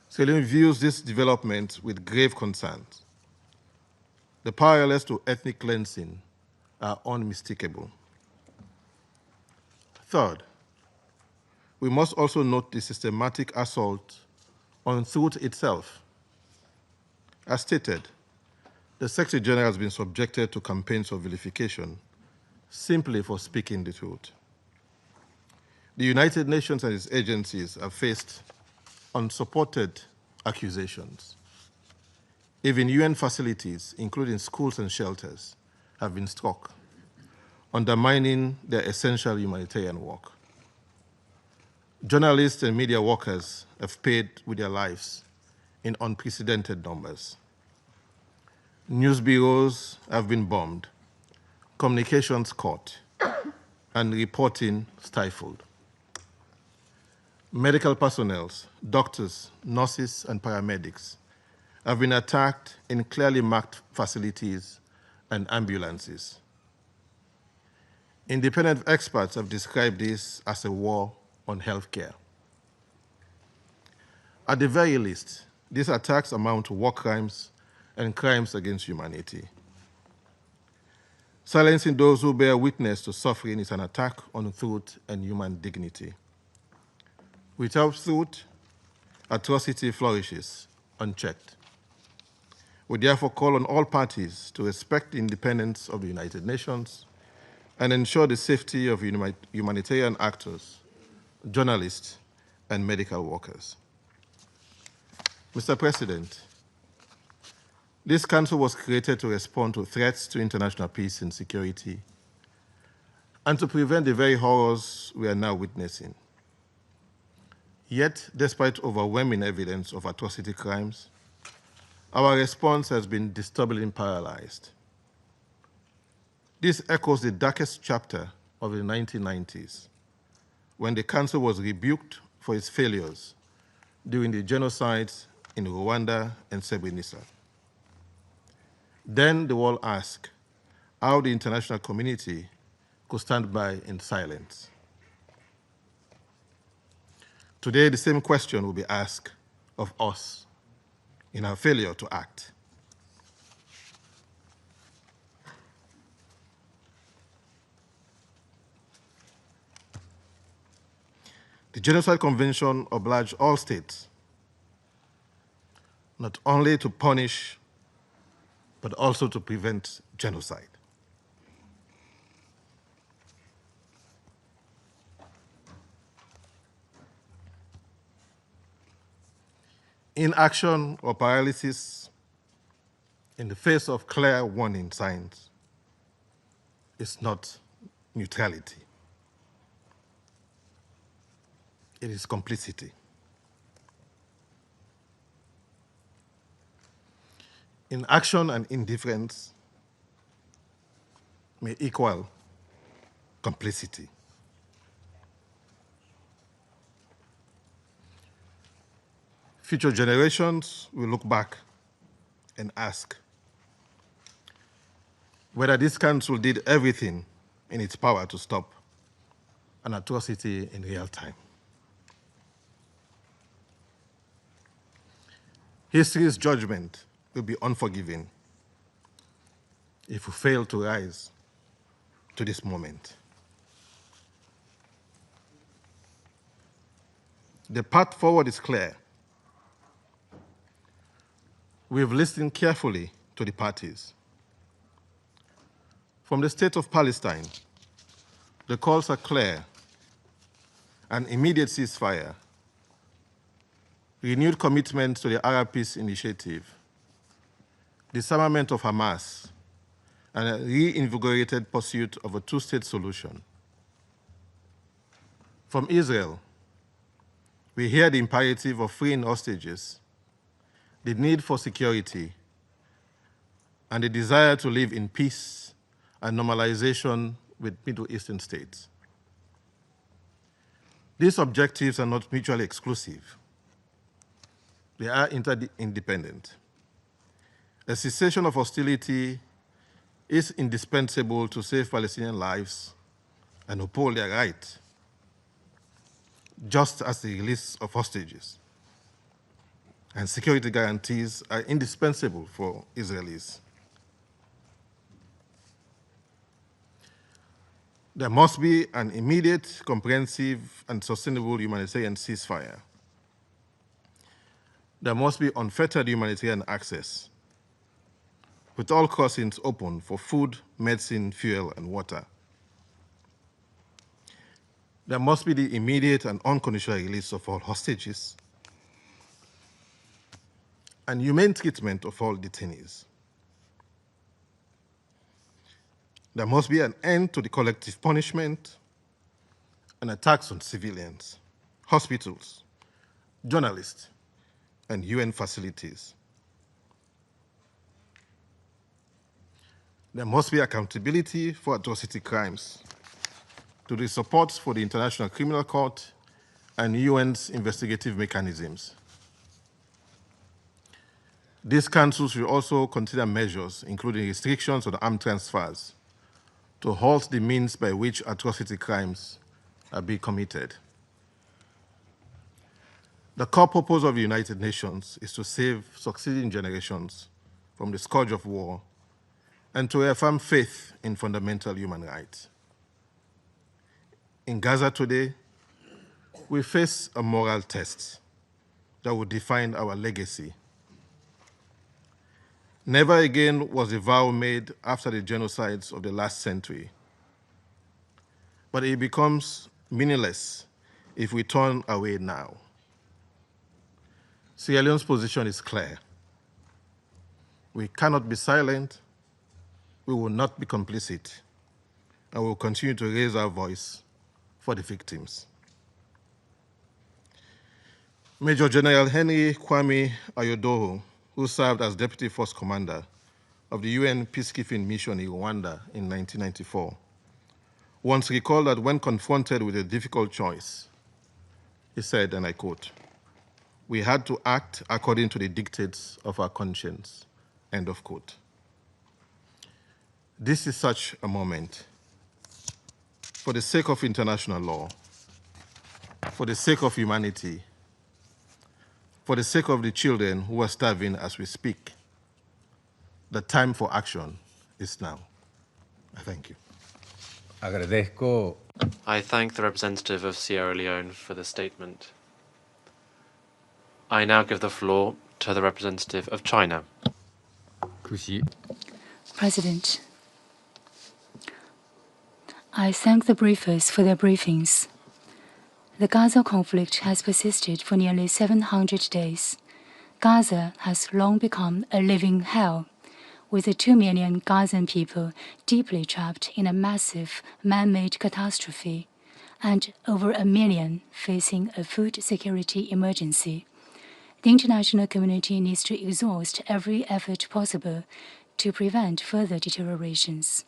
Selim views this development with grave concerns. The parallels to ethnic cleansing are unmistakable. Third, we must also note the systematic assault on truth itself. As stated, the Secretary General has been subjected to campaigns of vilification simply for speaking the truth. The United Nations and its agencies have faced unsupported accusations. Even UN facilities, including schools and shelters, have been struck, undermining their essential humanitarian work. Journalists and media workers have paid with their lives in unprecedented numbers. News bureaus have been bombed, communications cut, and reporting stifled. Medical personnel, doctors, nurses, and paramedics have been attacked in clearly marked facilities and ambulances. Independent experts have described this as a war on healthcare. At the very least, these attacks amount to war crimes and crimes against humanity. Silencing those who bear witness to suffering is an attack on truth and human dignity. Without truth, atrocity flourishes unchecked. We therefore call on all parties to respect the independence of the United Nations and ensure the safety of humanitarian actors, journalists, and medical workers. Mr. President, this council was created to respond to threats to international peace and security and to prevent the very horrors we are now witnessing. Yet, despite overwhelming evidence of atrocity crimes, our response has been disturbingly paralyzed. This echoes the darkest chapter of the 1990s, when the Council was rebuked for its failures during the genocides in Rwanda and Srebrenica. Then the world asked how the international community could stand by in silence. Today, the same question will be asked of us in our failure to act. The Genocide Convention obliged all states not only to punish, but also to prevent genocide. Inaction or paralysis in the face of clear warning signs is not neutrality. It is complicity. Inaction and indifference may equal complicity. Future generations will look back and ask whether this council did everything in its power to stop an atrocity in real time. History's judgment will be unforgiving if we fail to rise to this moment. The path forward is clear. We've listened carefully to the parties. From the state of Palestine, the calls are clear: an immediate ceasefire, renewed commitment to the Arab Peace Initiative, disarmament of Hamas, and a reinvigorated pursuit of a two-state solution. From Israel, we hear the imperative of freeing hostages, the need for security, and the desire to live in peace and normalization with Middle Eastern states. These objectives are not mutually exclusive. They are interdependent. A cessation of hostility is indispensable to save Palestinian lives and uphold their rights, just as the release of hostages and security guarantees are indispensable for Israelis. There must be an immediate, comprehensive, and sustainable humanitarian ceasefire. There must be unfettered humanitarian access, with all crossings open for food, medicine, fuel, and water. There must be the immediate and unconditional release of all hostages and humane treatment of all detainees. There must be an end to the collective punishment and attacks on civilians, hospitals, journalists, and UN facilities. There must be accountability for atrocity crimes, to the support for the International Criminal Court and UN's investigative mechanisms. These councils will also consider measures, including restrictions on armed transfers, to halt the means by which atrocity crimes are being committed. The core purpose of the United Nations is to save succeeding generations from the scourge of war and to reaffirm faith in fundamental human rights. In Gaza today, we face a moral test that will define our legacy. Never again was a vow made after the genocides of the last century, but it becomes meaningless if we turn away now. Sierra Leone's position is clear. We cannot be silent, we will not be complicit, and we will continue to raise our voice for the victims. Major General Henry Kwame Ayodoho, who served as Deputy Force Commander of the UN peacekeeping mission in Rwanda in 1994, once recalled that when confronted with a difficult choice, he said, and I quote, "We had to act according to the dictates of our conscience," end of quote. This is such a moment. For the sake of international law, for the sake of humanity, for the sake of the children who are starving as we speak, the time for action is now. I thank you. Agradezco. I thank the representative of Sierra Leone for the statement. I now give the floor to the representative of China. President, I thank the briefers for their briefings. The Gaza conflict has persisted for nearly 700 days. Gaza has long become a living hell, with the 2 million Gazan people deeply trapped in a massive man-made catastrophe and over 1 million facing a food security emergency. The international community needs to exhaust every effort possible to prevent further deteriorations.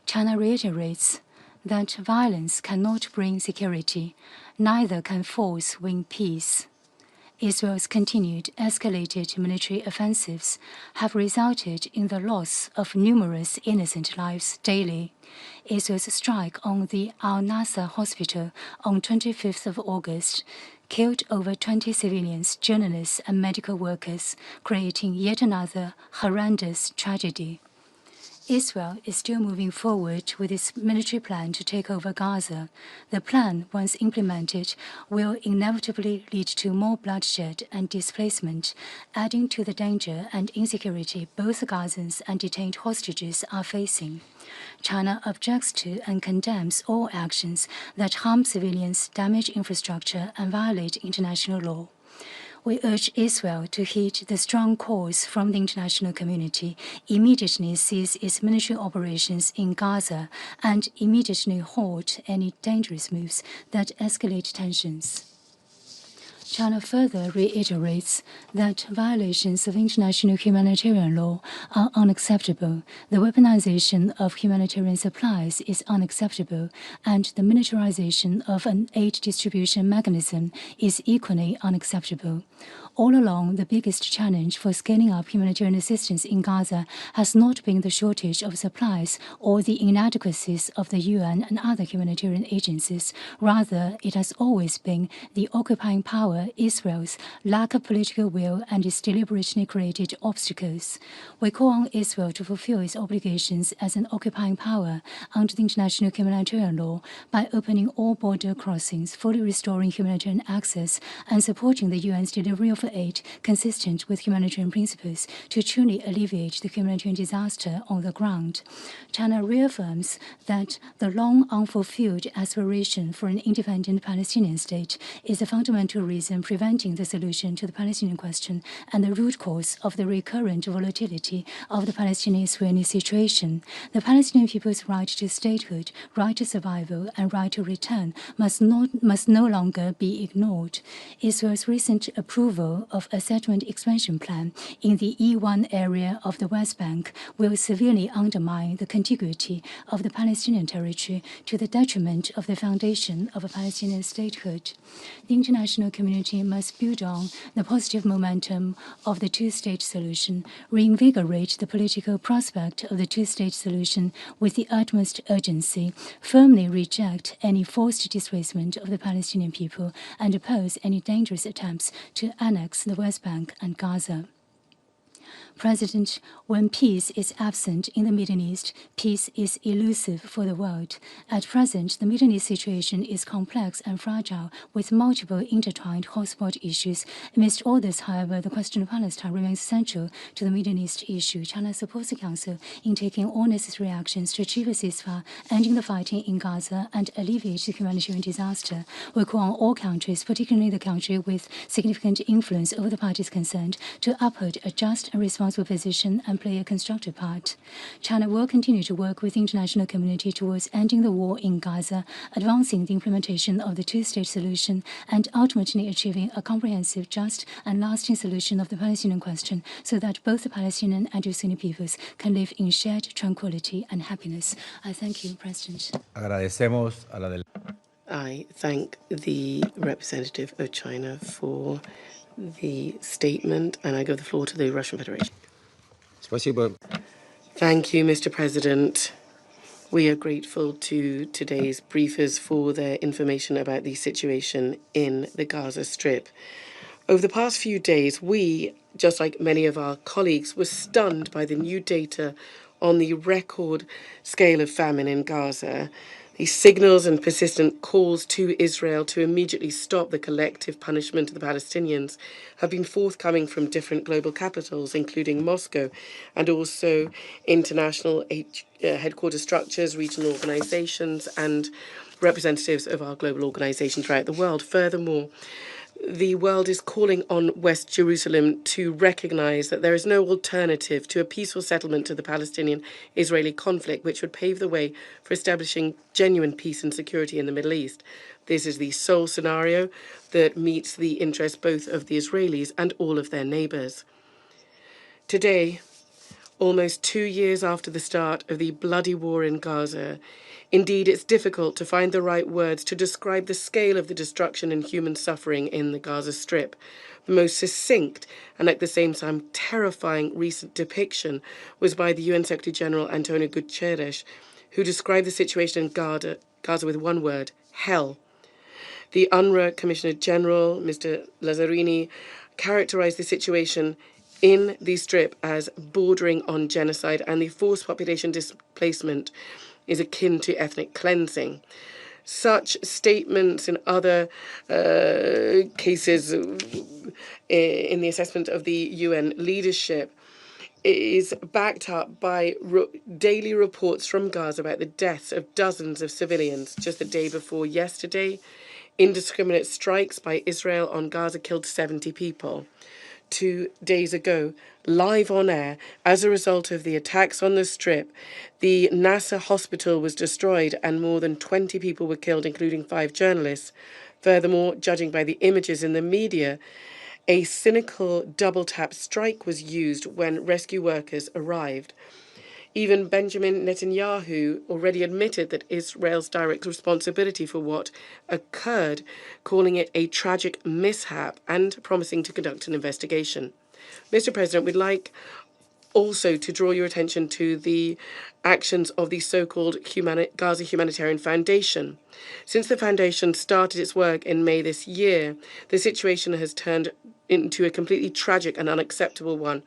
China reiterates that violence cannot bring security, neither can force win peace. Israel's continued escalated military offensives have resulted in the loss of numerous innocent lives daily. Israel's strike on the Al-Nasser hospital on 25th of August killed over 20 civilians, journalists, and medical workers, creating yet another horrendous tragedy. Israel is still moving forward with its military plan to take over Gaza. The plan, once implemented, will inevitably lead to more bloodshed and displacement, adding to the danger and insecurity both Gazans and detained hostages are facing. China objects to and condemns all actions that harm civilians, damage infrastructure, and violate international law. We urge Israel to heed the strong calls from the international community, immediately cease its military operations in Gaza, and immediately halt any dangerous moves that escalate tensions. China further reiterates that violations of international humanitarian law are unacceptable, the weaponization of humanitarian supplies is unacceptable, and the militarization of an aid distribution mechanism is equally unacceptable. All along, the biggest challenge for scaling up humanitarian assistance in Gaza has not been the shortage of supplies or the inadequacies of the UN and other humanitarian agencies. Rather, it has always been the occupying power, Israel's lack of political will and its deliberately created obstacles. We call on Israel to fulfill its obligations as an occupying power under the international humanitarian law by opening all border crossings, fully restoring humanitarian access, and supporting the UN's delivery of aid consistent with humanitarian principles to truly alleviate the humanitarian disaster on the ground. China reaffirms that the long unfulfilled aspiration for an independent Palestinian state is a fundamental reason preventing the solution to the Palestinian question and the root cause of the recurrent volatility of the Palestinian-Israeli situation. The Palestinian people's right to statehood, right to survival, and right to return must no longer be ignored. Israel's recent approval of a settlement expansion plan in the E1 area of the West Bank will severely undermine the contiguity of the Palestinian territory to the detriment of the foundation of a Palestinian statehood. The international community must build on the positive momentum of the two-state solution, reinvigorate the political prospect of the two-state solution with the utmost urgency, firmly reject any forced displacement of the Palestinian people, and oppose any dangerous attempts to annex the West Bank and Gaza. President, when peace is absent in the Middle East, peace is elusive for the world. At present, the Middle East situation is complex and fragile, with multiple intertwined hotspot issues. Amidst all this, however, the question of Palestine remains central to the Middle East issue. China supports the Council in taking all necessary actions to achieve a ceasefire, ending the fighting in Gaza, and alleviate the humanitarian disaster. We call on all countries, particularly the country with significant influence over the parties concerned, to uphold a just and responsible position and play a constructive part. China will continue to work with the international community towards ending the war in Gaza, advancing the implementation of the two-state solution, and ultimately achieving a comprehensive, just, and lasting solution of the Palestinian question so that both the Palestinian and Israeli peoples can live in shared tranquility and happiness. I thank you, President. I thank the representative of China for the statement, and I give the floor to the Russian Federation. Thank you, Mr. President. We are grateful to today's briefers for their information about the situation in the Gaza Strip. Over the past few days, we, just like many of our colleagues, were stunned by the new data on the record scale of famine in Gaza. These signals and persistent calls to Israel to immediately stop the collective punishment of the Palestinians have been forthcoming from different global capitals, including Moscow, and also international headquarter structures, regional organizations, and representatives of our global organization throughout the world. Furthermore, the world is calling on West Jerusalem to recognize that there is no alternative to a peaceful settlement to the Palestinian-Israeli conflict, which would pave the way for establishing genuine peace and security in the Middle East. This is the sole scenario that meets the interests both of the Israelis and all of their neighbors. Today, almost 2 years after the start of the bloody war in Gaza, indeed, it's difficult to find the right words to describe the scale of the destruction and human suffering in the Gaza Strip. The most succinct and at the same time terrifying recent depiction was by the UN Secretary General Antonio Guterres, who described the situation in Gaza with one word: hell. The UNRWA Commissioner General, Mr. Lazzarini, characterized the situation in the Strip as bordering on genocide, and the forced population displacement is akin to ethnic cleansing. Such statements in other cases in the assessment of the UN leadership is backed up by daily reports from Gaza about the deaths of dozens of civilians. Just the day before yesterday, indiscriminate strikes by Israel on Gaza killed 70 people. 2 days ago, live on air, as a result of the attacks on the Strip, the Nasser hospital was destroyed and more than 20 people were killed, including 5 journalists. Furthermore, judging by the images in the media, a cynical double-tap strike was used when rescue workers arrived. Even Benjamin Netanyahu already admitted that Israel's direct responsibility for what occurred, calling it a tragic mishap and promising to conduct an investigation. Mr. President, we'd like also to draw your attention to the actions of the so-called Gaza Humanitarian Foundation. Since the foundation started its work in May this year, the situation has turned into a completely tragic and unacceptable one.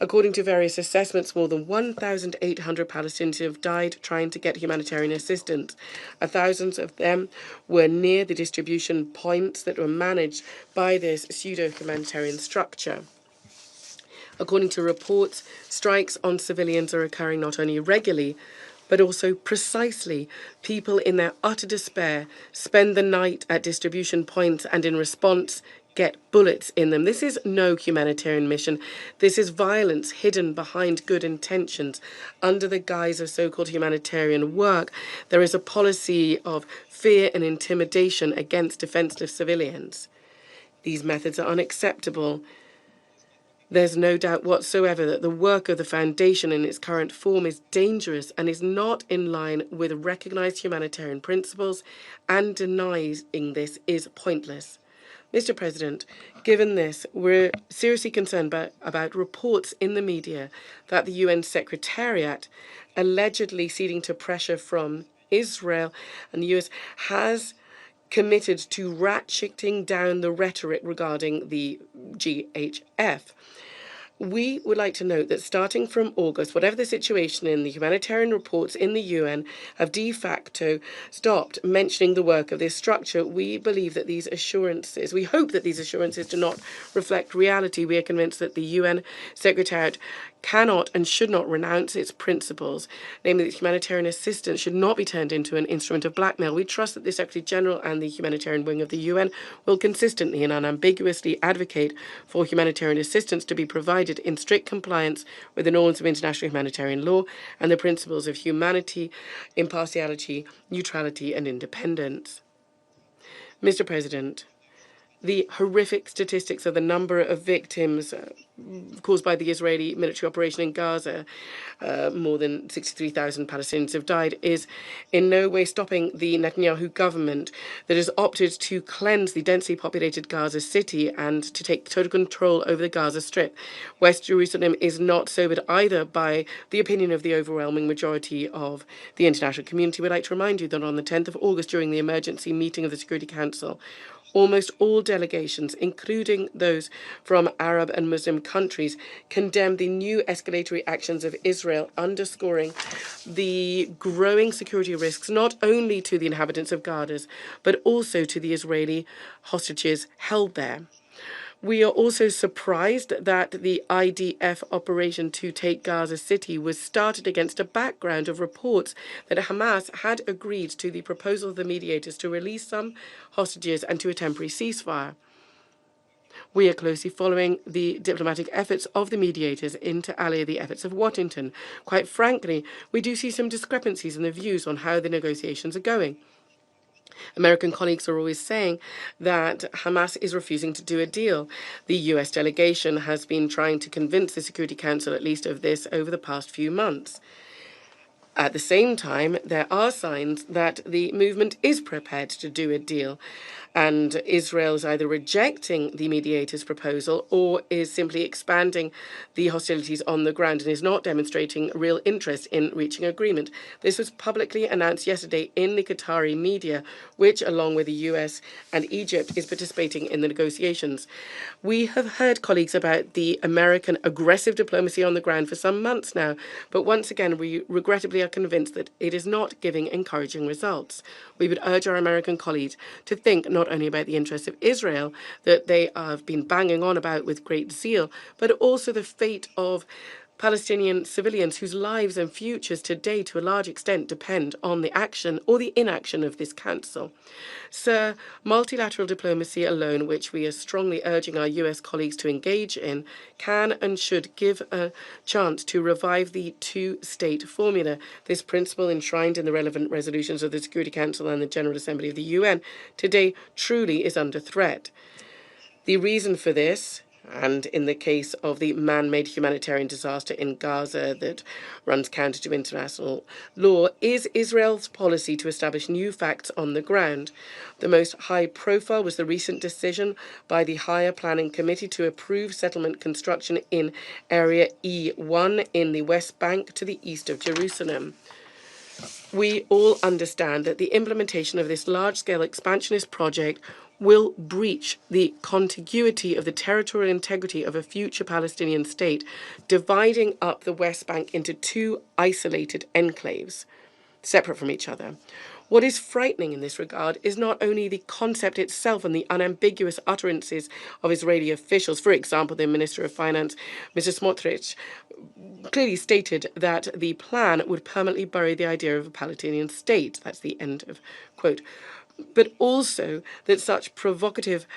According to various assessments, more than 1,800 Palestinians have died trying to get humanitarian assistance. Thousands of them were near the distribution points that were managed by this pseudo-humanitarian structure. According to reports, strikes on civilians are occurring not only regularly, but also precisely. People in their utter despair spend the night at distribution points and in response get bullets in them. This is no humanitarian mission. This is violence hidden behind good intentions. Under the guise of so-called humanitarian work, there is a policy of fear and intimidation against defenseless civilians. These methods are unacceptable. There's no doubt whatsoever that the work of the Foundation in its current form is dangerous and is not in line with recognized humanitarian principles, and denying this is pointless. Mr. President, given this, we're seriously concerned about reports in the media that the UN Secretariat, allegedly ceding to pressure from Israel and the US, has committed to ratcheting down the rhetoric regarding the GHF. We would like to note that starting from August, whatever the situation in the humanitarian reports in the UN have de facto stopped mentioning the work of this structure. We hope that these assurances do not reflect reality. We are convinced that the UN Secretariat cannot and should not renounce its principles, namely that humanitarian assistance should not be turned into an instrument of blackmail. We trust that the Secretary General and the humanitarian wing of the UN will consistently and unambiguously advocate for humanitarian assistance to be provided in strict compliance with the norms of international humanitarian law and the principles of humanity, impartiality, neutrality, and independence. Mr. President, the horrific statistics of the number of victims caused by the Israeli military operation in Gaza, more than 63,000 Palestinians have died, is in no way stopping the Netanyahu government that has opted to cleanse the densely populated Gaza city and to take total control over the Gaza Strip. West Jerusalem is not sobered either by the opinion of the overwhelming majority of the international community. We'd like to remind you that on the 10th of August, during the emergency meeting of the Security Council, almost all delegations, including those from Arab and Muslim countries, condemned the new escalatory actions of Israel, underscoring the growing security risks not only to the inhabitants of Gaza, but also to the Israeli hostages held there. We are also surprised that the IDF operation to take Gaza City was started against a background of reports that Hamas had agreed to the proposal of the mediators to release some hostages and to a temporary ceasefire. We are closely following the diplomatic efforts of the mediators, inter alia the efforts of Washington. Quite frankly, we do see some discrepancies in the views on how the negotiations are going. American colleagues are always saying that Hamas is refusing to do a deal. The US delegation has been trying to convince the Security Council at least of this over the past few months. At the same time, there are signs that the movement is prepared to do a deal. and Israel is either rejecting the mediator's proposal or is simply expanding the hostilities on the ground and is not demonstrating real interest in reaching agreement. This was publicly announced yesterday in the Qatari media, which, along with the US and Egypt, is participating in the negotiations. We have heard, colleagues, about the American aggressive diplomacy on the ground for some months now, but once again, we regrettably are convinced that it is not giving encouraging results. We would urge our American colleagues to think not only about the interests of Israel that they have been banging on about with great zeal, but also the fate of Palestinian civilians whose lives and futures today, to a large extent, depend on the action or the inaction of this council. Sir, multilateral diplomacy alone, which we are strongly urging our US colleagues to engage in, can and should give a chance to revive the two-state formula. This principle, enshrined in the relevant resolutions of the Security Council and the General Assembly of the UN, today truly is under threat. The reason for this, and in the case of the man-made humanitarian disaster in Gaza that runs counter to international law, is Israel's policy to establish new facts on the ground. The most high-profile was the recent decision by the Higher Planning Committee to approve settlement construction in Area E1 in the West Bank to the east of Jerusalem. We all understand that the implementation of this large-scale expansionist project will breach the contiguity of the territorial integrity of a future Palestinian state, dividing up the West Bank into two isolated enclaves, separate from each other. What is frightening in this regard is not only the concept itself and the unambiguous utterances of Israeli officials. For example, the Minister of Finance, Mr. Smotrich, clearly stated that the plan would permanently bury the idea of a Palestinian state. That's the end of quote. But also that such provocative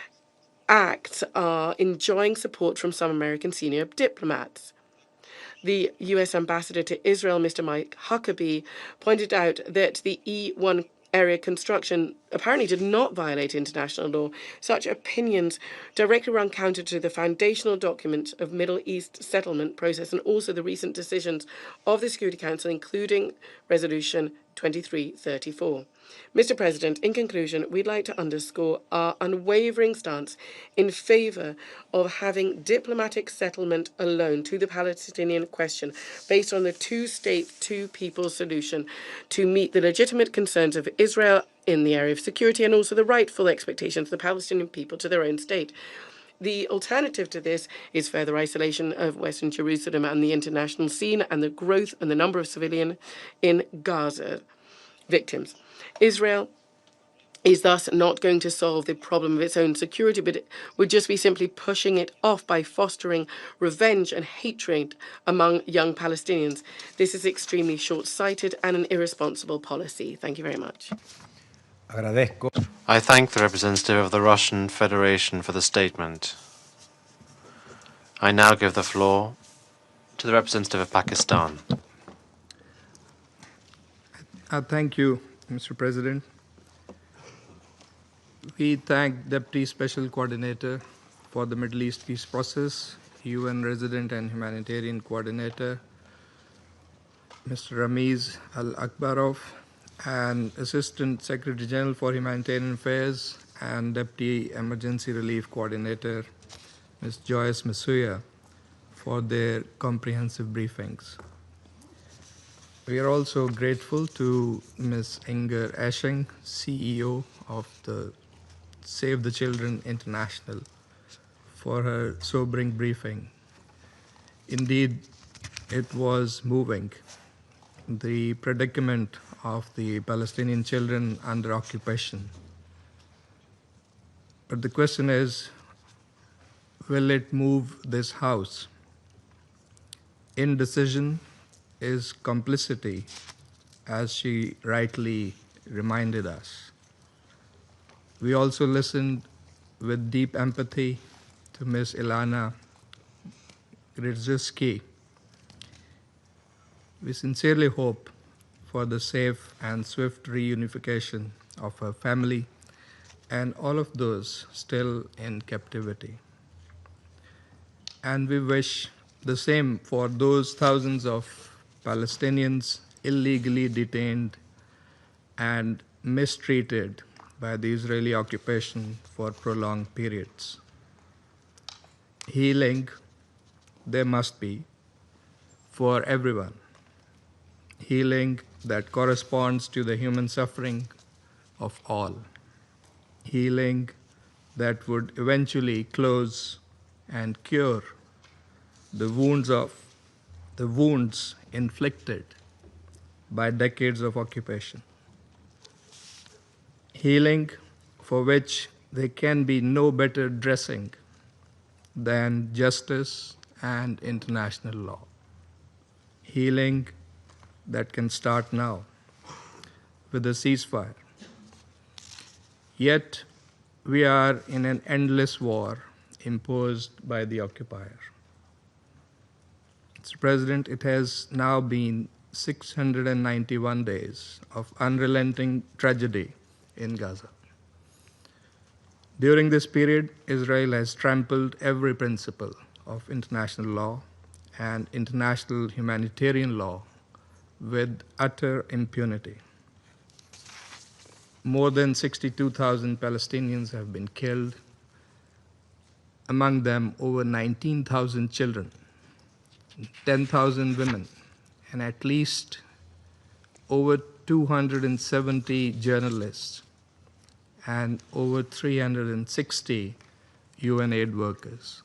acts are enjoying support from some American senior diplomats. The US ambassador to Israel, Mr. Mike Huckabee, pointed out that the E1 area construction apparently did not violate international law. Such opinions directly run counter to the foundational documents of Middle East settlement process and also the recent decisions of the Security Council, including Resolution 2334. Mr. President, in conclusion, we'd like to underscore our unwavering stance in favour of having diplomatic settlement alone to the Palestinian question based on the two-state, two-people solution to meet the legitimate concerns of Israel in the area of security and also the rightful expectations of the Palestinian people to their own state. The alternative to this is further isolation of Western Jerusalem and the international scene and the growth and the number of civilians in Gaza victims. Israel is thus not going to solve the problem of its own security, but it would just be simply pushing it off by fostering revenge and hatred among young Palestinians. This is extremely short-sighted and an irresponsible policy. Thank you very much. I thank the representative of the Russian Federation for the statement. I now give the floor to the representative of Pakistan. Thank you, Mr. President. We thank Deputy Special Coordinator for the Middle East Peace Process, UN Resident and Humanitarian Coordinator, Mr. Ramiz Al-Akbarov, and Assistant Secretary General for Humanitarian Affairs and Deputy Emergency Relief Coordinator, Ms. Joyce Masuya, for their comprehensive briefings. We are also grateful to Ms. Inger Esching, CEO of the Save the Children International, for her sobering briefing. Indeed, it was moving. The predicament of the Palestinian children under occupation. But the question is, will it move this House? Indecision is complicity, as she rightly reminded us. We also listened with deep empathy to Ms. Ilana Grzycki. We sincerely hope for the safe and swift reunification of her family and all of those still in captivity. And we wish the same for those thousands of Palestinians illegally detained and mistreated by the Israeli occupation for prolonged periods. Healing there must be for everyone. Healing that corresponds to the human suffering of all. Healing that would eventually close and cure the wounds inflicted by decades of occupation. Healing for which there can be no better dressing than justice and international law. Healing that can start now with a ceasefire. Yet we are in an endless war imposed by the occupier. Mr. President, it has now been 691 days of unrelenting tragedy in Gaza. During this period, Israel has trampled every principle of international law and international humanitarian law with utter impunity. More than 62,000 Palestinians have been killed, among them over 19,000 children, 10,000 women, and at least over 270 journalists and over 360 UN aid workers.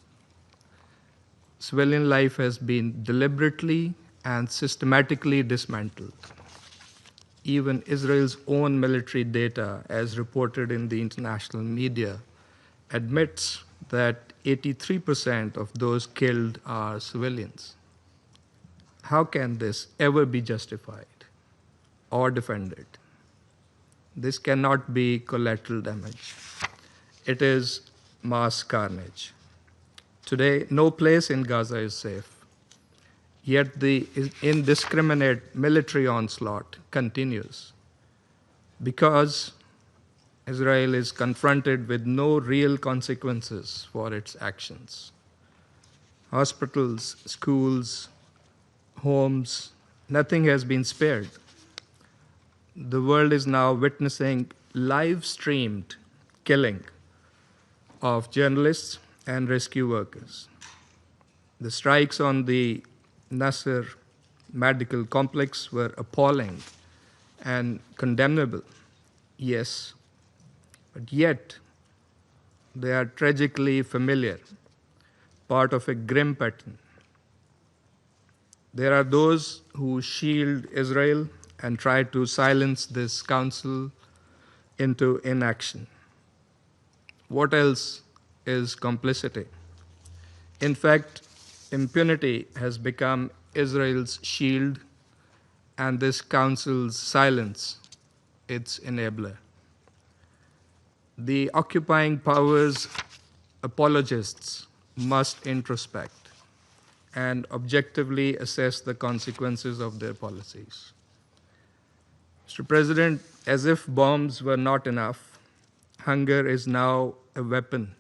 Civilian life has been deliberately and systematically dismantled. Even Israel's own military data, as reported in the international media, admits that 83% of those killed are civilians. How can this ever be justified or defended? This cannot be collateral damage. It is mass carnage. Today, no place in Gaza is safe. Yet the indiscriminate military onslaught continues because Israel is confronted with no real consequences for its actions. Hospitals, schools, homes, nothing has been spared. The world is now witnessing live-streamed killing of journalists and rescue workers. The strikes on the Nasser medical complex were appalling and condemnable, yes, but yet they are tragically familiar, part of a grim pattern. There are those who shield Israel and try to silence this council into inaction. What else is complicity? In fact, impunity has become Israel's shield and this council's silence its enabler. The occupying powers' apologists must introspect and objectively assess the consequences of their policies. Mr. President, as if bombs were not enough, hunger is now a weapon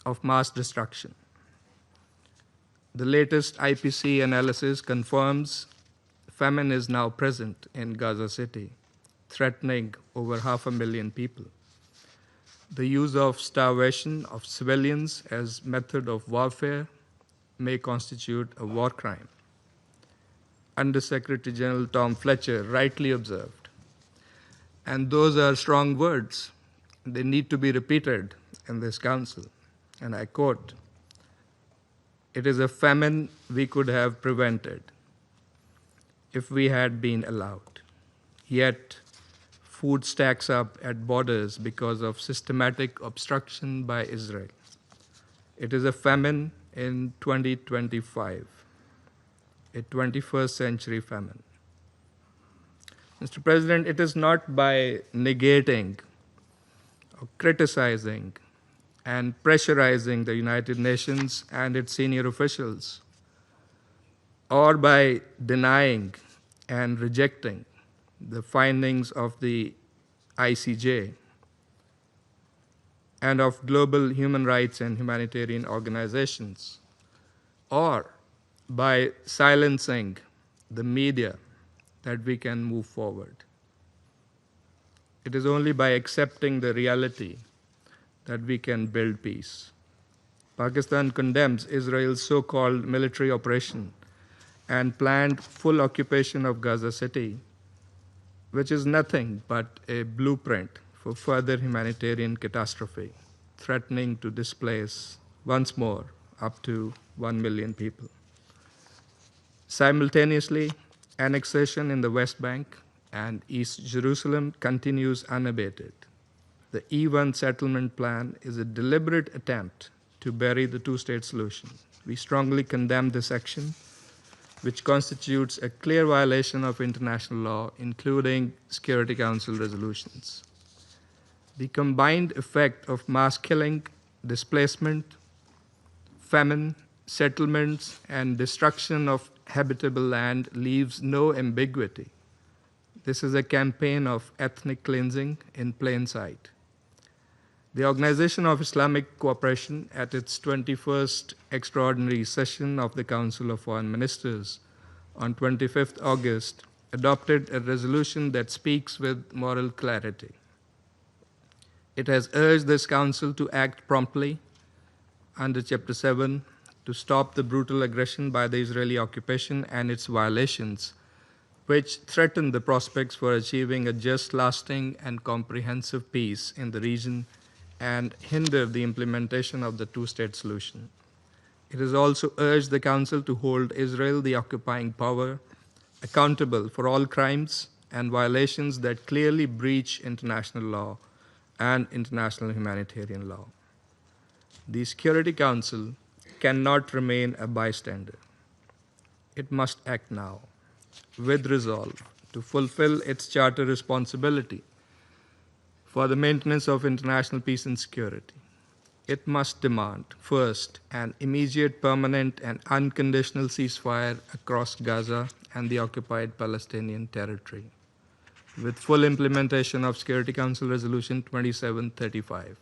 of mass destruction. The latest IPC analysis confirms famine is now present in Gaza City, threatening over 500,000 people. The use of starvation of civilians as method of warfare may constitute a war crime. Undersecretary General Tom Fletcher rightly observed, and those are strong words. They need to be repeated in this council. And I quote, "It is a famine we could have prevented if we had been allowed. Yet, food stacks up at borders because of systematic obstruction by Israel. It is a famine in 2025, a 21st century famine." Mr. President, it is not by negating or criticizing and pressurizing the United Nations and its senior officials, or by denying and rejecting the findings of the ICJ and of global human rights and humanitarian organizations, or by silencing the media, that we can move forward. It is only by accepting the reality that we can build peace. Pakistan condemns Israel's so-called military operation and planned full occupation of Gaza City, which is nothing but a blueprint for further humanitarian catastrophe, threatening to displace once more up to 1 million people. Simultaneously, annexation in the West Bank and East Jerusalem continues unabated. The E1 settlement plan is a deliberate attempt to bury the two-state solution. We strongly condemn this action, which constitutes a clear violation of international law, including Security Council resolutions. The combined effect of mass killing, displacement, famine, settlements, and destruction of habitable land leaves no ambiguity. This is a campaign of ethnic cleansing in plain sight. The Organization of Islamic Cooperation, at its 21st extraordinary session of the Council of Foreign Ministers on 25th August, adopted a resolution that speaks with moral clarity. It has urged this Council to act promptly under Chapter 7 to stop the brutal aggression by the Israeli occupation and its violations, which threaten the prospects for achieving a just, lasting, and comprehensive peace in the region and hinder the implementation of the two-state solution. It has also urged the Council to hold Israel, the occupying power, accountable for all crimes and violations that clearly breach international law and international humanitarian law. The Security Council cannot remain a bystander. It must act now, with resolve, to fulfill its charter responsibility for the maintenance of international peace and security. It must demand, first, an immediate, permanent, and unconditional ceasefire across Gaza and the occupied Palestinian territory, with full implementation of Security Council Resolution 2735.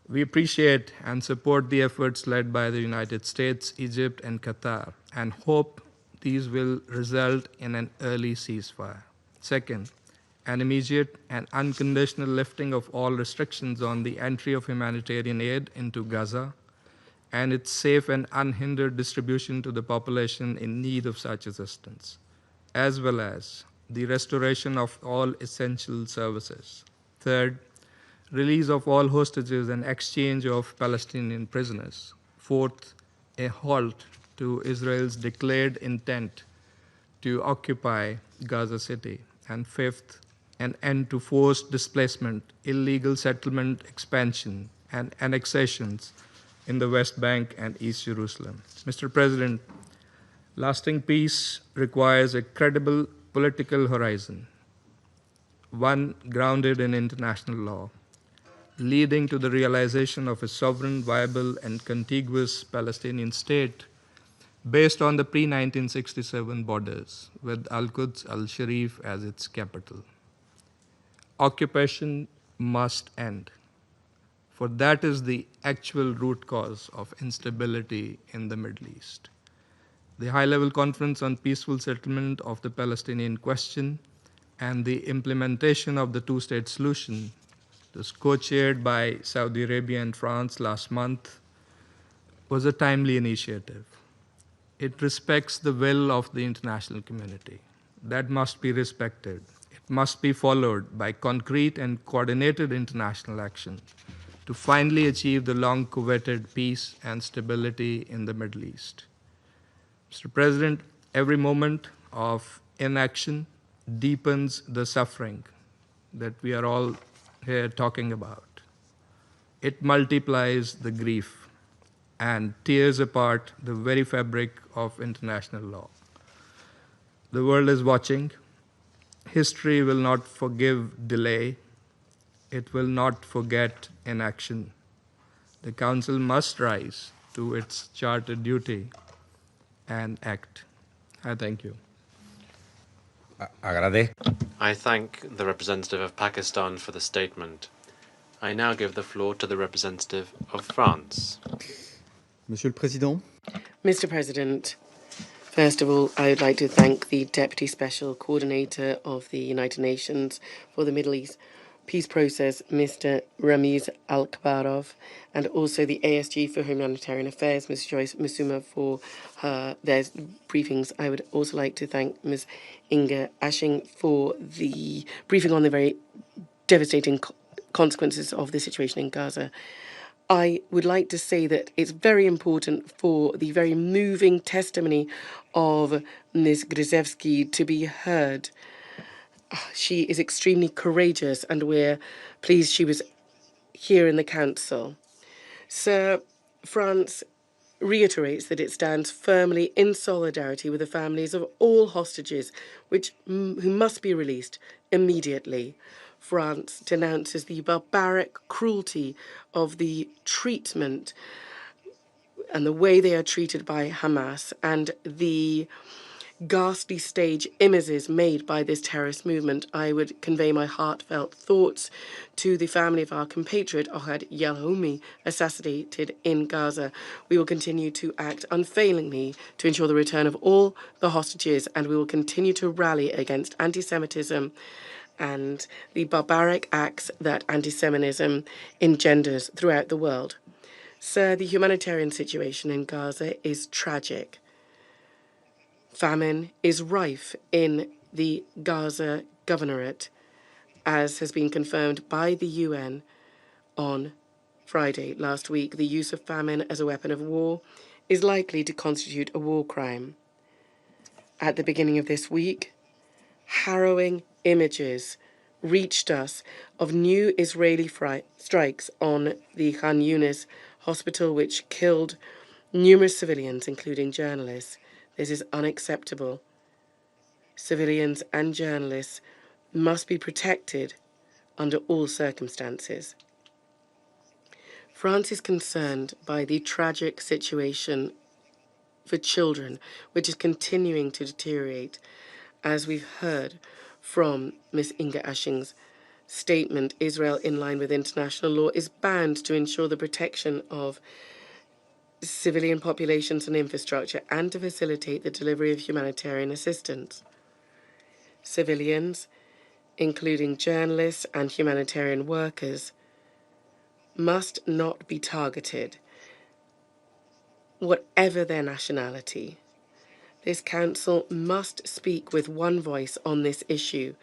We appreciate and support the efforts led by the United States, Egypt, and Qatar, and hope these will result in an early ceasefire. Second, an immediate and unconditional lifting of all restrictions on the entry of humanitarian aid into Gaza and its safe and unhindered distribution to the population in need of such assistance, as well as the restoration of all essential services. Third, release of all hostages and exchange of Palestinian prisoners. Fourth, a halt to Israel's declared intent to occupy Gaza City. And fifth, an end to forced displacement, illegal settlement expansion, and annexations in the West Bank and East Jerusalem. Mr. President, lasting peace requires a credible political horizon, one grounded in international law, leading to the realization of a sovereign, viable, and contiguous Palestinian state based on the pre-1967 borders, with Al-Quds al-Sharif as its capital. Occupation must end, for that is the actual root cause of instability in the Middle East. The high-level conference on peaceful settlement of the Palestinian question and the implementation of the two-state solution was co-chaired by Saudi Arabia and France last month, was a timely initiative. It respects the will of the international community. That must be respected. It must be followed by concrete and coordinated international action to finally achieve the long-coveted peace and stability in the Middle East. Mr. President, every moment of inaction deepens the suffering that we are all here talking about. It multiplies the grief and tears apart the very fabric of international law. The world is watching. History will not forgive delay. It will not forget inaction. The Council must rise to its chartered duty and act. I thank you. I thank the representative of Pakistan for the statement. I now give the floor to the representative of France. Monsieur le Président. Mr. President, First of all, I would like to thank the Deputy Special Coordinator of the United Nations for the Middle East Peace Process, Mr. Ramiz Al-Kabarov, and also the ASG for Humanitarian Affairs, Ms. Joyce Musuma, for their briefings. I would also like to thank Ms. Inga Ashing for the briefing on the very devastating consequences of the situation in Gaza. I would like to say that it's very important for the very moving testimony of Ms. Grzewski to be heard. She is extremely courageous, and we're pleased she was here in the Council. Sir, France reiterates that it stands firmly in solidarity with the families of all hostages who must be released immediately. France denounces the barbaric cruelty of the treatment and the way they are treated by Hamas, and the ghastly stage images made by this terrorist movement. I would convey my heartfelt thoughts to the family of our compatriot Ohad Yalhoumi, assassinated in Gaza. We will continue to act unfailingly to ensure the return of all the hostages, and we will continue to rally against anti-Semitism and the barbaric acts that anti-Semitism engenders throughout the world. Sir, the humanitarian situation in Gaza is tragic. Famine is rife in the Gaza governorate, as has been confirmed by the UN on Friday last week. The use of famine as a weapon of war is likely to constitute a war crime. At the beginning of this week, harrowing images reached us of new Israeli strikes on the Khan Yunis hospital, which killed numerous civilians, including journalists. This is unacceptable. Civilians and journalists must be protected under all circumstances. France is concerned by the tragic situation for children, which is continuing to deteriorate. As we've heard from Ms. Inga Ashing's statement, Israel, in line with international law, is bound to ensure the protection of civilian populations and infrastructure and to facilitate the delivery of humanitarian assistance. Civilians, including journalists and humanitarian workers, must not be targeted, whatever their nationality. This Council must speak with one voice on this issue.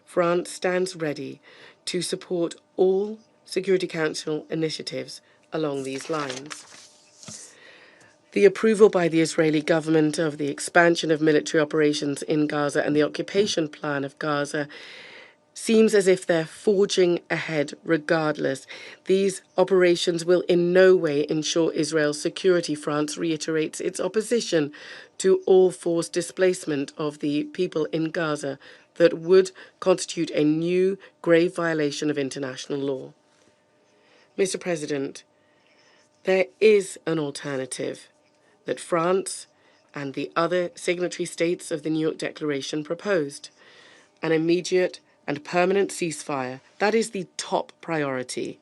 France stands ready to support all Security Council initiatives along these lines. The approval by the Israeli government of the expansion of military operations in Gaza and the occupation plan of Gaza seems as if they're forging ahead regardless. These operations will in no way ensure Israel's security. France reiterates its opposition to all forced displacement of the people in Gaza that would constitute a new grave violation of international law. Mr. President, there is an alternative that France and the other signatory states of the New York Declaration proposed: an immediate and permanent ceasefire. That is the top priority.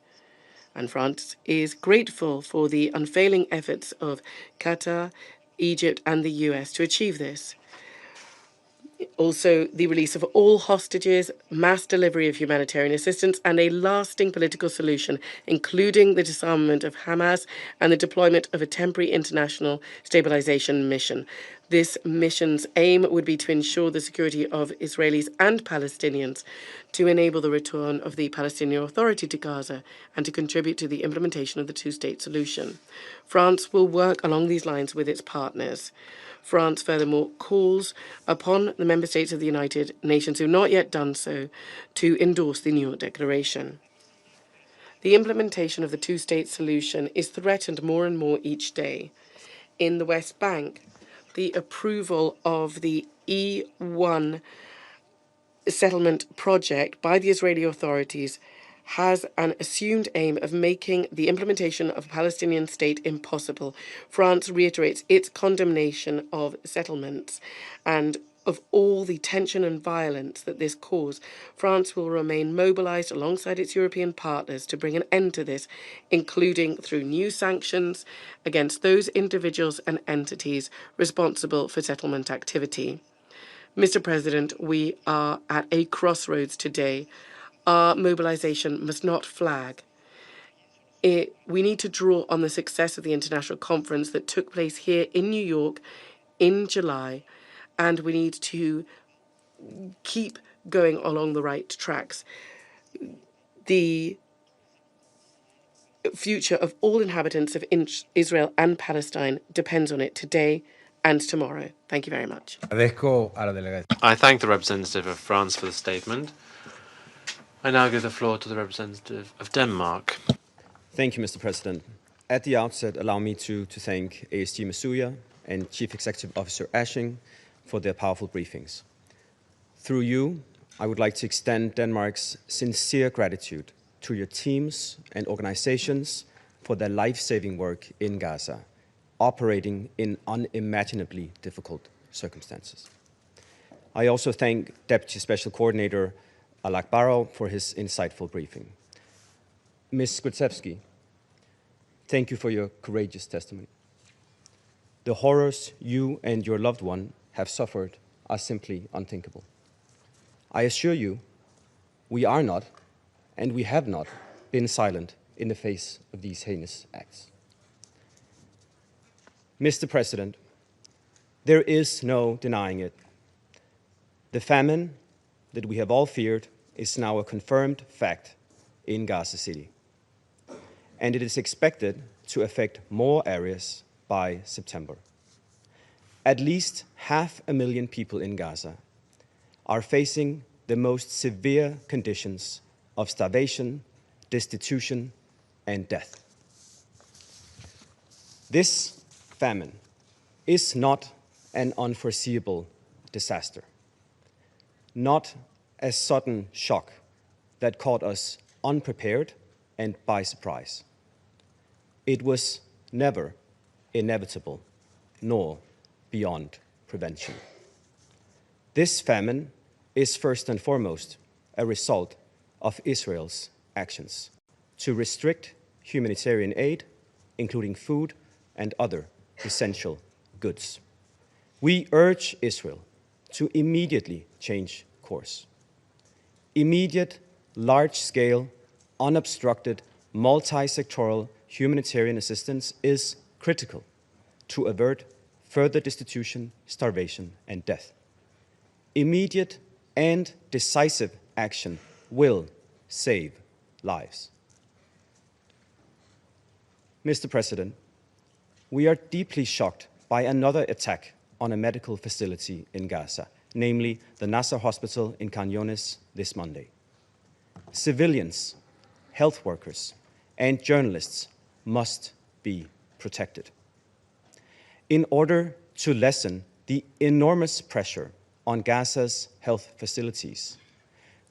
And France is grateful for the unfailing efforts of Qatar, Egypt, and the US to achieve this. Also, the release of all hostages, mass delivery of humanitarian assistance, and a lasting political solution, including the disarmament of Hamas and the deployment of a temporary international stabilization mission. This mission's aim would be to ensure the security of Israelis and Palestinians, to enable the return of the Palestinian Authority to Gaza, and to contribute to the implementation of the two-state solution. France will work along these lines with its partners. France, furthermore, calls upon the member states of the United Nations who have not yet done so to endorse the New York Declaration. The implementation of the two-state solution is threatened more and more each day. In the West Bank, the approval of the E1 settlement project by the Israeli authorities has an assumed aim of making the implementation of a Palestinian state impossible. France reiterates its condemnation of settlements and of all the tension and violence that this caused, France will remain mobilised alongside its European partners to bring an end to this, including through new sanctions against those individuals and entities responsible for settlement activity. Mr. President, we are at a crossroads today. Our mobilisation must not flag. We need to draw on the success of the international conference that took place here in New York in July, and we need to keep going along the right tracks. The future of all inhabitants of Israel and Palestine depends on it today and tomorrow. Thank you very much. I thank the representative of France for the statement. I now give the floor to the representative of Denmark. Thank you, Mr. President. At the outset, allow me to thank ASG Masuya and Chief Executive Officer Ashing for their powerful briefings. Through you, I would like to extend Denmark's sincere gratitude to your teams and organizations for their life-saving work in Gaza, operating in unimaginably difficult circumstances. I also thank Deputy Special Coordinator Alak Barrow for his insightful briefing. Ms. Skutsevsky, thank you for your courageous testimony. The horrors you and your loved one have suffered are simply unthinkable. I assure you, we are not, and we have not, been silent in the face of these heinous acts. Mr. President, there is no denying it. The famine that we have all feared is now a confirmed fact in Gaza City, and it is expected to affect more areas by September. At least 500,000 people in Gaza are facing the most severe conditions of starvation, destitution, and death. This famine is not an unforeseeable disaster, not a sudden shock that caught us unprepared and by surprise. It was never inevitable, nor beyond prevention. This famine is first and foremost a result of Israel's actions to restrict humanitarian aid, including food and other essential goods. We urge Israel to immediately change course. Immediate, large-scale, unobstructed, multi-sectoral humanitarian assistance is critical to avert further destitution, starvation, and death. Immediate and decisive action will save lives. Mr. President, we are deeply shocked by another attack on a medical facility in Gaza, namely the Nasser Hospital in Khan Younis this Monday. Civilians, health workers, and journalists must be protected. In order to lessen the enormous pressure on Gaza's health facilities,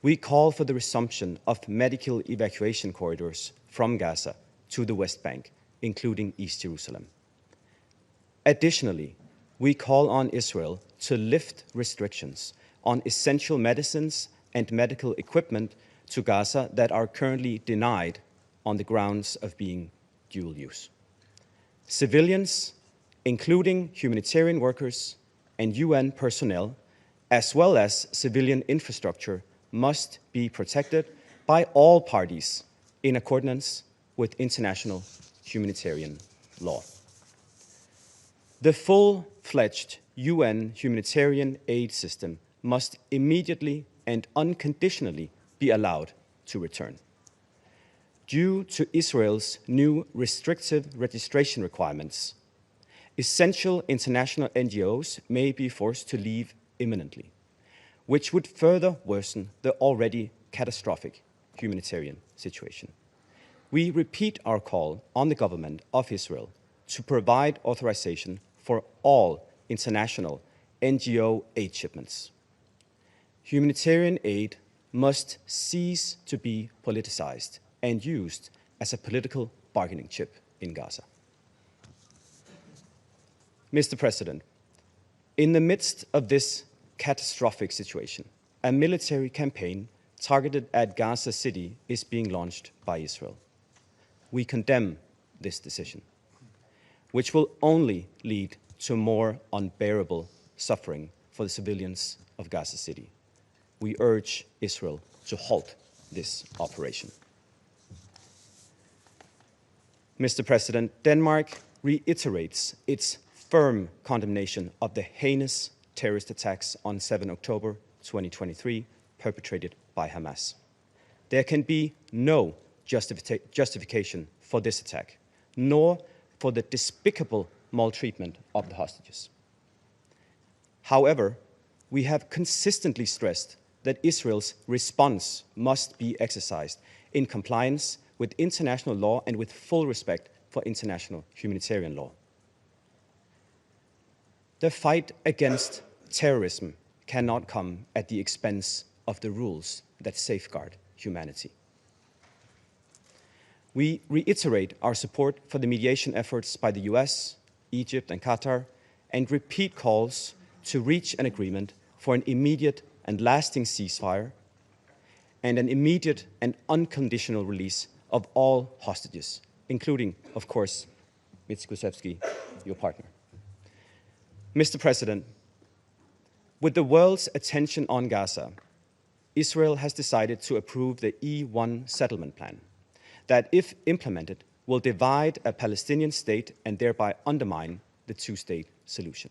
we call for the resumption of medical evacuation corridors from Gaza to the West Bank, including East Jerusalem. Additionally, we call on Israel to lift restrictions on essential medicines and medical equipment to Gaza that are currently denied on the grounds of being dual use. Civilians, including humanitarian workers and UN personnel, as well as civilian infrastructure, must be protected by all parties in accordance with international humanitarian law. The full-fledged UN humanitarian aid system must immediately and unconditionally be allowed to return. Due to Israel's new restrictive registration requirements, essential international NGOs may be forced to leave imminently, which would further worsen the already catastrophic humanitarian situation. We repeat our call on the government of Israel to provide authorization for all international NGO aid shipments. Humanitarian aid must cease to be politicized and used as a political bargaining chip in Gaza. Mr. President, in the midst of this catastrophic situation. A military campaign targeted at Gaza City is being launched by Israel. We condemn this decision, which will only lead to more unbearable suffering for the civilians of Gaza City. We urge Israel to halt this operation. Mr. President, Denmark reiterates its firm condemnation of the heinous terrorist attacks on 7 October 2023 perpetrated by Hamas. There can be no justification for this attack, nor for the despicable maltreatment of the hostages. However, we have consistently stressed that Israel's response must be exercised in compliance with international law and with full respect for international humanitarian law. The fight against terrorism cannot come at the expense of the rules that safeguard humanity. We reiterate our support for the mediation efforts by the US, Egypt, and Qatar, and repeat calls to reach an agreement for an immediate and lasting ceasefire and an immediate and unconditional release of all hostages, including, of course, Mitzi Kusevsky, your partner. Mr. President, with the world's attention on Gaza, Israel has decided to approve the E1 settlement plan that, if implemented, will divide a Palestinian state and thereby undermine the two-state solution.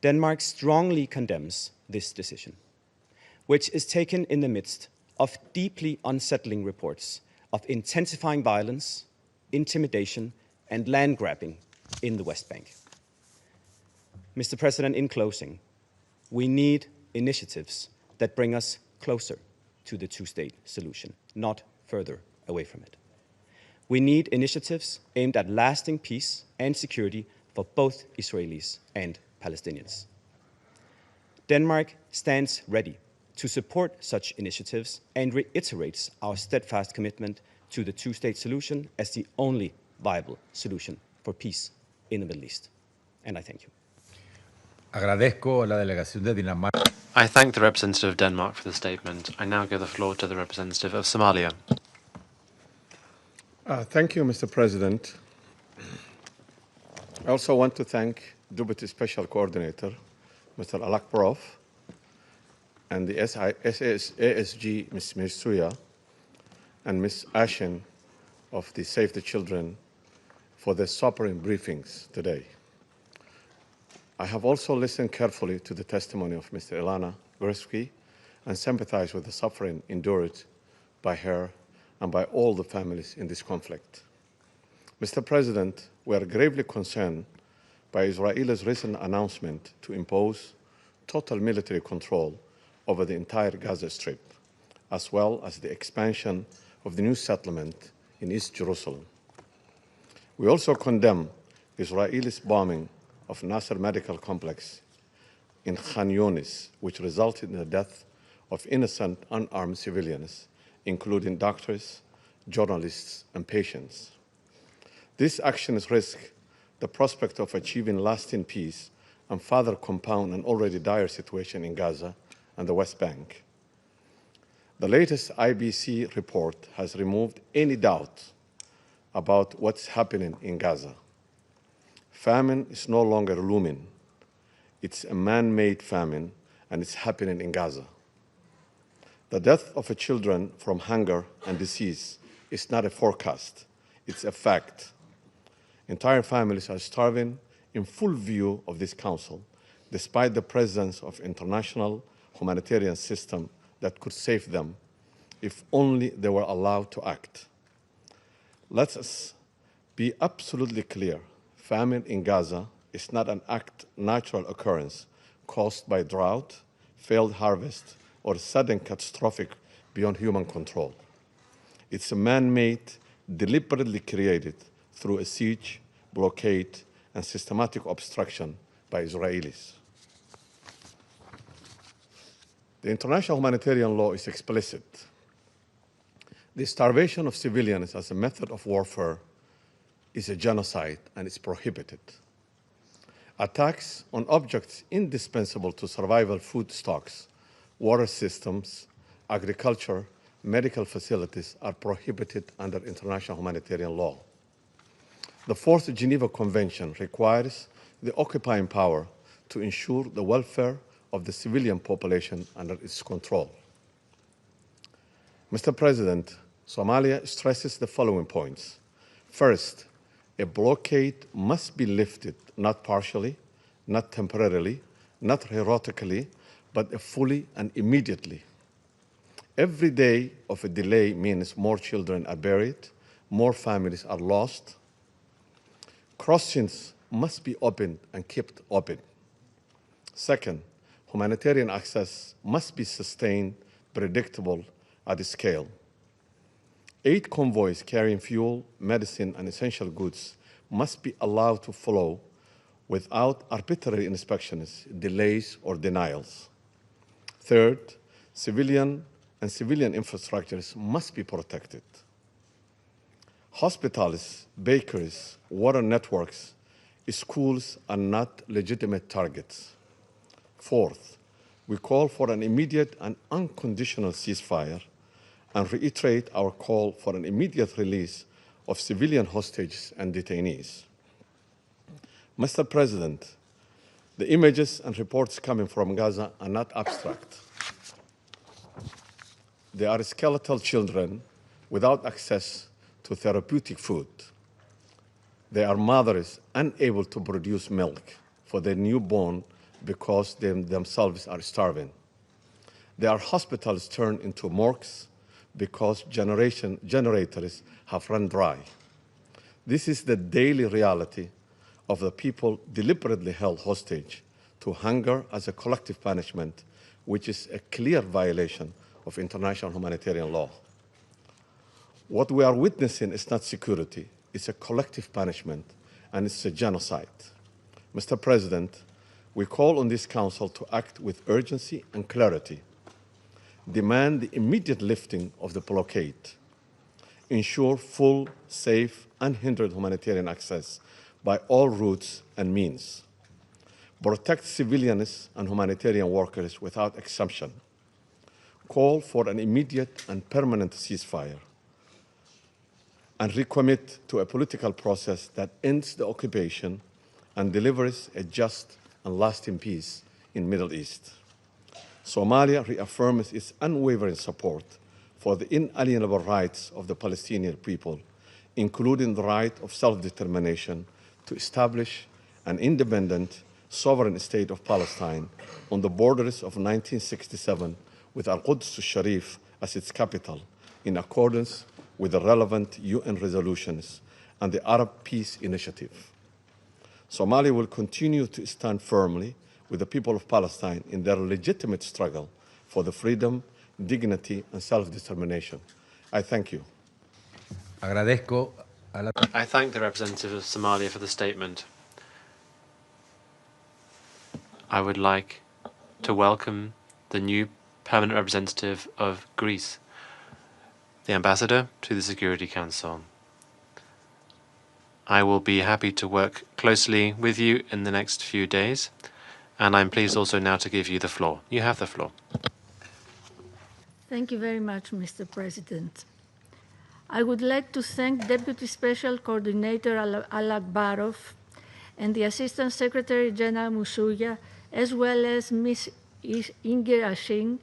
Denmark strongly condemns this decision, which is taken in the midst of deeply unsettling reports of intensifying violence, intimidation, and land grabbing in the West Bank. Mr. President, in closing, we need initiatives that bring us closer to the two-state solution, not further away from it. We need initiatives aimed at lasting peace and security for both Israelis and Palestinians. Denmark stands ready to support such initiatives and reiterates our steadfast commitment to the two-state solution as the only viable solution for peace in the Middle East. And I thank you. Agradezco a la delegación de Dinamarca. I thank the representative of Denmark for the statement. I now give the floor to the representative of Somalia. Thank you, Mr. President. I also want to thank Deputy Special Coordinator, Mr. Alak Barov, and the ASG, Ms. Mirsuya, and Ms. Ashen of the Save the Children for their sobering briefings today. I have also listened carefully to the testimony of Mr. Ilana Gruevski and sympathize with the suffering endured by her and by all the families in this conflict. Mr. President, we are gravely concerned by Israel's recent announcement to impose total military control over the entire Gaza Strip, as well as the expansion of the new settlement in East Jerusalem. We also condemn Israel's bombing of Nasser Medical Complex in Khan Yunis, which resulted in the death of innocent, unarmed civilians, including doctors, journalists, and patients. These actions risk the prospect of achieving lasting peace and further compound an already dire situation in Gaza and the West Bank. The latest IBC report has removed any doubt about what's happening in Gaza. Famine is no longer looming. It's a man-made famine, and it's happening in Gaza. The death of children from hunger and disease is not a forecast, it's a fact. Entire families are starving in full view of this council, despite the presence of international humanitarian system that could save them if only they were allowed to act. Let us be absolutely clear. Famine in Gaza is not an natural occurrence caused by drought, failed harvest, or sudden catastrophic beyond human control. It's a man-made, deliberately created through a siege, blockade, and systematic obstruction by Israelis. The international humanitarian law is explicit. The starvation of civilians as a method of warfare is a genocide and it's prohibited. Attacks on objects indispensable to survival, food stocks, water systems, agriculture, medical facilities are prohibited under international humanitarian law. The Fourth Geneva Convention requires the occupying power to ensure the welfare of the civilian population under its control. Mr. President, Somalia stresses the following points. First, a blockade must be lifted, not partially, not temporarily, not heroically, but fully and immediately. Every day of a delay means more children are buried, more families are lost. Crossings must be opened and kept open. Second, humanitarian access must be sustained, predictable at scale. 8 convoys carrying fuel, medicine, and essential goods must be allowed to flow without arbitrary inspections, delays, or denials. Third, civilian infrastructures must be protected. Hospitals, bakeries, water networks, schools are not legitimate targets. Fourth, we call for an immediate and unconditional ceasefire and reiterate our call for an immediate release of civilian hostages and detainees. Mr. President, the images and reports coming from Gaza are not abstract. They are skeletal children without access to therapeutic food. They are mothers unable to produce milk for their newborn because they themselves are starving. They are hospitals turned into morgues because generators have run dry. This is the daily reality of the people deliberately held hostage to hunger as a collective punishment, which is a clear violation of international humanitarian law. What we are witnessing is not security, it's a collective punishment, and it's a genocide. Mr. President, we call on this Council to act with urgency and clarity, demand the immediate lifting of the blockade, ensure full, safe, unhindered humanitarian access by all routes and means, protect civilians and humanitarian workers without exemption, call for an immediate and permanent ceasefire, and recommit to a political process that ends the occupation and delivers a just and lasting peace in the Middle East. Somalia reaffirms its unwavering support for the inalienable rights of the Palestinian people, including the right of self-determination to establish an independent, sovereign state of Palestine on the borders of 1967 with Al-Quds al-Sharif as its capital, in accordance with the relevant UN resolutions and the Arab Peace Initiative. Somalia will continue to stand firmly with the people of Palestine in their legitimate struggle for the freedom, dignity, and self-determination. I thank you. I thank the representative of Somalia for the statement. I would like to welcome the new permanent representative of Greece, the ambassador to the Security Council. I will be happy to work closely with you in the next few days, and I'm pleased also now to give you the floor. You have the floor. Thank you very much, Mr. President. I would like to thank Deputy Special Coordinator Al-Akbarov and the Assistant Secretary General Musuya, as well as Ms. Inger Ashing,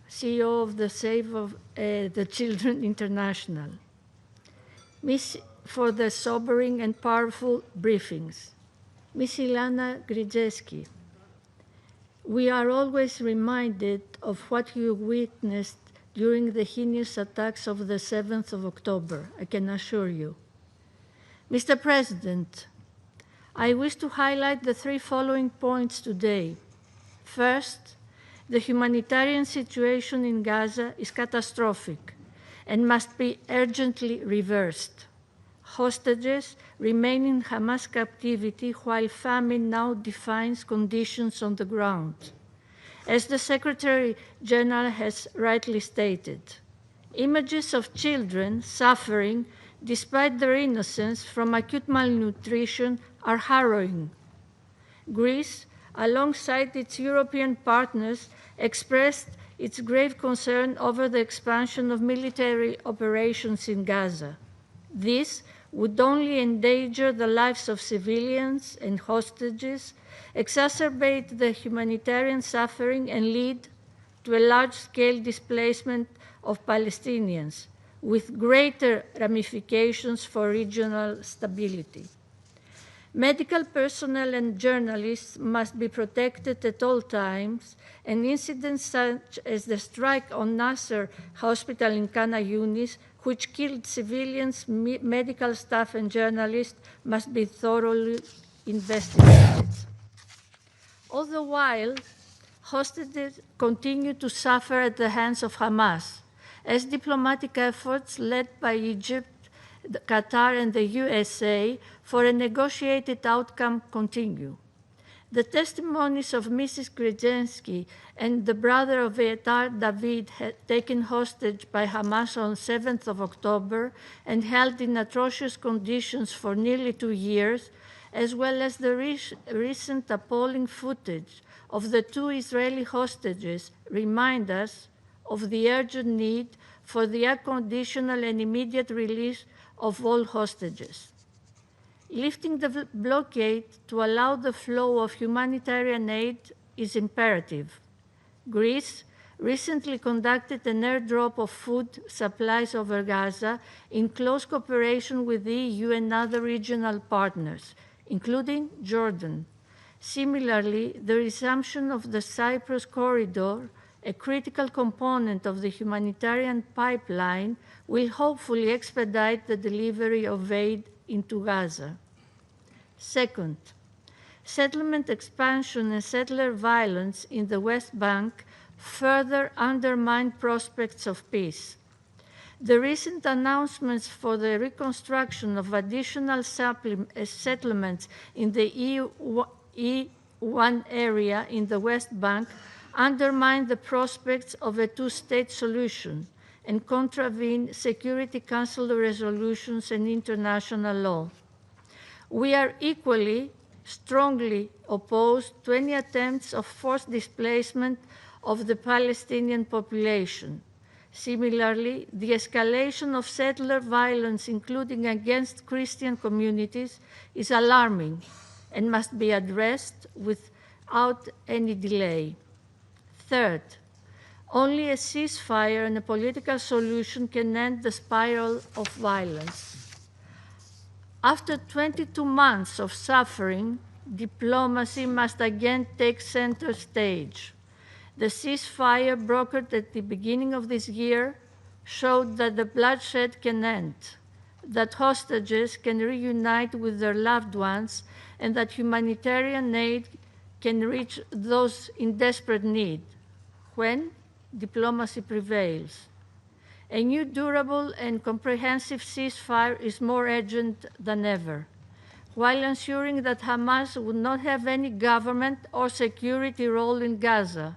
CEO of the Save of the Children International, for the sobering and powerful briefings. Ms. Ilana Grzeski, we are always reminded of what you witnessed during the heinous attacks of the 7th of October, I can assure you. Mr. President, I wish to highlight the 3 following points today. First, the humanitarian situation in Gaza is catastrophic and must be urgently reversed. Hostages remain in Hamas captivity while famine now defines conditions on the ground. As the Secretary General has rightly stated, images of children suffering despite their innocence from acute malnutrition are harrowing. Greece, alongside its European partners, expressed its grave concern over the expansion of military operations in Gaza. This would only endanger the lives of civilians and hostages, exacerbate the humanitarian suffering, and lead to a large-scale displacement of Palestinians, with greater ramifications for regional stability. Medical personnel and journalists must be protected at all times, and incidents such as the strike on Nasser Hospital in Khan Yunis, which killed civilians, medical staff, and journalists, must be thoroughly investigated. All the while, hostages continue to suffer at the hands of Hamas, as diplomatic efforts led by Egypt, Qatar, and the USA for a negotiated outcome continue. The testimonies of Mrs. Gredzensky and the brother of Etar David, taken hostage by Hamas on 7th of October and held in atrocious conditions for nearly 2 years, as well as the recent appalling footage of the 2 Israeli hostages, remind us of the urgent need for the unconditional and immediate release of all hostages. Lifting the blockade to allow the flow of humanitarian aid is imperative. Greece recently conducted an airdrop of food supplies over Gaza in close cooperation with the EU and other regional partners, including Jordan. Similarly, the resumption of the Cyprus corridor, a critical component of the humanitarian pipeline, will hopefully expedite the delivery of aid into Gaza. Second, settlement expansion and settler violence in the West Bank further undermine prospects of peace. The recent announcements for the reconstruction of additional settlements in the E1 area in the West Bank undermine the prospects of a two-state solution and contravene Security Council resolutions and international law. We are equally strongly opposed to any attempts of forced displacement of the Palestinian population. Similarly, the escalation of settler violence, including against Christian communities, is alarming and must be addressed without any delay. Third, only a ceasefire and a political solution can end the spiral of violence. After 22 months of suffering, diplomacy must again take center stage. The ceasefire brokered at the beginning of this year showed that the bloodshed can end, that hostages can reunite with their loved ones, and that humanitarian aid can reach those in desperate need when diplomacy prevails. A new durable and comprehensive ceasefire is more urgent than ever, while ensuring that Hamas would not have any government or security role in Gaza.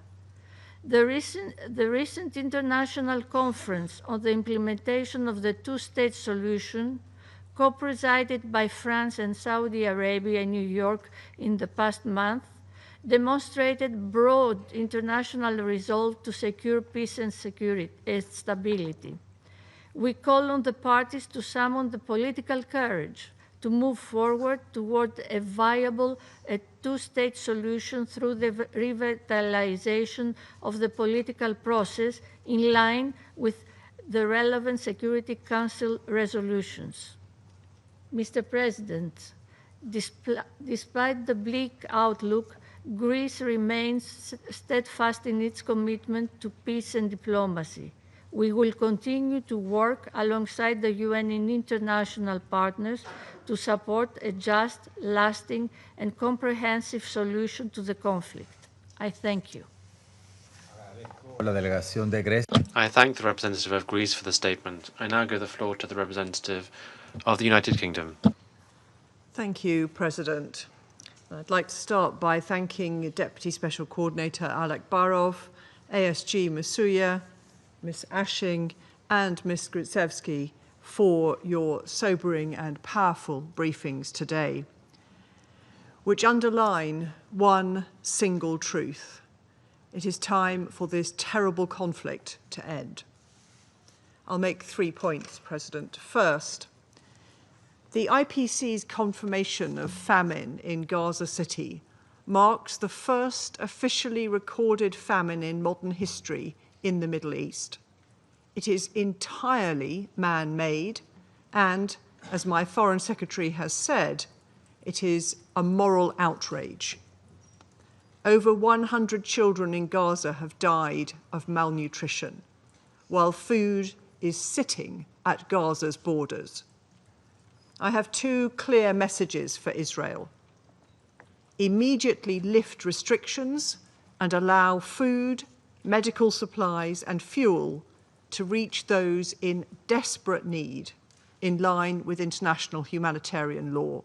The recent international conference on the implementation of the two-state solution, co-presided by France and Saudi Arabia in New York in the past month, demonstrated broad international resolve to secure peace and stability. We call on the parties to summon the political courage to move forward toward a viable two-state solution through the revitalization of the political process in line with the relevant Security Council resolutions. Mr. President, despite the bleak outlook, Greece remains steadfast in its commitment to peace and diplomacy. We will continue to work alongside the UN and international partners to support a just, lasting, and comprehensive solution to the conflict. I thank you. I thank the representative of Greece for the statement. I now give the floor to the representative of the United Kingdom. Thank you, President. I'd like to start by thanking Deputy Special Coordinator Alek Barov, ASG Masuya, Ms. Ashing, and Ms. Grzyzewski for your sobering and powerful briefings today. which underline one single truth. It is time for this terrible conflict to end. I'll make 3 points, President. First, the IPC's confirmation of famine in Gaza City marks the first officially recorded famine in modern history in the Middle East. It is entirely man-made and, as my Foreign Secretary has said, it is a moral outrage. Over 100 children in Gaza have died of malnutrition, while food is sitting at Gaza's borders. I have 2 clear messages for Israel. Immediately lift restrictions and allow food, medical supplies and fuel to reach those in desperate need in line with international humanitarian law.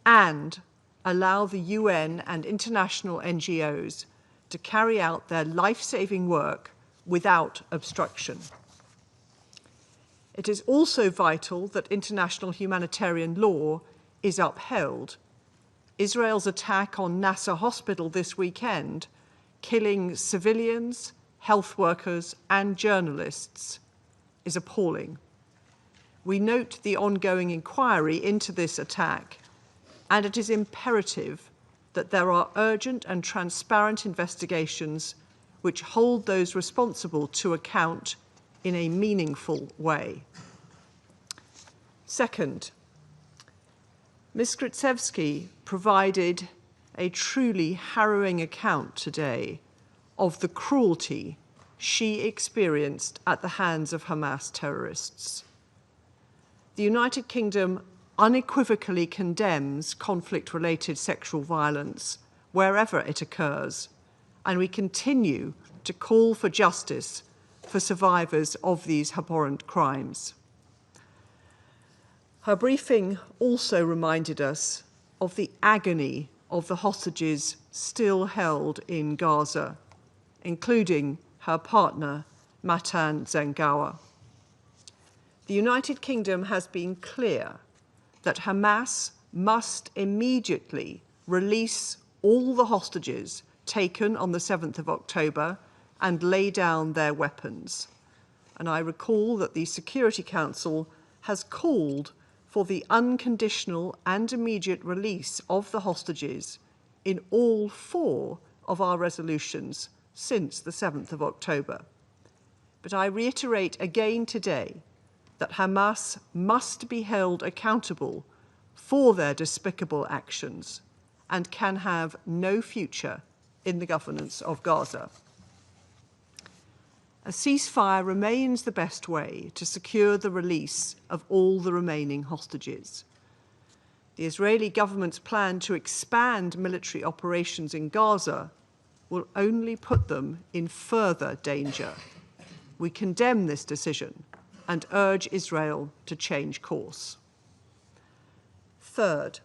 And allow the UN and international NGOs to carry out their life-saving work without obstruction. It is also vital that international humanitarian law is upheld. Israel's attack on Nasser Hospital this weekend, killing civilians, health workers, and journalists, is appalling. We note the ongoing inquiry into this attack, and it is imperative that there are urgent and transparent investigations which hold those responsible to account in a meaningful way. Second, Ms. Gritsevsky provided a truly harrowing account today of the cruelty she experienced at the hands of Hamas terrorists. The United Kingdom unequivocally condemns conflict-related sexual violence wherever it occurs, and we continue to call for justice for survivors of these abhorrent crimes. Her briefing also reminded us of the agony of the hostages still held in Gaza, including her partner, Matan Zangawa. The United Kingdom has been clear that Hamas must immediately release all the hostages taken on the 7th of October and lay down their weapons. And I recall that the Security Council has called for the unconditional and immediate release of the hostages in all 4 of our resolutions since the 7th of October. But I reiterate again today that Hamas must be held accountable for their despicable actions and can have no future in the governance of Gaza. A ceasefire remains the best way to secure the release of all the remaining hostages. The Israeli government's plan to expand military operations in Gaza will only put them in further danger. We condemn this decision and urge Israel to change course. Third,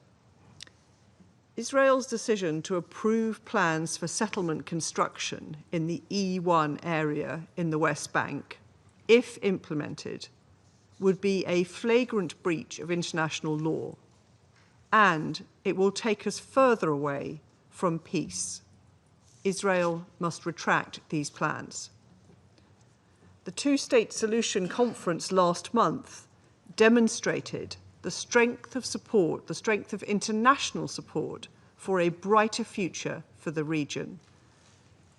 Israel's decision to approve plans for settlement construction in the E1 area in the West Bank, if implemented, would be a flagrant breach of international law, and it will take us further away from peace. Israel must retract these plans. The two-state solution conference last month demonstrated the strength of support, the strength of international support for a brighter future for the region.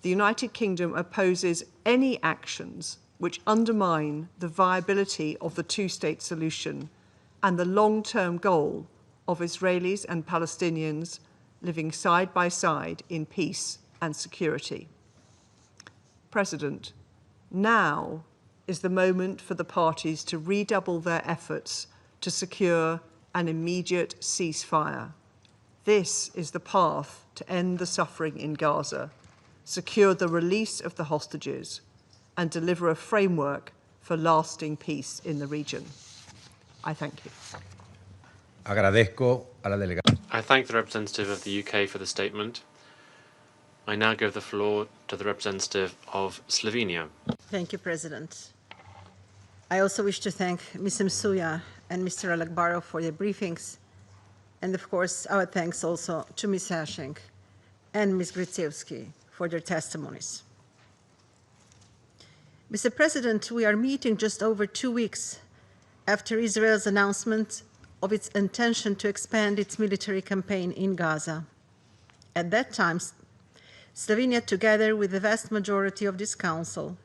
The United Kingdom opposes any actions which undermine the viability of the two-state solution and the long-term goal of Israelis and Palestinians living side by side in peace and security. President, now is the moment for the parties to redouble their efforts to secure an immediate ceasefire. This is the path to end the suffering in Gaza, secure the release of the hostages, and deliver a framework for lasting peace in the region. I thank you. I thank the representative of the UK for the statement. I now give the floor to the representative of Slovenia. Thank you, President. I also wish to thank Ms. Msuya and Mr. Alakbarov for their briefings And of course, our thanks also to Ms. Hashing and Ms. Grzycewski for their testimonies. Mr. President, we are meeting just over 2 weeks after Israel's announcement of its intention to expand its military campaign in Gaza. At that time, Slovenia, together with the vast majority of this Council,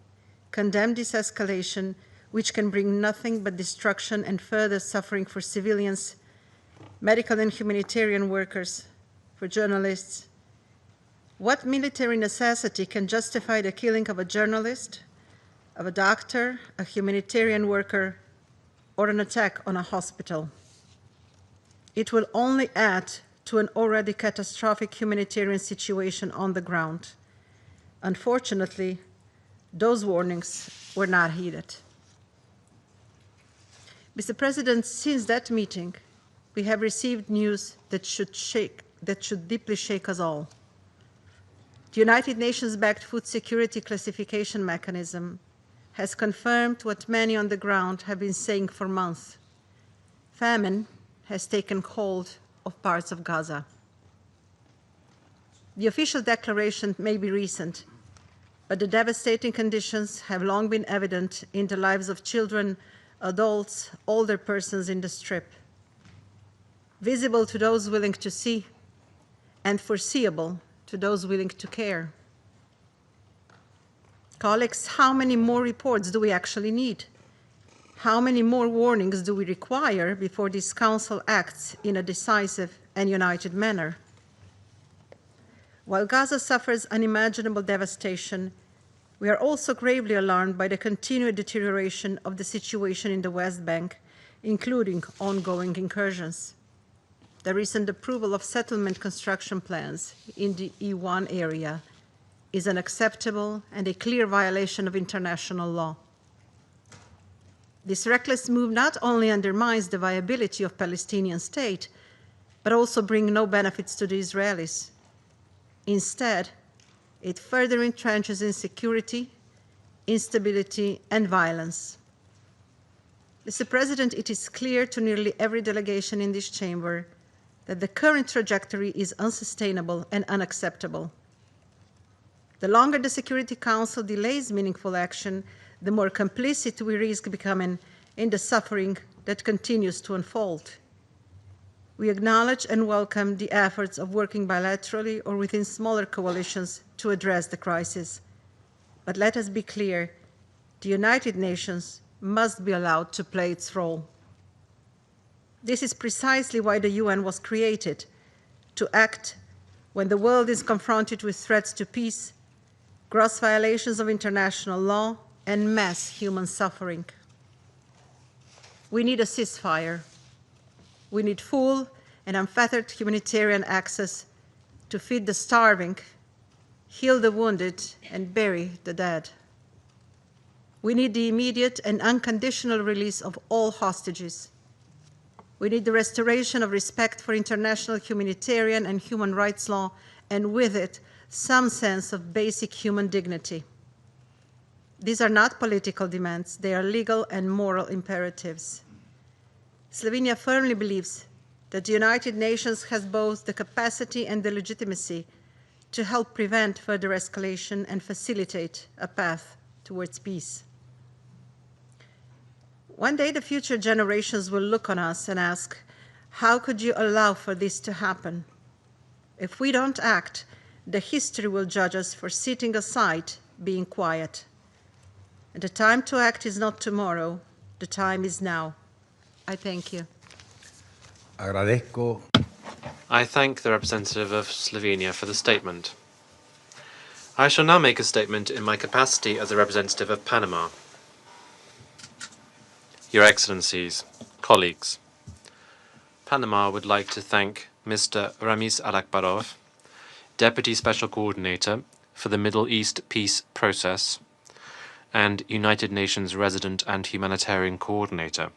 condemned this escalation, which can bring nothing but destruction and further suffering for civilians, medical and humanitarian workers, for journalists. What military necessity can justify the killing of a journalist, of a doctor, a humanitarian worker, or an attack on a hospital? It will only add to an already catastrophic humanitarian situation on the ground. Unfortunately, those warnings were not heeded. Mr. President, since that meeting, we have received news that should deeply shake us all. The United Nations-backed Food Security Classification Mechanism has confirmed what many on the ground have been saying for months. Famine has taken hold of parts of Gaza. The official declaration may be recent, but the devastating conditions have long been evident in the lives of children, adults, older persons in the Strip, visible to those willing to see and foreseeable to those willing to care. Colleagues, how many more reports do we actually need? How many more warnings do we require before this Council acts in a decisive and united manner? While Gaza suffers unimaginable devastation, we are also gravely alarmed by the continued deterioration of the situation in the West Bank, including ongoing incursions. The recent approval of settlement construction plans in the E1 area is unacceptable and a clear violation of international law. This reckless move not only undermines the viability of the Palestinian state, but also brings no benefits to the Israelis. Instead, it further entrenches insecurity, instability, and violence. Mr. President, it is clear to nearly every delegation in this chamber that the current trajectory is unsustainable and unacceptable. The longer the Security Council delays meaningful action, the more complicit we risk becoming in the suffering that continues to unfold. We acknowledge and welcome the efforts of working bilaterally or within smaller coalitions to address the crisis. But let us be clear, the United Nations must be allowed to play its role. This is precisely why the UN was created, to act when the world is confronted with threats to peace, gross violations of international law, and mass human suffering. We need a ceasefire. We need full and unfettered humanitarian access to feed the starving, heal the wounded, and bury the dead. We need the immediate and unconditional release of all hostages. We need the restoration of respect for international humanitarian and human rights law, and with it, some sense of basic human dignity. These are not political demands, they are legal and moral imperatives. Slovenia firmly believes that the United Nations has both the capacity and the legitimacy to help prevent further escalation and facilitate a path towards peace. One day the future generations will look on us and ask, how could you allow for this to happen? If we don't act, the history will judge us for sitting aside, being quiet. And the time to act is not tomorrow, the time is now. I thank you. Agradezco. I thank the representative of Slovenia for the statement. I shall now make a statement in my capacity as a representative of Panama. Your Excellencies, colleagues, Panama would like to thank Mr. Ramiz Alakbarov, Deputy Special Coordinator for the Middle East Peace Process and United Nations Resident and Humanitarian Coordinator,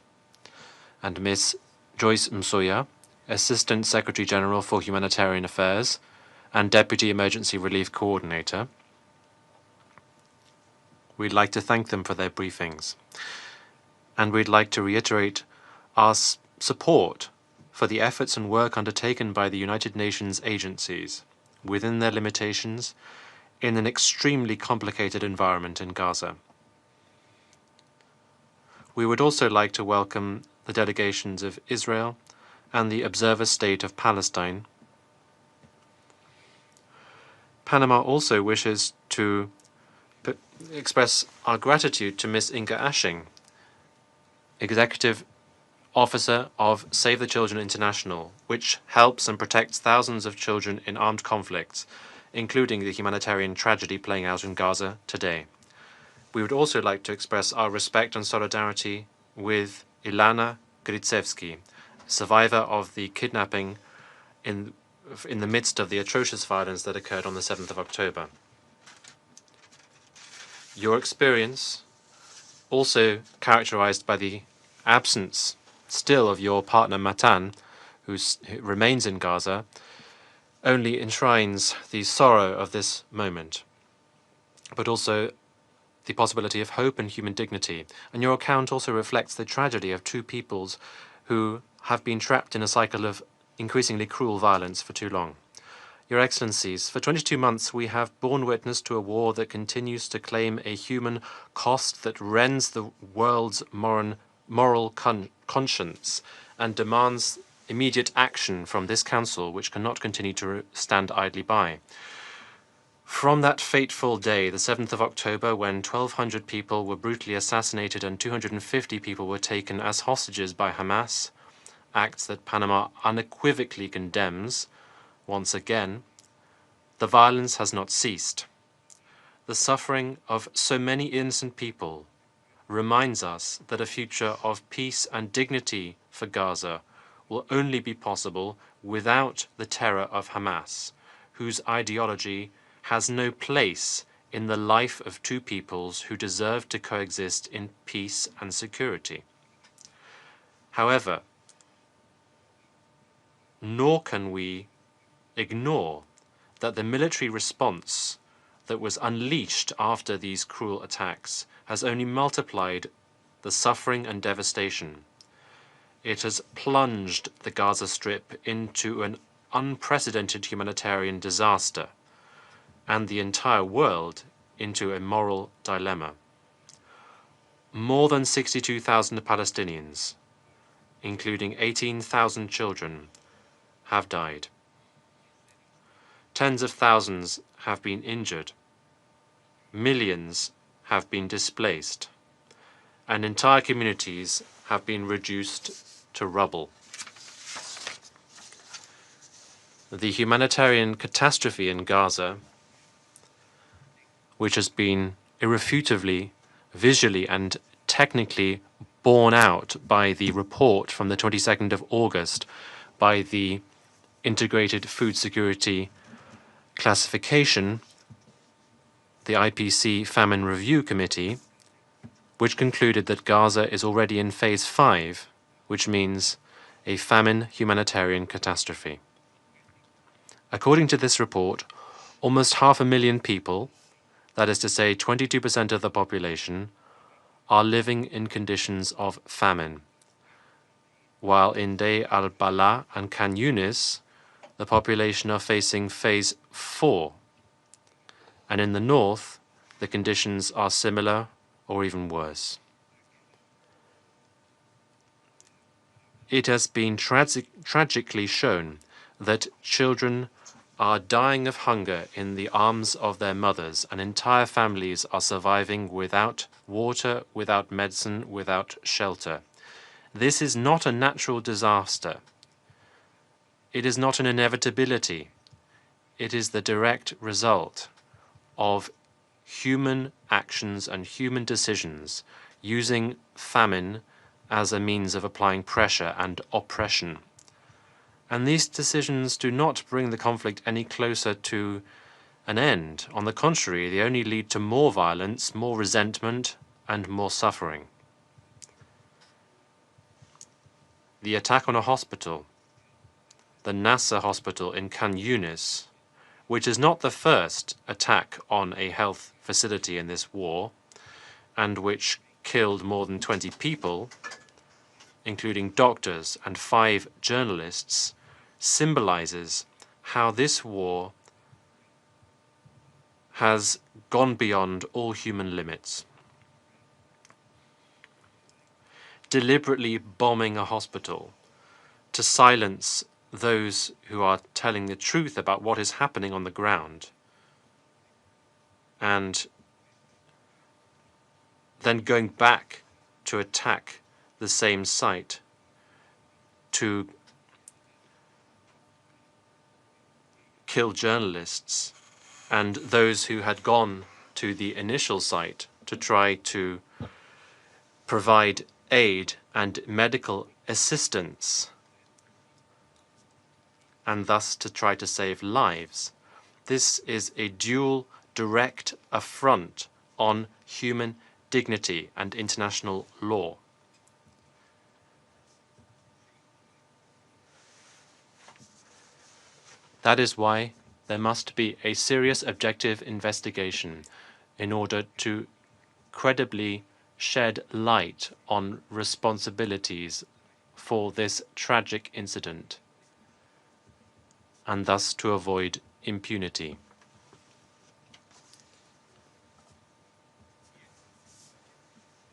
and Ms. Joyce Msuya, Assistant Secretary General for Humanitarian Affairs and Deputy Emergency Relief Coordinator. We'd like to thank them for their briefings, and we'd like to reiterate our support for the efforts and work undertaken by the United Nations agencies, within their limitations, in an extremely complicated environment in Gaza. We would also like to welcome the delegations of Israel and the observer state of Palestine. Panama also wishes to express our gratitude to Ms. Inga Ashing, Executive Officer of Save the Children International, which helps and protects thousands of children in armed conflicts, including the humanitarian tragedy playing out in Gaza today. We would also like to express our respect and solidarity with Ilana Gritsevsky, survivor of the kidnapping in the midst of the atrocious violence that occurred on the 7th of October. Your experience, also characterized by the absence still of your partner Matan, who remains in Gaza, only enshrines the sorrow of this moment, but also the possibility of hope and human dignity. And your account also reflects the tragedy of two peoples who have been trapped in a cycle of increasingly cruel violence for too long. Your Excellencies, for 22 months we have borne witness to a war that continues to claim a human cost that rends the world's moral conscience and demands immediate action from this Council, which cannot continue to stand idly by. From that fateful day, the 7th of October, when 1,200 people were brutally assassinated and 250 people were taken as hostages by Hamas, acts that Panama unequivocally condemns, once again, the violence has not ceased. The suffering of so many innocent people reminds us that a future of peace and dignity for Gaza will only be possible without the terror of Hamas, whose ideology has no place in the life of two peoples who deserve to coexist in peace and security. However, nor can we ignore that the military response that was unleashed after these cruel attacks has only multiplied the suffering and devastation. It has plunged the Gaza Strip into an unprecedented humanitarian disaster and the entire world into a moral dilemma. More than 62,000 Palestinians, including 18,000 children, have died. Tens of thousands have been injured. Millions have been displaced, and entire communities have been reduced to rubble. The humanitarian catastrophe in Gaza, which has been irrefutably, visually and technically borne out by the report from the 22nd of August by the Integrated Food Security Classification, the IPC Famine Review Committee, which concluded that Gaza is already in Phase 5, which means a famine humanitarian catastrophe. According to this report, almost 500,000 people, that is to say 22% of the population, are living in conditions of famine, while in Deir al-Balah and Khan Yunis, the population are facing Phase 4, and in the north, the conditions are similar or even worse. It has been tragically shown that children are dying of hunger in the arms of their mothers, and entire families are surviving without water, without medicine, without shelter. This is not a natural disaster. It is not an inevitability. It is the direct result of human actions and human decisions using famine as a means of applying pressure and oppression. And these decisions do not bring the conflict any closer to an end. On the contrary, they only lead to more violence, more resentment, and more suffering. The attack on a hospital, the Nasser hospital in Khan Yunis, which is not the first attack on a health facility in this war, and which killed more than 20 people, including doctors and 5 journalists, symbolizes how this war has gone beyond all human limits. Deliberately bombing a hospital to silence those who are telling the truth about what is happening on the ground, and then going back to attack the same site to kill journalists and those who had gone to the initial site to try to provide aid and medical assistance, and thus to try to save lives. This is a dual direct affront on human dignity and international law. That is why there must be a serious objective investigation in order to credibly shed light on responsibilities for this tragic incident, and thus to avoid impunity.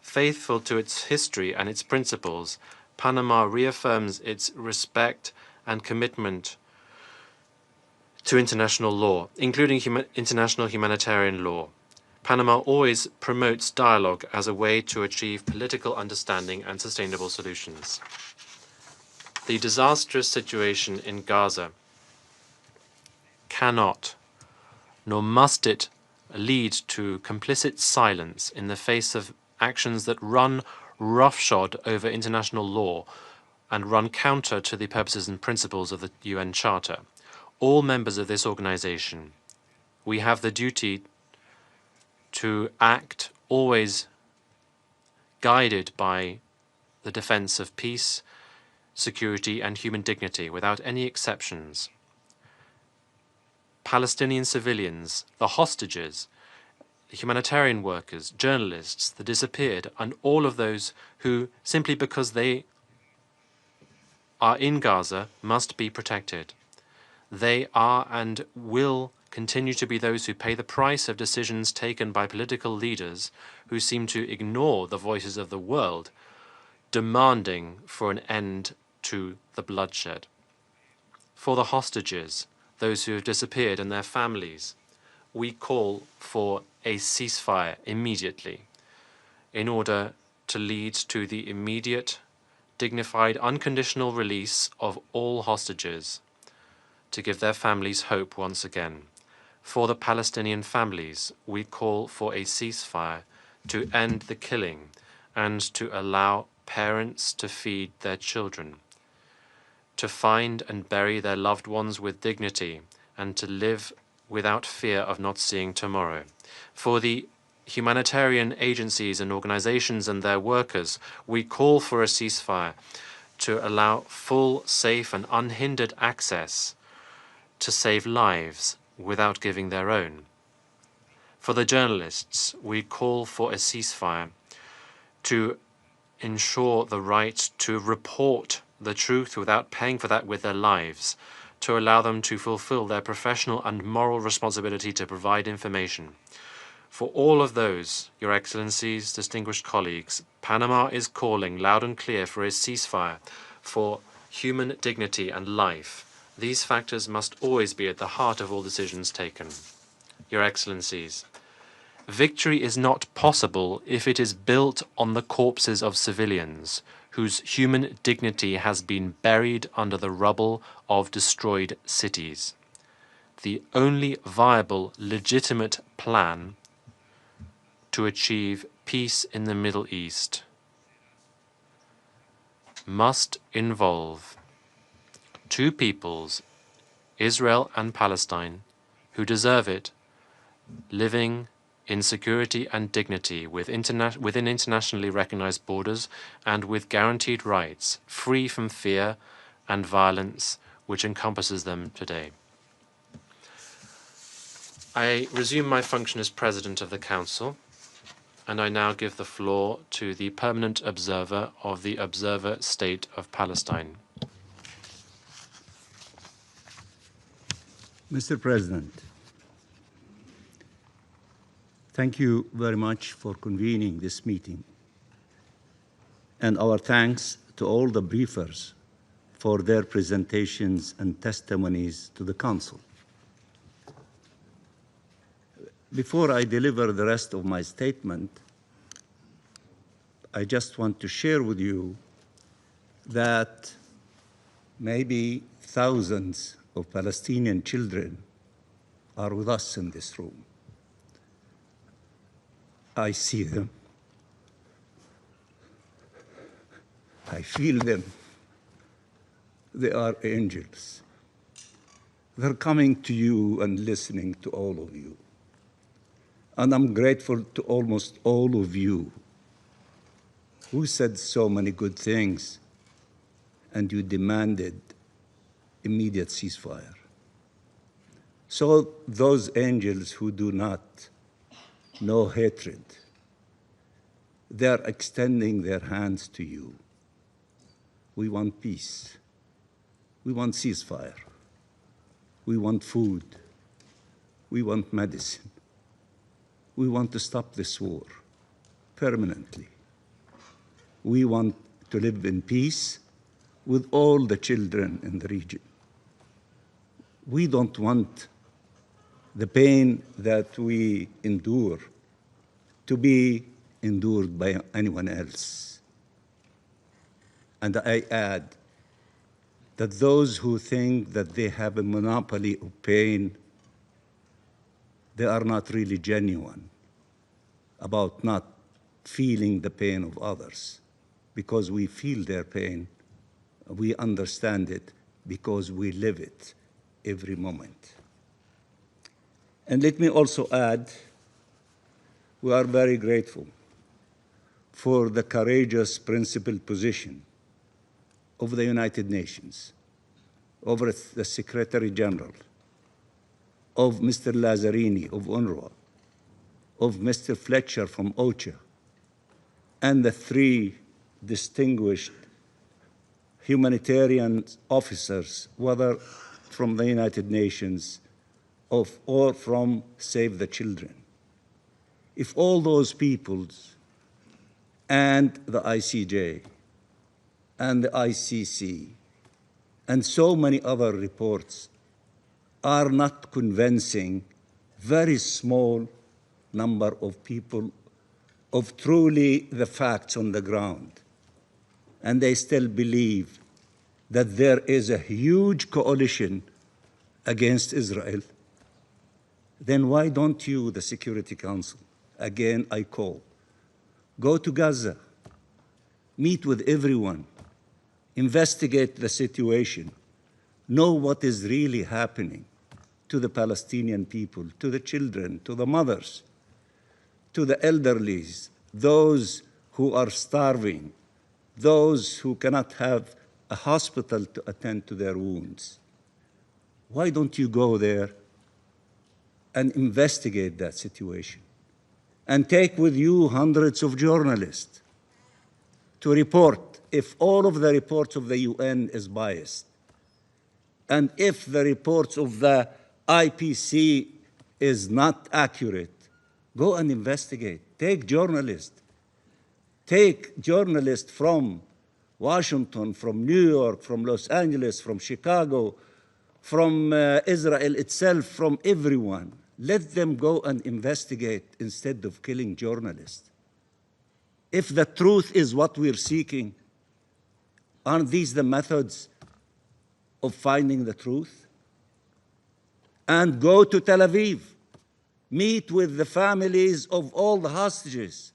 Faithful to its history and its principles, Panama reaffirms its respect and commitment to international law, including international humanitarian law. Panama always promotes dialogue as a way to achieve political understanding and sustainable solutions. The disastrous situation in Gaza cannot, nor must it, lead to complicit silence in the face of actions that run roughshod over international law and run counter to the purposes and principles of the UN Charter. All members of this organization, we have the duty to act always guided by the defense of peace, security, and human dignity, without any exceptions. Palestinian civilians, the hostages, the humanitarian workers, journalists, the disappeared, and all of those who, simply because they are in Gaza, must be protected. They are and will continue to be those who pay the price of decisions taken by political leaders who seem to ignore the voices of the world, demanding for an end to the bloodshed. For the hostages, those who have disappeared, and their families, we call for a ceasefire immediately in order to lead to the immediate, dignified, unconditional release of all hostages, to give their families hope once again. For the Palestinian families, we call for a ceasefire to end the killing and to allow parents to feed their children, to find and bury their loved ones with dignity, and to live without fear of not seeing tomorrow. For the humanitarian agencies and organizations and their workers, we call for a ceasefire to allow full, safe, and unhindered access to save lives without giving their own. For the journalists, we call for a ceasefire to ensure the right to report the truth without paying for that with their lives, to allow them to fulfill their professional and moral responsibility to provide information. For all of those, Your Excellencies, distinguished colleagues, Panama is calling loud and clear for a ceasefire, for human dignity and life. These factors must always be at the heart of all decisions taken. Your Excellencies, victory is not possible if it is built on the corpses of civilians, whose human dignity has been buried under the rubble of destroyed cities. The only viable, legitimate plan to achieve peace in the Middle East must involve two peoples, Israel and Palestine, who deserve it, living in security and dignity within internationally recognized borders and with guaranteed rights, free from fear and violence which encompasses them today. I resume my function as President of the Council. And I now give the floor to the permanent observer of the Observer State of Palestine. Mr. President, thank you very much for convening this meeting, and our thanks to all the briefers for their presentations and testimonies to the Council. Before I deliver the rest of my statement, I just want to share with you that maybe thousands of Palestinian children are with us in this room. I see them. I feel them. They are angels. They're coming to you and listening to all of you. And I'm grateful to almost all of you who said so many good things, and you demanded immediate ceasefire. So those angels who do not know hatred, they're extending their hands to you. We want peace. We want ceasefire. We want food. We want medicine. We want to stop this war permanently. We want to live in peace with all the children in the region. We don't want the pain that we endure to be endured by anyone else. And I add that those who think that they have a monopoly of pain, they are not really genuine about not feeling the pain of others, because we feel their pain, we understand it because we live it every moment. And let me also add, we are very grateful for the courageous principled position of the United Nations, of the Secretary General, of Mr. Lazzarini of UNRWA, of Mr. Fletcher from OCHA, and the three distinguished humanitarian officers, whether from the United Nations or from Save the Children. If all those peoples and the ICJ and the ICC and so many other reports are not convincing very small number of people of truly the facts on the ground, and they still believe that there is a huge coalition against Israel, then why don't you, the Security Council, again I call, go to Gaza, meet with everyone, investigate the situation, know what is really happening to the Palestinian people, to the children, to the mothers, to the elderly, those who are starving, those who cannot have a hospital to attend to their wounds. Why don't you go there and investigate that situation? And take with you hundreds of journalists to report if all of the reports of the UN is biased, and if the reports of the IPC is not accurate, go and investigate. Take journalists. Take journalists from Washington, from New York, from Los Angeles, from Chicago, from Israel itself, from everyone. Let them go and investigate instead of killing journalists. If the truth is what we're seeking, aren't these the methods of finding the truth? And go to Tel Aviv. Meet with the families of all the hostages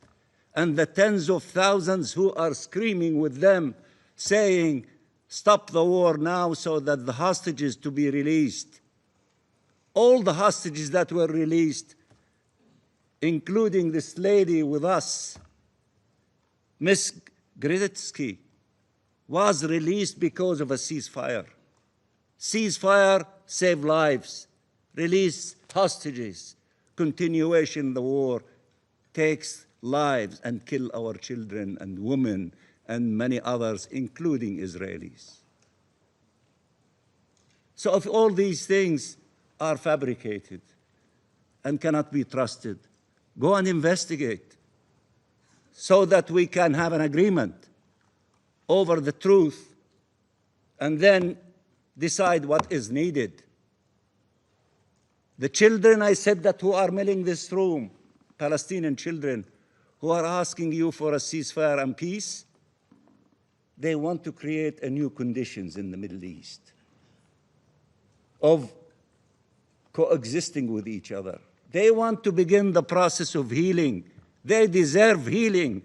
and the tens of thousands who are screaming with them, saying, stop the war now so that the hostages to be released. All the hostages that were released, including this lady with us, Ms. Gritsky, was released because of a ceasefire. Ceasefire, save lives. Release hostages. Continuation of the war takes lives and kill our children and women and many others, including Israelis. So if all these things are fabricated and cannot be trusted, go and investigate so that we can have an agreement over the truth and then decide what is needed. The children, I said, that who are milling this room, Palestinian children, who are asking you for a ceasefire and peace, they want to create a new conditions in the Middle East of coexisting with each other. They want to begin the process of healing. They deserve healing,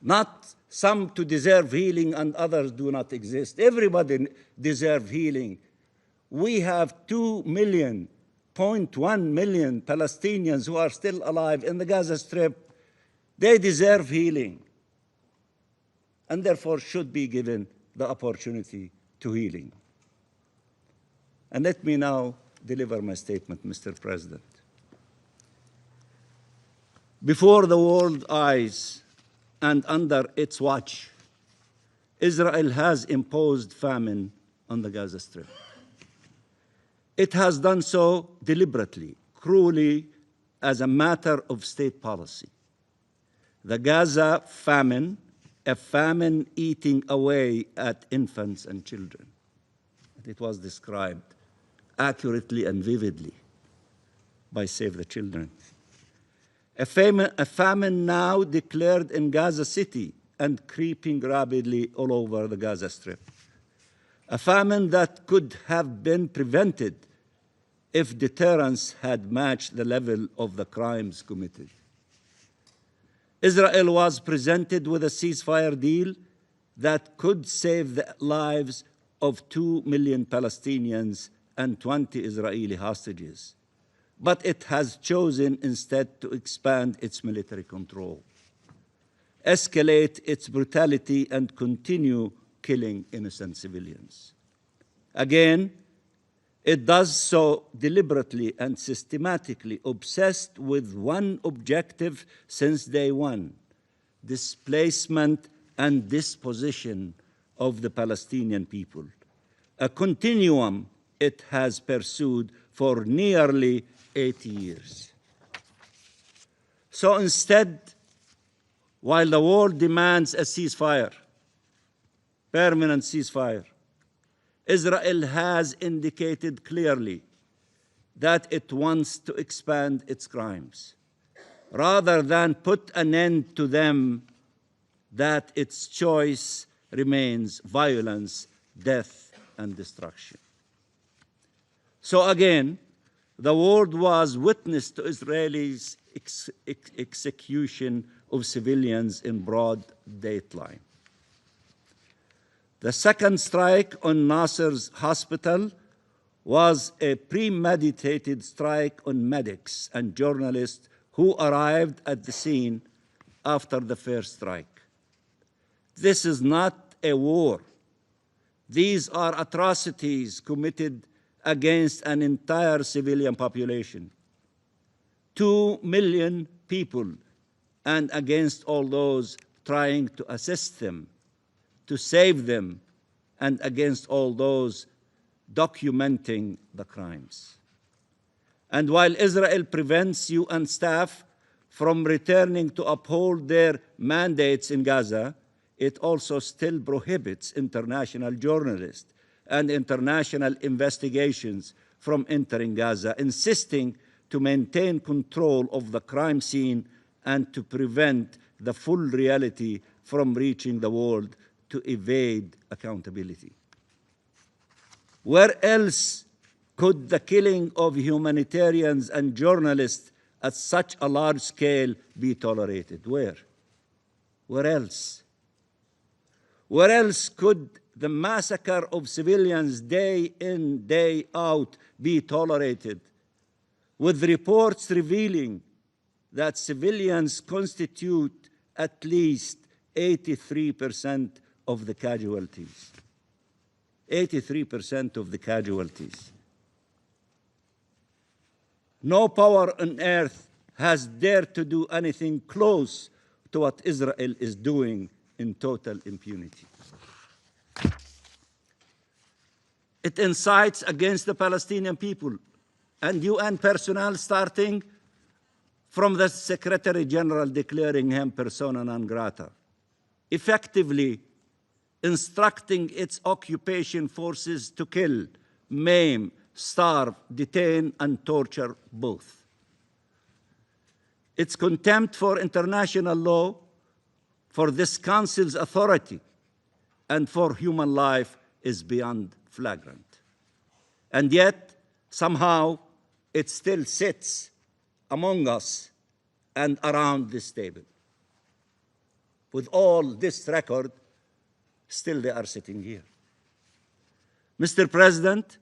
not some to deserve healing and others do not exist. Everybody deserves healing. We have 2.1 million Palestinians who are still alive in the Gaza Strip. They deserve healing and therefore should be given the opportunity to healing. And let me now deliver my statement, Mr. President. Before the world's eyes and under its watch, Israel has imposed famine on the Gaza Strip. It has done so deliberately, cruelly, as a matter of state policy. The Gaza famine, a famine eating away at infants and children. It was described accurately and vividly by Save the Children. A famine now declared in Gaza City and creeping rapidly all over the Gaza Strip. A famine that could have been prevented if deterrence had matched the level of the crimes committed. Israel was presented with a ceasefire deal that could save the lives of 2 million Palestinians and 20 Israeli hostages. But it has chosen instead to expand its military control, escalate its brutality, and continue killing innocent civilians. Again, it does so deliberately and systematically, obsessed with one objective since day one: displacement and disposition of the Palestinian people, a continuum it has pursued for nearly 80 years. So instead, while the world demands a ceasefire, permanent ceasefire, Israel has indicated clearly that it wants to expand its crimes. Rather than put an end to them, that its choice remains violence, death, and destruction. So again, the world was witness to Israelis' execution of civilians in broad daylight. The second strike on Nasser's hospital was a premeditated strike on medics and journalists who arrived at the scene after the first strike. This is not a war. These are atrocities committed against an entire civilian population, 2 million people, and against all those trying to assist them, to save them, and against all those documenting the crimes. And while Israel prevents UN staff from returning to uphold their mandates in Gaza, it also still prohibits international journalists and international investigations from entering Gaza, insisting to maintain control of the crime scene and to prevent the full reality from reaching the world to evade accountability. Where else could the killing of humanitarians and journalists at such a large scale be tolerated? Where? Where else? Where else could the massacre of civilians day in, day out be tolerated, with reports revealing that civilians constitute at least 83% of the casualties? 83% of the casualties. No power on earth has dared to do anything close to what Israel is doing in total impunity. It incites against the Palestinian people and UN personnel, starting from the Secretary General declaring him persona non grata, effectively instructing its occupation forces to kill, maim, starve, detain, and torture both. Its contempt for international law, for this Council's authority, and for human life is beyond flagrant. And yet, somehow, it still sits among us and around this table. With all this record, still they are sitting here. Mr. President,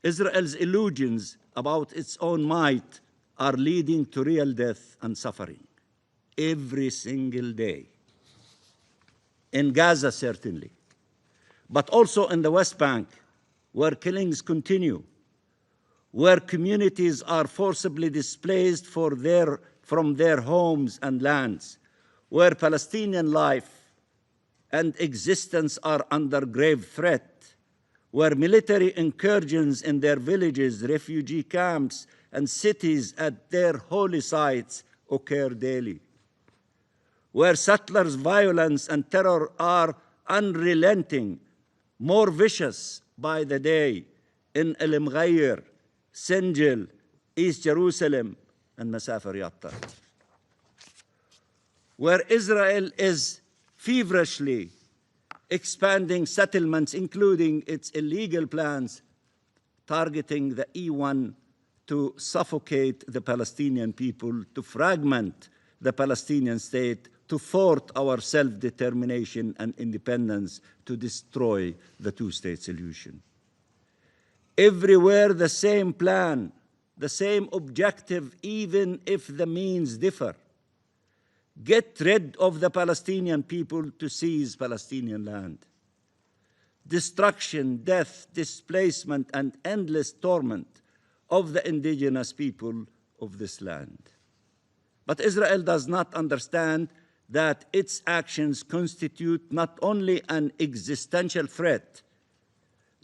Israel's illusions about its own might are leading to real death and suffering every single day. In Gaza, certainly, but also in the West Bank, where killings continue, where communities are forcibly displaced from their homes and lands, where Palestinian life and existence are under grave threat, where military incursions in their villages, refugee camps, and cities at their holy sites occur daily, where settlers' violence and terror are unrelenting, more vicious by the day in El Mghayr, Sinjil, East Jerusalem, and Masafir Yatta, where Israel is feverishly expanding settlements, including its illegal plans targeting the E1 to suffocate the Palestinian people, to fragment the Palestinian state, to thwart our self-determination and independence, to destroy the two-state solution. Everywhere the same plan, the same objective, even if the means differ. Get rid of the Palestinian people to seize Palestinian land. Destruction, death, displacement, and endless torment of the indigenous people of this land. But Israel does not understand that its actions constitute not only an existential threat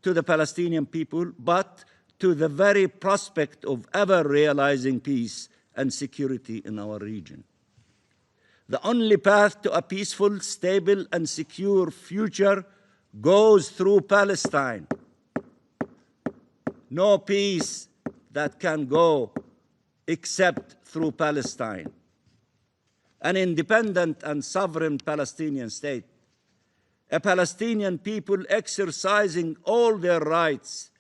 to the Palestinian people, but to the very prospect of ever realizing peace and security in our region. The only path to a peaceful, stable, and secure future goes through Palestine. No peace that can go except through Palestine. An independent and sovereign Palestinian state, a Palestinian people exercising all their rights,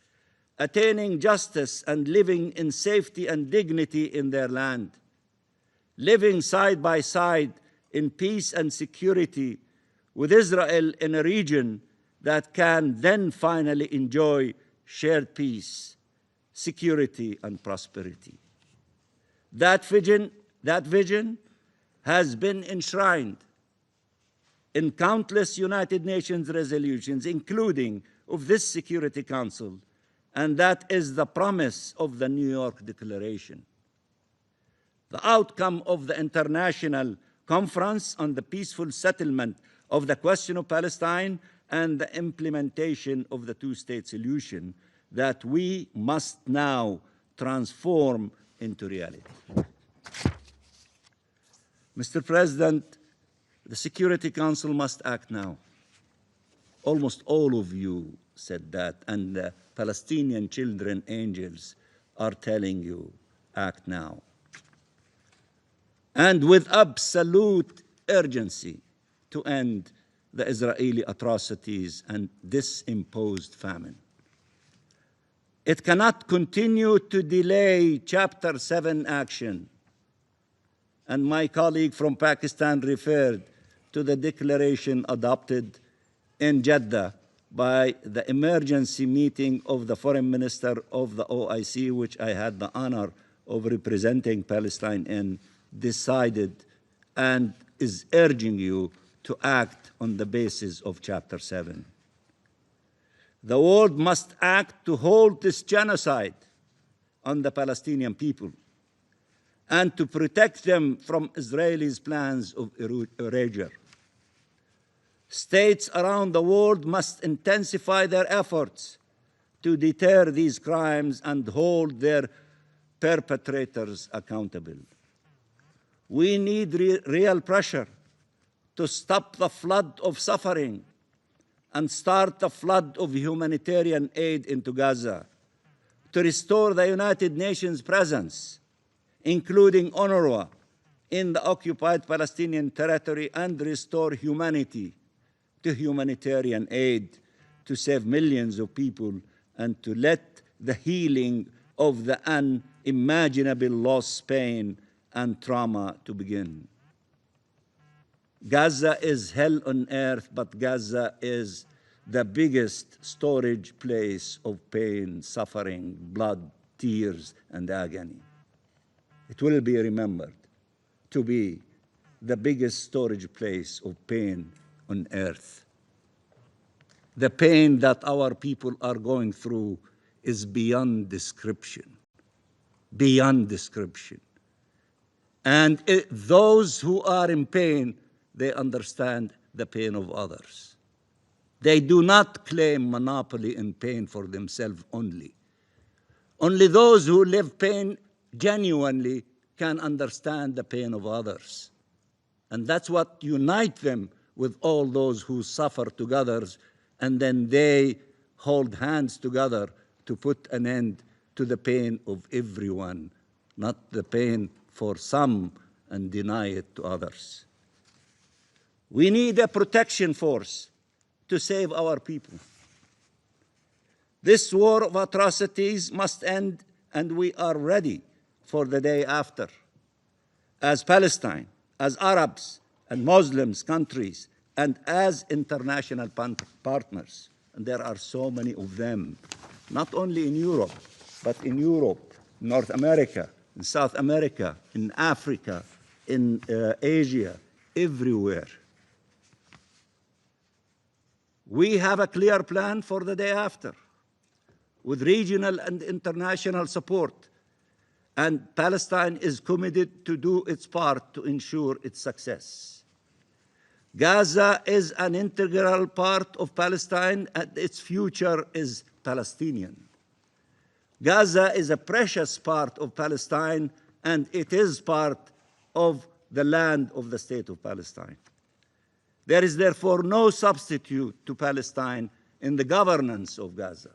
attaining justice and living in safety and dignity in their land, living side by side in peace and security with Israel in a region that can then finally enjoy shared peace, security, and prosperity. That vision has been enshrined in countless United Nations resolutions, including of this Security Council, and that is the promise of the New York Declaration. The outcome of the International Conference on the Peaceful Settlement of the Question of Palestine and the implementation of the two-state solution that we must now transform into reality. Mr. President, the Security Council must act now. Almost all of you said that, and the Palestinian children angels are telling you, act now. And with absolute urgency to end the Israeli atrocities and this imposed famine. It cannot continue to delay Chapter 7 action. And my colleague from Pakistan referred to the declaration adopted in Jeddah by the emergency meeting of the foreign minister of the OIC, which I had the honor of representing Palestine in, decided and is urging you to act on the basis of Chapter 7. The world must act to halt this genocide on the Palestinian people and to protect them from Israelis' plans of erasure. States around the world must intensify their efforts to deter these crimes and hold their perpetrators accountable. We need real pressure to stop the flood of suffering and start the flood of humanitarian aid into Gaza, to restore the United Nations presence, including UNRWA, in the occupied Palestinian territory, and restore humanity to humanitarian aid to save millions of people and to let the healing of the unimaginable loss, pain, and trauma to begin. Gaza is hell on earth, but Gaza is the biggest storage place of pain, suffering, blood, tears, and agony. It will be remembered to be the biggest storage place of pain on earth. The pain that our people are going through is beyond description, beyond description. And those who are in pain, they understand the pain of others. They do not claim monopoly in pain for themselves only. Only those who live pain genuinely can understand the pain of others. And that's what unites them with all those who suffer together, and then they hold hands together to put an end to the pain of everyone, not the pain for some and deny it to others. We need a protection force to save our people. This war of atrocities must end, and we are ready for the day after. As Palestine, as Arabs and Muslims countries, and as international partners, and there are so many of them, not only in Europe, but in Europe, North America, in South America, in Africa, in Asia, everywhere. We have a clear plan for the day after, with regional and international support, and Palestine is committed to do its part to ensure its success. Gaza is an integral part of Palestine, and its future is Palestinian. Gaza is a precious part of Palestine, and it is part of the land of the state of Palestine. There is therefore no substitute to Palestine in the governance of Gaza.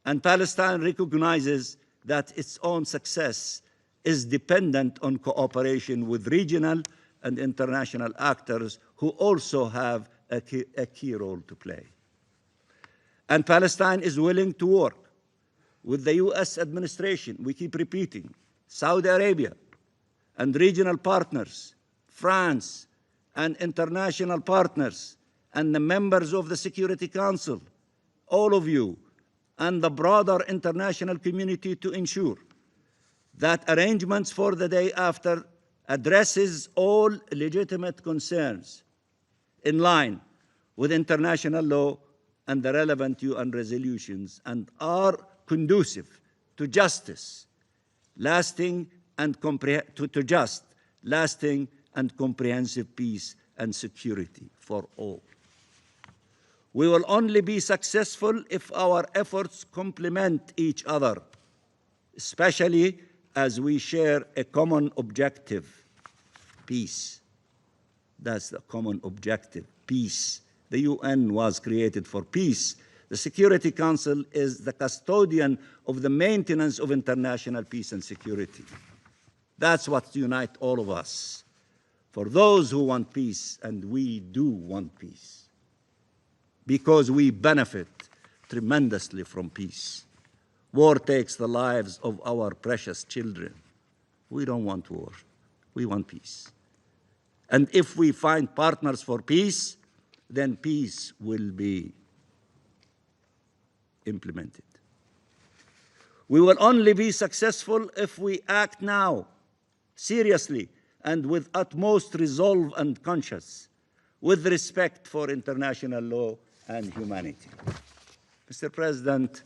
And Palestine recognizes that its own success is dependent on cooperation with regional and international actors who also have a key role to play. And Palestine is willing to work with the US administration, we keep repeating, Saudi Arabia, and regional partners, France, and international partners, and the members of the Security Council, all of you, and the broader international community to ensure that arrangements for the day after addresses all legitimate concerns in line with international law and the relevant UN resolutions, and are conducive to justice, lasting and lasting and comprehensive peace and security for all. We will only be successful if our efforts complement each other, especially as we share a common objective, peace. That's the common objective, peace. The UN was created for peace. The Security Council is the custodian of the maintenance of international peace and security. That's what unites all of us. For those who want peace, and we do want peace, because we benefit tremendously from peace. War takes the lives of our precious children. We don't want war. We want peace. And if we find partners for peace, then peace will be implemented. We will only be successful if we act now, seriously, and with utmost resolve and conscience, with respect for international law and humanity. Mr. President,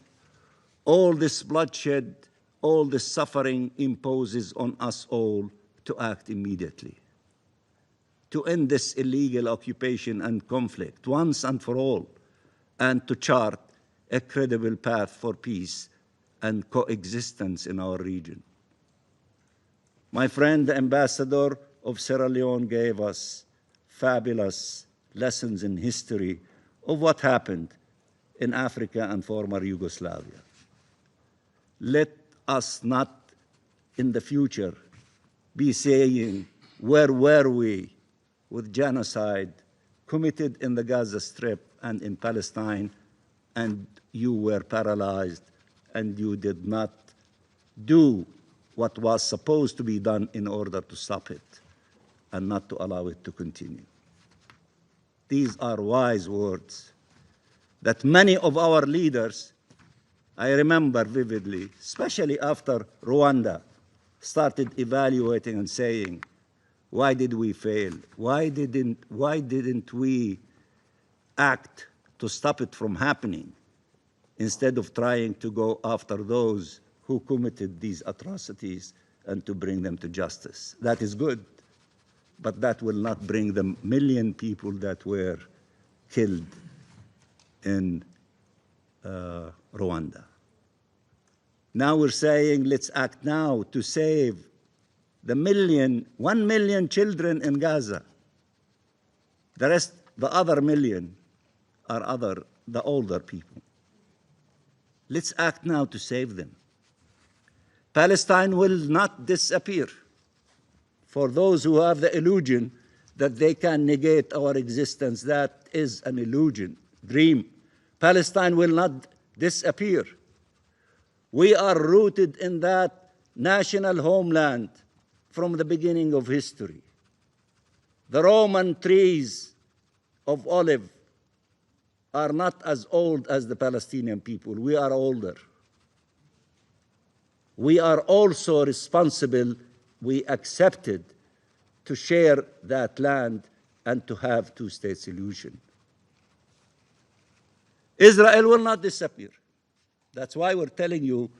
All this bloodshed, all this suffering imposes on us all to act immediately, to end this illegal occupation and conflict once and for all, and to chart a credible path for peace and coexistence in our region. My friend, the ambassador of Sierra Leone, gave us fabulous lessons in history of what happened in Africa and former Yugoslavia. Let us not in the future be saying, where were we with genocide committed in the Gaza Strip and in Palestine, and you were paralyzed and you did not do what was supposed to be done in order to stop it and not to allow it to continue. These are wise words that many of our leaders, I remember vividly, especially after Rwanda, started evaluating and saying, why did we fail? Why didn't we act to stop it from happening instead of trying to go after those who committed these atrocities and to bring them to justice? That is good, but that will not bring the million people that were killed in Rwanda. Now we're saying, let's act now to save the 1 million children in Gaza. The rest, the other million, are the older people. Let's act now to save them. Palestine will not disappear. For those who have the illusion that they can negate our existence, that is an illusion, dream. Palestine will not disappear. We are rooted in that national homeland from the beginning of history. The Roman trees of olive are not as old as the Palestinian people. We are older. We are also responsible, we accepted to share that land and to have two-state solution. Israel will not disappear. That's why we're telling you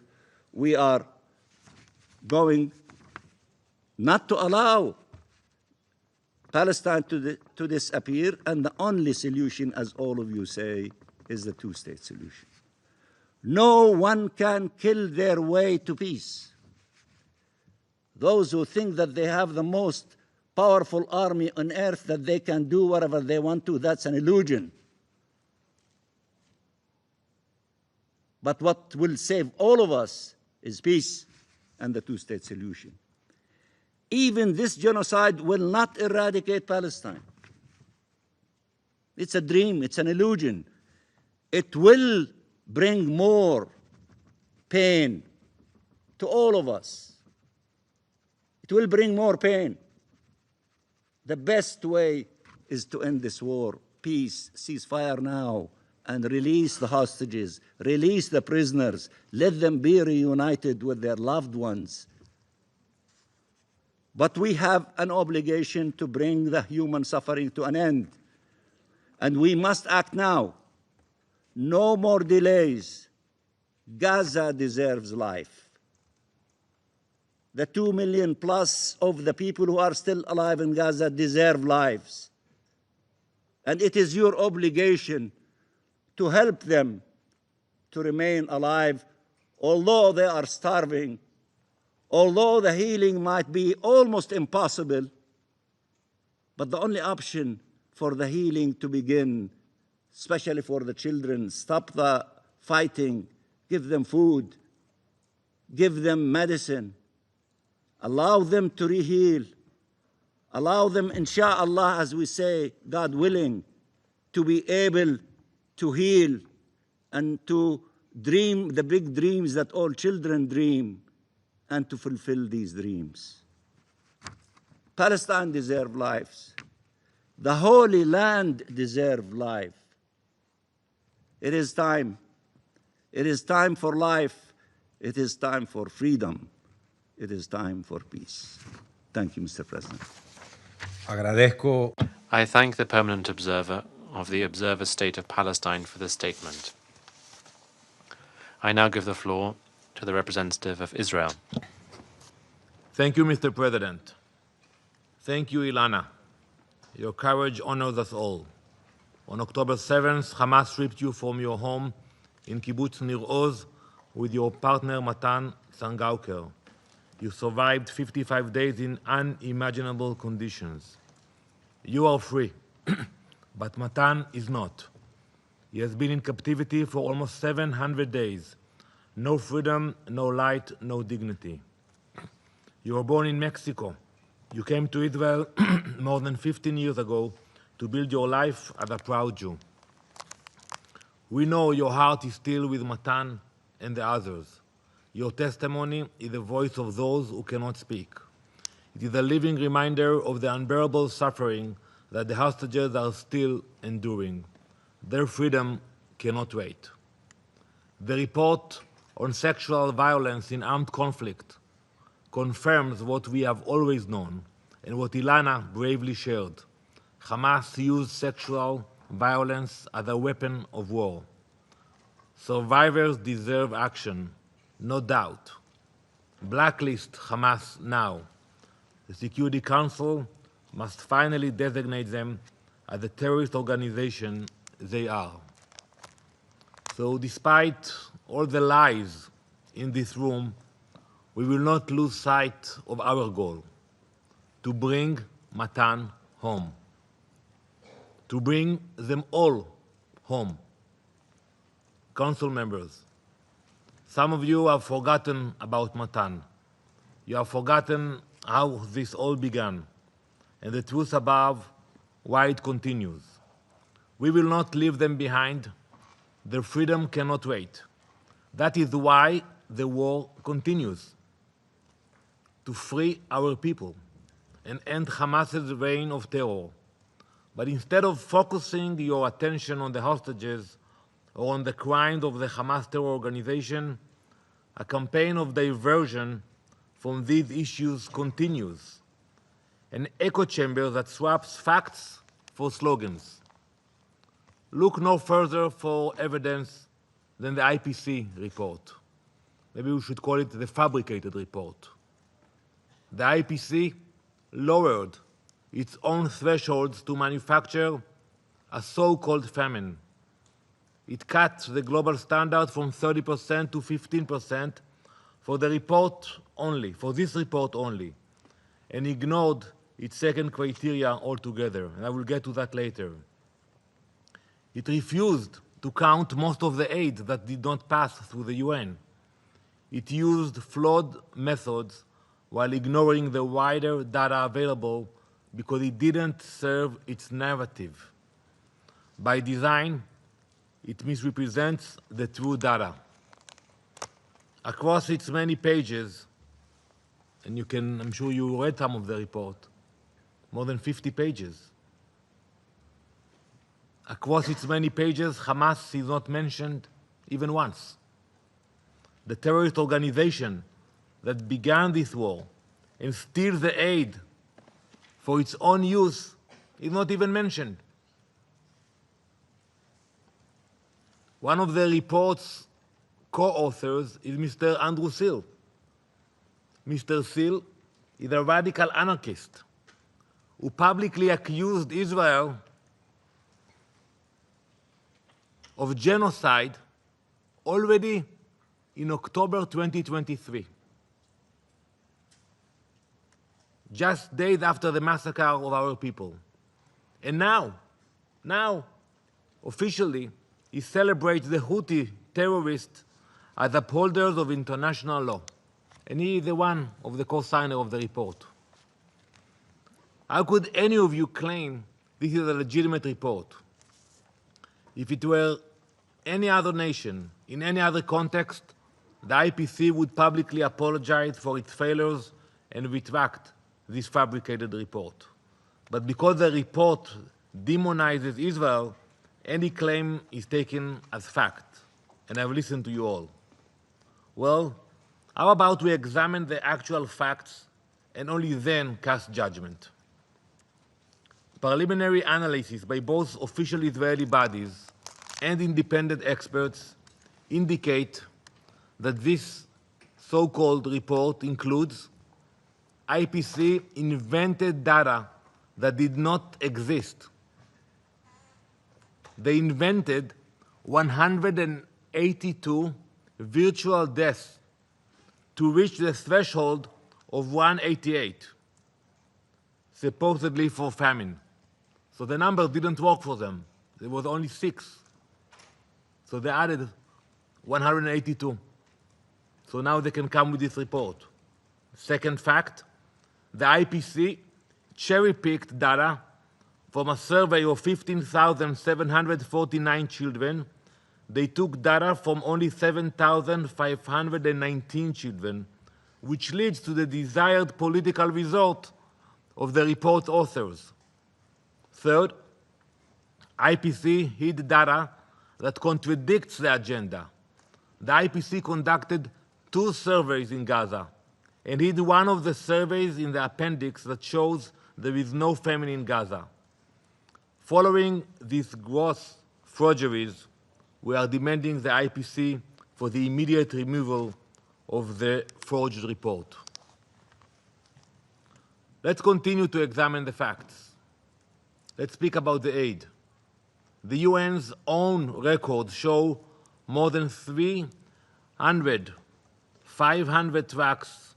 we are going not to allow Palestine to disappear, and the only solution, as all of you say, is the two-state solution. No one can kill their way to peace. Those who think that they have the most powerful army on earth, that they can do whatever they want to, that's an illusion. But what will save all of us is peace and the two-state solution. Even this genocide will not eradicate Palestine. It's a dream, it's an illusion. It will bring more pain to all of us. It will bring more pain. The best way is to end this war. Peace, ceasefire now, and release the hostages, release the prisoners, let them be reunited with their loved ones. But we have an obligation to bring the human suffering to an end, and we must act now. No more delays. Gaza deserves life. The 2 million plus of the people who are still alive in Gaza deserve lives. And it is your obligation to help them to remain alive, although they are starving, although the healing might be almost impossible. But the only option for the healing to begin, especially for the children, stop the fighting, give them food, give them medicine, allow them to re-heal, allow them, insha'Allah, as we say, God willing, to be able to heal and to dream the big dreams that all children dream, and to fulfill these dreams. Palestine deserves lives. The Holy Land deserves life. It is time. It is time for life. It is time for freedom. It is time for peace. Thank you, Mr. President. Agradezco. I thank the permanent observer of the Observer State of Palestine for this statement. I now give the floor to the representative of Israel. Thank you, Mr. President. Thank you, Ilana. Your courage honors us all. On October 7th, Hamas stripped you from your home in Kibbutz Nir Oz with your partner Matan Sangauker. You survived 55 days in unimaginable conditions. You are free, but Matan is not. He has been in captivity for almost 700 days. No freedom, no light, no dignity. You were born in Mexico. You came to Israel more than 15 years ago to build your life as a proud Jew. We know your heart is still with Matan and the others. Your testimony is the voice of those who cannot speak. It is a living reminder of the unbearable suffering that the hostages are still enduring. Their freedom cannot wait. The report on sexual violence in armed conflict confirms what we have always known and what Ilana bravely shared. Hamas used sexual violence as a weapon of war. Survivors deserve action, no doubt. Blacklist Hamas now. The Security Council must finally designate them as the terrorist organization they are. So despite all the lies in this room, we will not lose sight of our goal, to bring Matan home, to bring them all home. Council members, some of you have forgotten about Matan. You have forgotten how this all began, and the truth above why it continues. We will not leave them behind. Their freedom cannot wait. That is why the war continues, to free our people and end Hamas's reign of terror. But instead of focusing your attention on the hostages or on the crimes of the Hamas terror organization, a campaign of diversion from these issues continues, an echo chamber that swaps facts for slogans. Look no further for evidence than the IPC report. Maybe we should call it the fabricated report. The IPC lowered its own thresholds to manufacture a so-called famine. It cut the global standard from 30% to 15% for the report only, for this report only, and ignored its second criteria altogether, and I will get to that later. It refused to count most of the aid that did not pass through the UN. It used flawed methods while ignoring the wider data available because it didn't serve its narrative. By design, it misrepresents the true data. Across its many pages, and I'm sure you read some of the report, more than 50 pages. Across its many pages, Hamas is not mentioned even once. The terrorist organization that began this war and steals the aid for its own use is not even mentioned. One of the report's co-authors is Mr. Andrew Seal. Mr. Seal is a radical anarchist who publicly accused Israel of genocide already in October 2023, just days after the massacre of our people. And now, officially, he celebrates the Houthi terrorists as upholders of international law. And he is the one of the co-signer of the report. How could any of you claim this is a legitimate report? If it were any other nation, in any other context, the IPC would publicly apologize for its failures and retract this fabricated report. But because the report demonizes Israel, any claim is taken as fact. And I've listened to you all. Well, how about we examine the actual facts and only then cast judgment? Preliminary analysis by both official Israeli bodies and independent experts indicate that this so-called report includes IPC invented data that did not exist. They invented 182 virtual deaths to reach the threshold of 188, supposedly for famine. So the numbers didn't work for them. There was only 6. So they added 182. So now they can come with this report. Second fact, the IPC cherry-picked data from a survey of 15,749 children. They took data from only 7,519 children, which leads to the desired political result of the report's authors. Third, IPC hid data that contradicts the agenda. The IPC conducted 2 surveys in Gaza and hid one of the surveys in the appendix that shows there is no famine in Gaza. Following these gross forgeries, we are demanding the IPC for the immediate removal of the forged report. Let's continue to examine the facts. Let's speak about the aid. The UN's own records show more than 500 trucks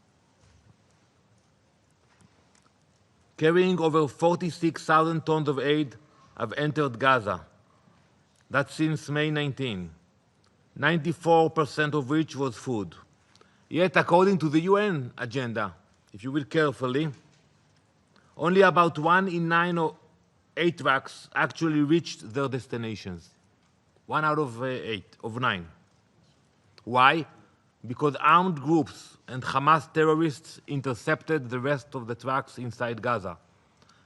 carrying over 46,000 tons of aid have entered Gaza. That's since May 19, 94% of which was food. Yet, according to the UN agenda, if you read carefully, only about 1 in 9 or 8 trucks actually reached their destinations. 1 out of 9. Why? Because armed groups and Hamas terrorists intercepted the rest of the trucks inside Gaza.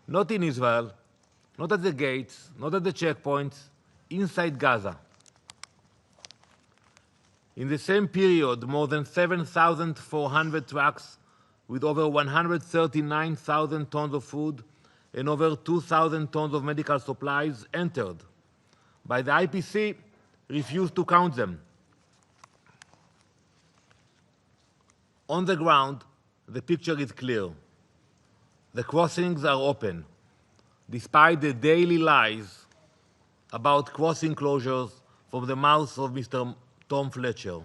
Not in Israel, not at the gates, not at the checkpoints, inside Gaza. In the same period, more than 7,400 trucks with over 139,000 tons of food and over 2,000 tons of medical supplies entered. But the IPC refused to count them. On the ground, the picture is clear. The crossings are open, despite the daily lies about crossing closures from the mouth of Mr. Tom Fletcher.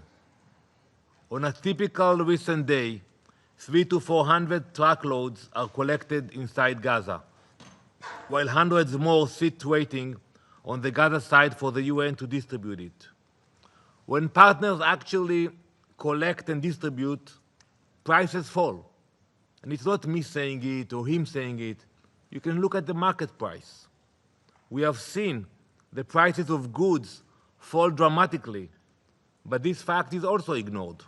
On a typical recent day, 300 to 400 truckloads are collected inside Gaza, while hundreds more sit waiting on the Gaza side for the UN to distribute it. When partners actually collect and distribute, prices fall. And it's not me saying it or him saying it. You can look at the market price. We have seen the prices of goods fall dramatically, but this fact is also ignored.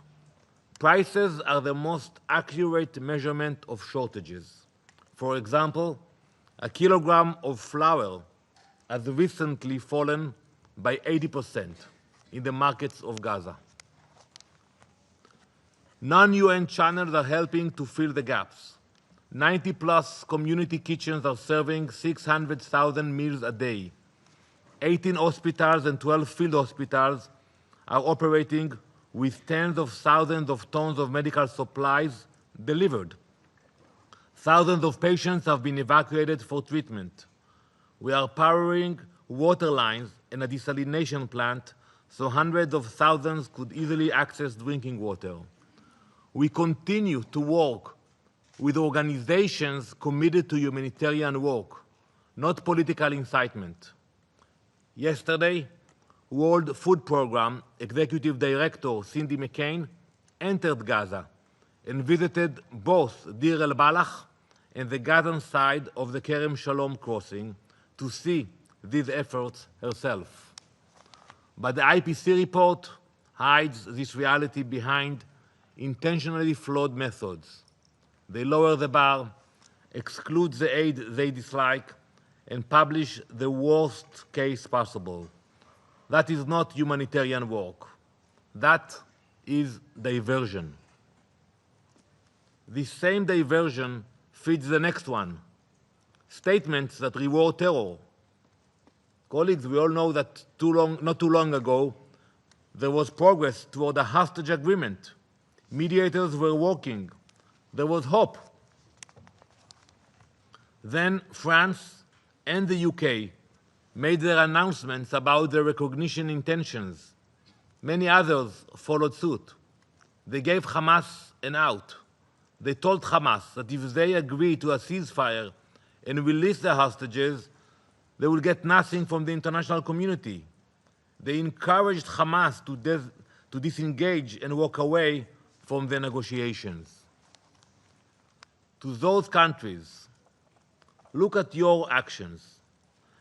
Prices are the most accurate measurement of shortages. For example, a kilogram of flour has recently fallen by 80% in the markets of Gaza. Non-UN channels are helping to fill the gaps. 90+ community kitchens are serving 600,000 meals a day. 18 hospitals and 12 field hospitals are operating with tens of thousands of tons of medical supplies delivered. Thousands of patients have been evacuated for treatment. We are powering water lines and a desalination plant so hundreds of thousands could easily access drinking water. We continue to work with organizations committed to humanitarian work, not political incitement. Yesterday, World Food Programme Executive Director Cindy McCain entered Gaza and visited both Deir el-Balach and the Gazan side of the Kerem Shalom crossing to see these efforts herself. But the IPC report hides this reality behind intentionally flawed methods. They lower the bar, exclude the aid they dislike, and publish the worst case possible. That is not humanitarian work. That is diversion. This same diversion feeds the next one, statements that reward terror. Colleagues, we all know that not too long ago, There was progress toward a hostage agreement. Mediators were working. There was hope. Then France and the UK made their announcements about their recognition intentions. Many others followed suit. They gave Hamas an out. They told Hamas that if they agree to a ceasefire and release the hostages, they will get nothing from the international community. They encouraged Hamas to disengage and walk away from the negotiations. To those countries, look at your actions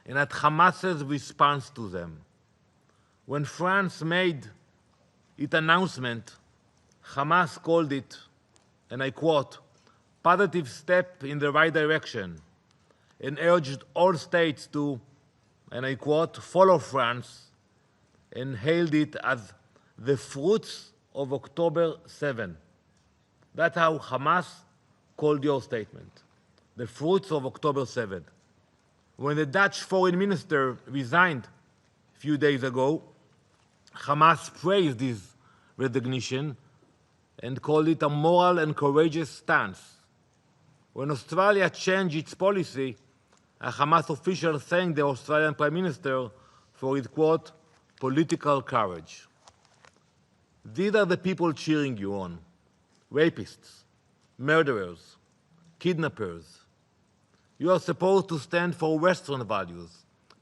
and at Hamas's response to them. When France made its announcement, Hamas called it, and I quote, positive step in the right direction, and urged all states to, and I quote, follow France, and hailed it as the fruits of October 7. That's how Hamas called your statement, the fruits of October 7. When the Dutch foreign minister resigned a few days ago, Hamas praised this recognition and called it a moral and courageous stance. When Australia changed its policy, a Hamas official thanked the Australian Prime Minister for his, quote, political courage. These are the people cheering you on: rapists, murderers, kidnappers. You are supposed to stand for Western values,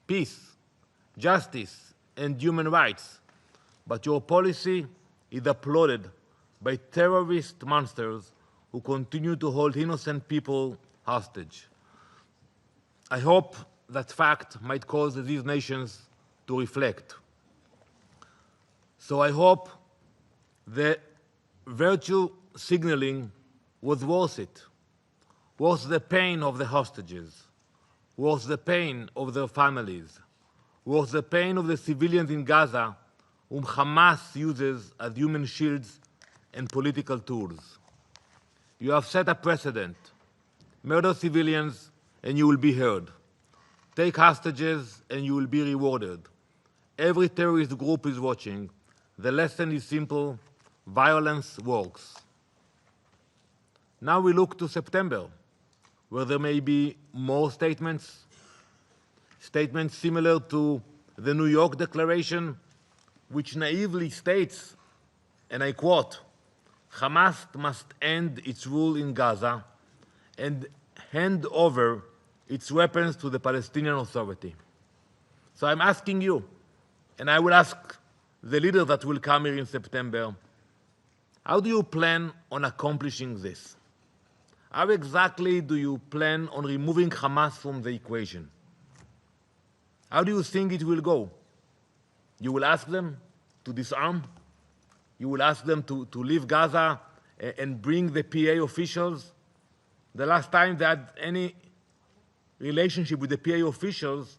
peace, justice, and human rights, but your policy is applauded by terrorist monsters who continue to hold innocent people hostage. I hope that fact might cause these nations to reflect. So I hope the virtue signaling was worth it, worth the pain of the hostages, worth the pain of their families, worth the pain of the civilians in Gaza whom Hamas uses as human shields and political tools. You have set a precedent. Murder civilians and you will be heard. Take hostages and you will be rewarded. Every terrorist group is watching. The lesson is simple: violence works. Now we look to September, where there may be more statements similar to the New York Declaration, which naively states, and I quote, Hamas must end its rule in Gaza and hand over its weapons to the Palestinian Authority. So I'm asking you, and I will ask the leaders that will come here in September, how do you plan on accomplishing this? How exactly do you plan on removing Hamas from the equation? How do you think it will go? You will ask them to disarm? You will ask them to leave Gaza and bring the PA officials? The last time they had any relationship with the PA officials,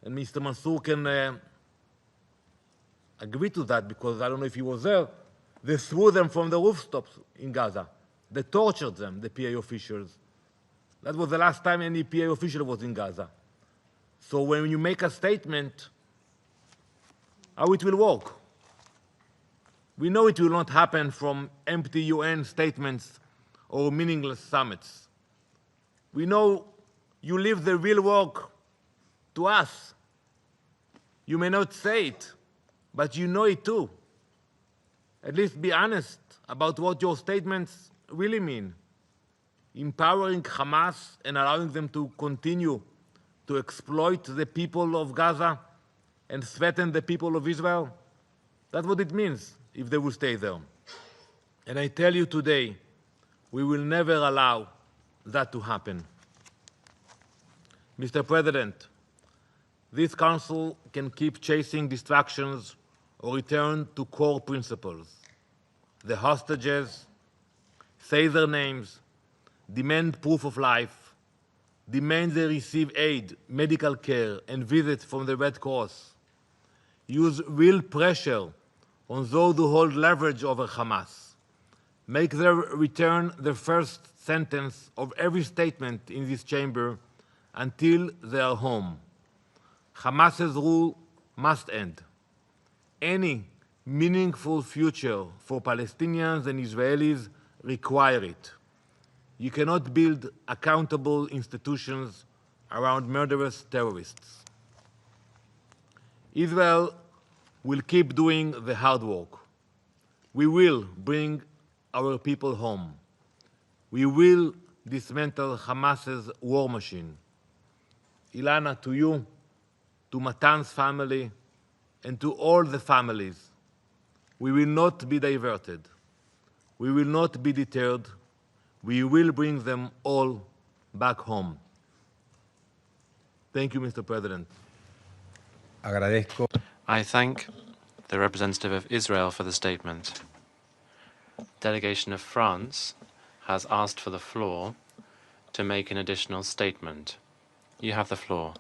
and Mr. Mansour can agree to that because I don't know if he was there, they threw them from the rooftops in Gaza. They tortured them, the PA officials. That was the last time any PA official was in Gaza. So when you make a statement, how it will work? We know it will not happen from empty UN statements or meaningless summits. We know you leave the real work to us. You may not say it, but you know it too. At least be honest about what your statements really mean. Empowering Hamas and allowing them to continue to exploit the people of Gaza and threaten the people of Israel? That's what it means if they will stay there. And I tell you today, we will never allow that to happen. Mr. President, this Council can keep chasing distractions or return to core principles. The hostages, say their names, demand proof of life, demand they receive aid, medical care, and visits from the Red Cross. Use real pressure on those who hold leverage over Hamas. Make their return the first sentence of every statement in this chamber until they are home. Hamas's rule must end. Any meaningful future for Palestinians and Israelis require it. You cannot build accountable institutions around murderous terrorists. Israel will keep doing the hard work. We will bring our people home. We will dismantle Hamas's war machine. Ilana, to you, to Matan's family, and to all the families, we will not be diverted. We will not be deterred. We will bring them all back home. Thank you, Mr. President. Agradezco. I thank the representative of Israel for the statement. Delegation of France has asked for the floor to make an additional statement. You have the floor.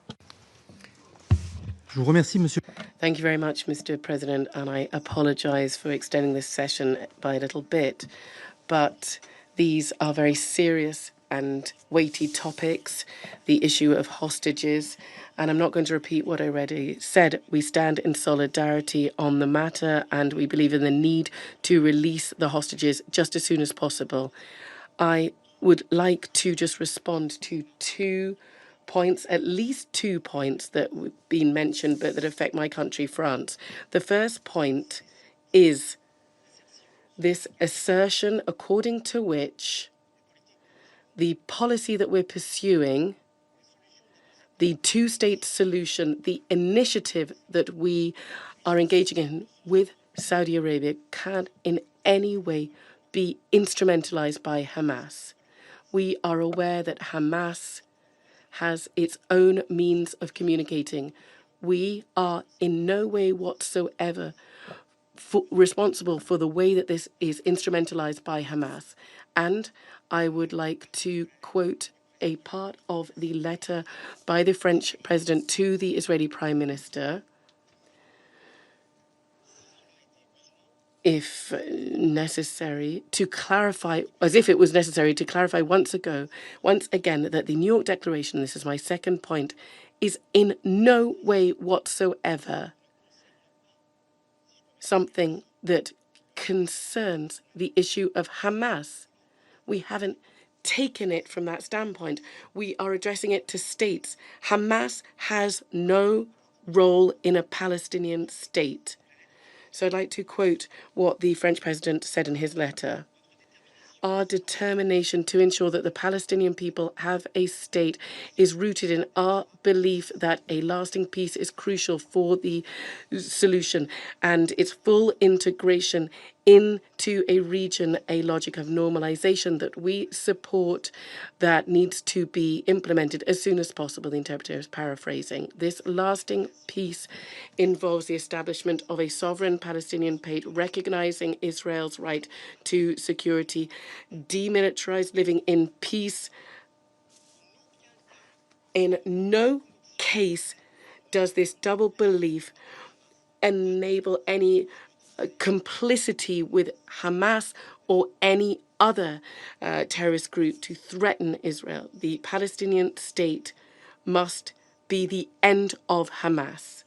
Thank you very much, Mr. President, and I apologise for extending this session by a little bit, but these are very serious and weighty topics, the issue of hostages, and I'm not going to repeat what I already said. We stand in solidarity on the matter, and we believe in the need to release the hostages just as soon as possible. I would like to just respond to two points, at least 2 points that have been mentioned but that affect my country, France. The first point is this assertion according to which the policy that we're pursuing, the two-state solution, the initiative that we are engaging in with Saudi Arabia can in any way be instrumentalized by Hamas. We are aware that Hamas has its own means of communicating. We are in no way whatsoever responsible for the way that this is instrumentalized by Hamas. And I would like to quote a part of the letter by the French president to the Israeli prime minister, if necessary, to clarify, as if it was necessary to clarify once again, that the New York Declaration, this is my second point, is in no way whatsoever something that concerns the issue of Hamas. We haven't taken it from that standpoint. We are addressing it to states. Hamas has no role in a Palestinian state. So I'd like to quote what the French president said in his letter. Our determination to ensure that the Palestinian people have a state is rooted in our belief that a lasting peace is crucial for the solution and its full integration into a region, a logic of normalization that we support that needs to be implemented as soon as possible. The interpreter is paraphrasing. This lasting peace involves the establishment of a sovereign Palestinian state, recognizing Israel's right to security, demilitarized living in peace. In no case does this double belief enable any complicity with Hamas or any other terrorist group to threaten Israel. The Palestinian state must be the end of Hamas.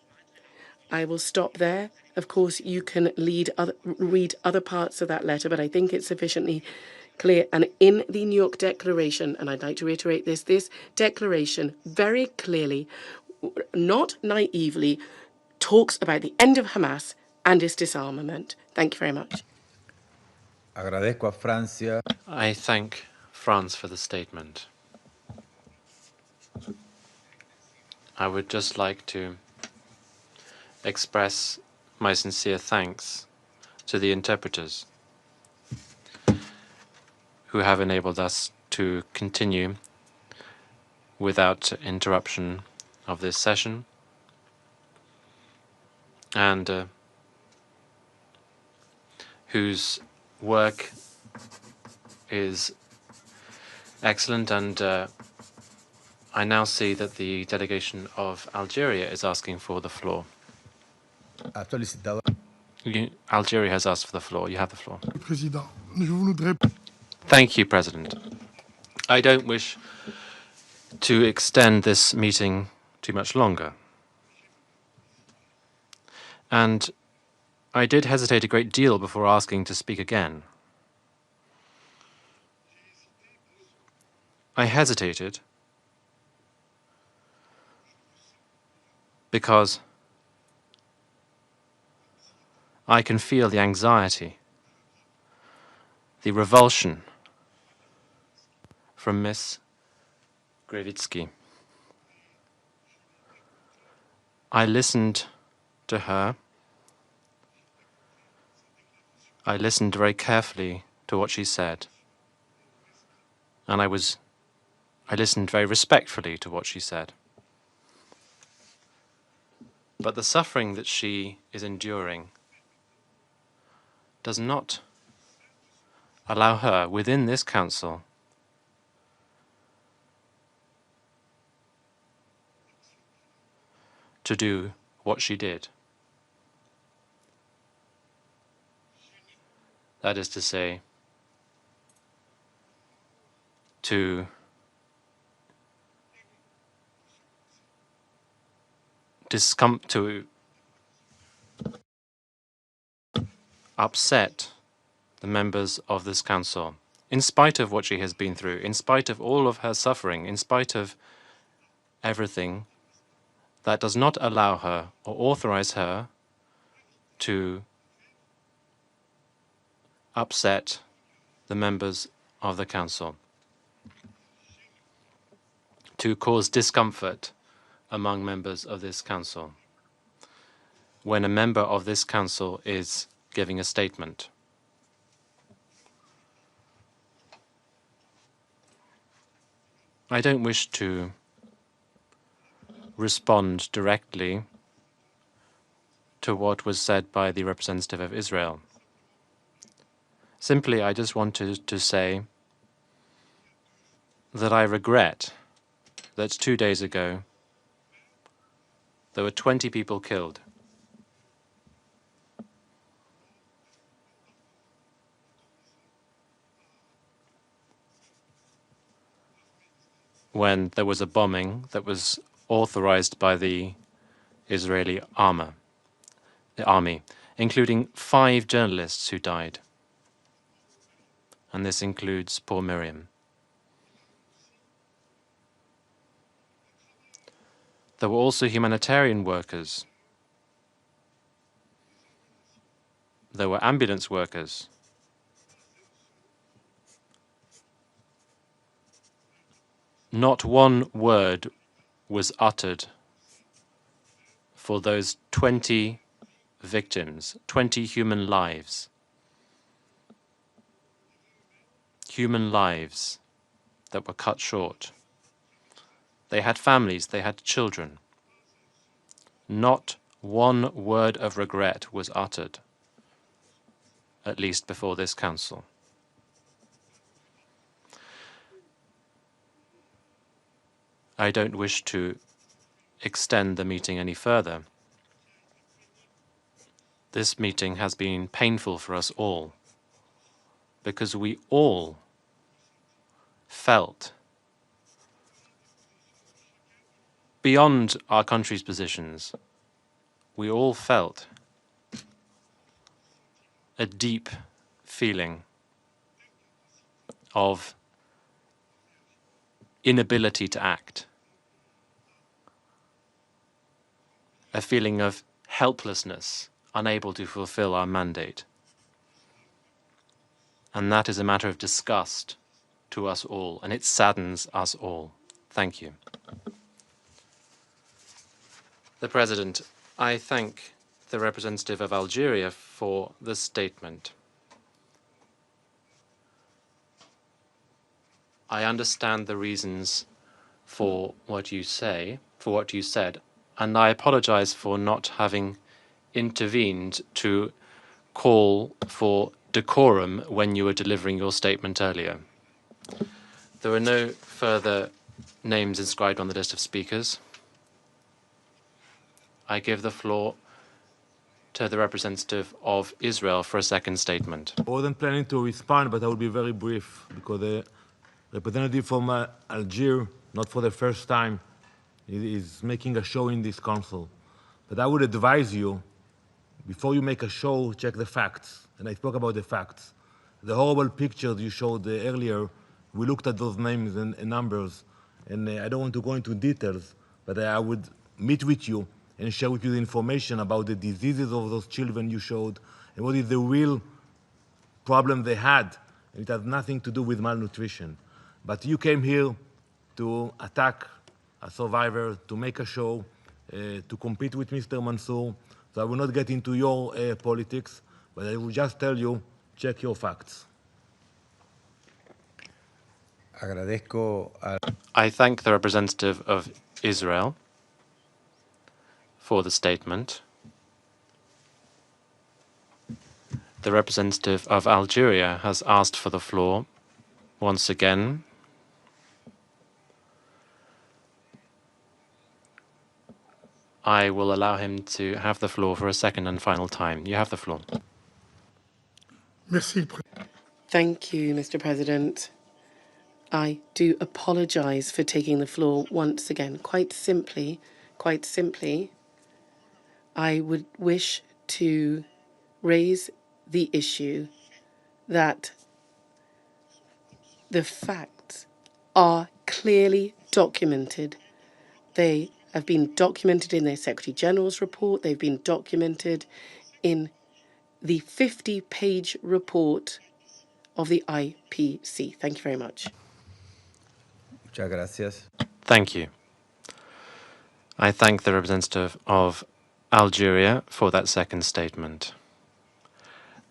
I will stop there. Of course, you can read other parts of that letter, but I think it's sufficiently clear. And in the New York Declaration, and I'd like to reiterate this declaration very clearly, not naively, talks about the end of Hamas and its disarmament. Thank you very much. Agradezco a Francia. I thank France for the statement. I would just like to express my sincere thanks to the interpreters who have enabled us to continue without interruption of this session, and whose work is excellent. And I now see that the delegation of Algeria is asking for the floor. Algeria has asked for the floor. You have the floor. Thank you, President. I don't wish to extend this meeting too much longer. And I did hesitate a great deal before asking to speak again. I hesitated because I can feel the anxiety, the revulsion from Miss Gravitsky. I listened to her. I listened very carefully to what she said, and I listened very respectfully to what she said. But the suffering that she is enduring does not allow her within this council to do what she did. That is to say, to upset the members of this council, in spite of what she has been through, in spite of all of her suffering, in spite of everything. That does not allow her or authorize her to upset the members of the council, to cause discomfort among members of this council when a member of this council is giving a statement. I don't wish to respond directly to what was said by the representative of Israel. Simply, I just wanted to say that I regret that 2 days ago there were 20 people killed. When there was a bombing that was authorized by the Israeli army, including 5 journalists who died. And this includes poor Miriam. There were also humanitarian workers. There were ambulance workers. Not one word was uttered for those 20 victims, 20 human lives. Human lives that were cut short. They had families, they had children. Not one word of regret was uttered, at least before this council. I don't wish to extend the meeting any further. This meeting has been painful for us all, because we all felt, beyond our country's positions, we all felt a deep feeling of inability to act, a feeling of helplessness, unable to fulfill our mandate. And that is a matter of disgust to us all, and it saddens us all. Thank you. The President, I thank the representative of Algeria for the statement. I understand the reasons for what you said, and I apologize for not having intervened to call for decorum when you were delivering your statement earlier. There are no further names inscribed on the list of speakers. I give the floor to the representative of Israel for a second statement. I wasn't planning to respond, but I will be very brief, because the representative from Algeria, not for the first time, is making a show in this council. But I would advise you before you make a show, check the facts. And I spoke about the facts. The horrible pictures you showed earlier, we looked at those names and numbers, and I don't want to go into details, but I would meet with you and share with you the information about the diseases of those children you showed and what is the real problem they had. It has nothing to do with malnutrition. But you came here to attack a survivor, to make a show, to compete with Mr. Mansour. So I will not get into your politics, but I will just tell you, check your facts. I thank the representative of Israel for the statement. The representative of Algeria has asked for the floor once again. I will allow him to have the floor for a second and final time. You have the floor. Thank you, Mr. President. I do apologise for taking the floor once again. Quite simply, I would wish to raise the issue that the facts are clearly documented. They have been documented in their Secretary General's report. They've been documented in the 50-page report of the IPC. Thank you very much. Muchas gracias. Thank you. I thank the representative of Algeria for that second statement.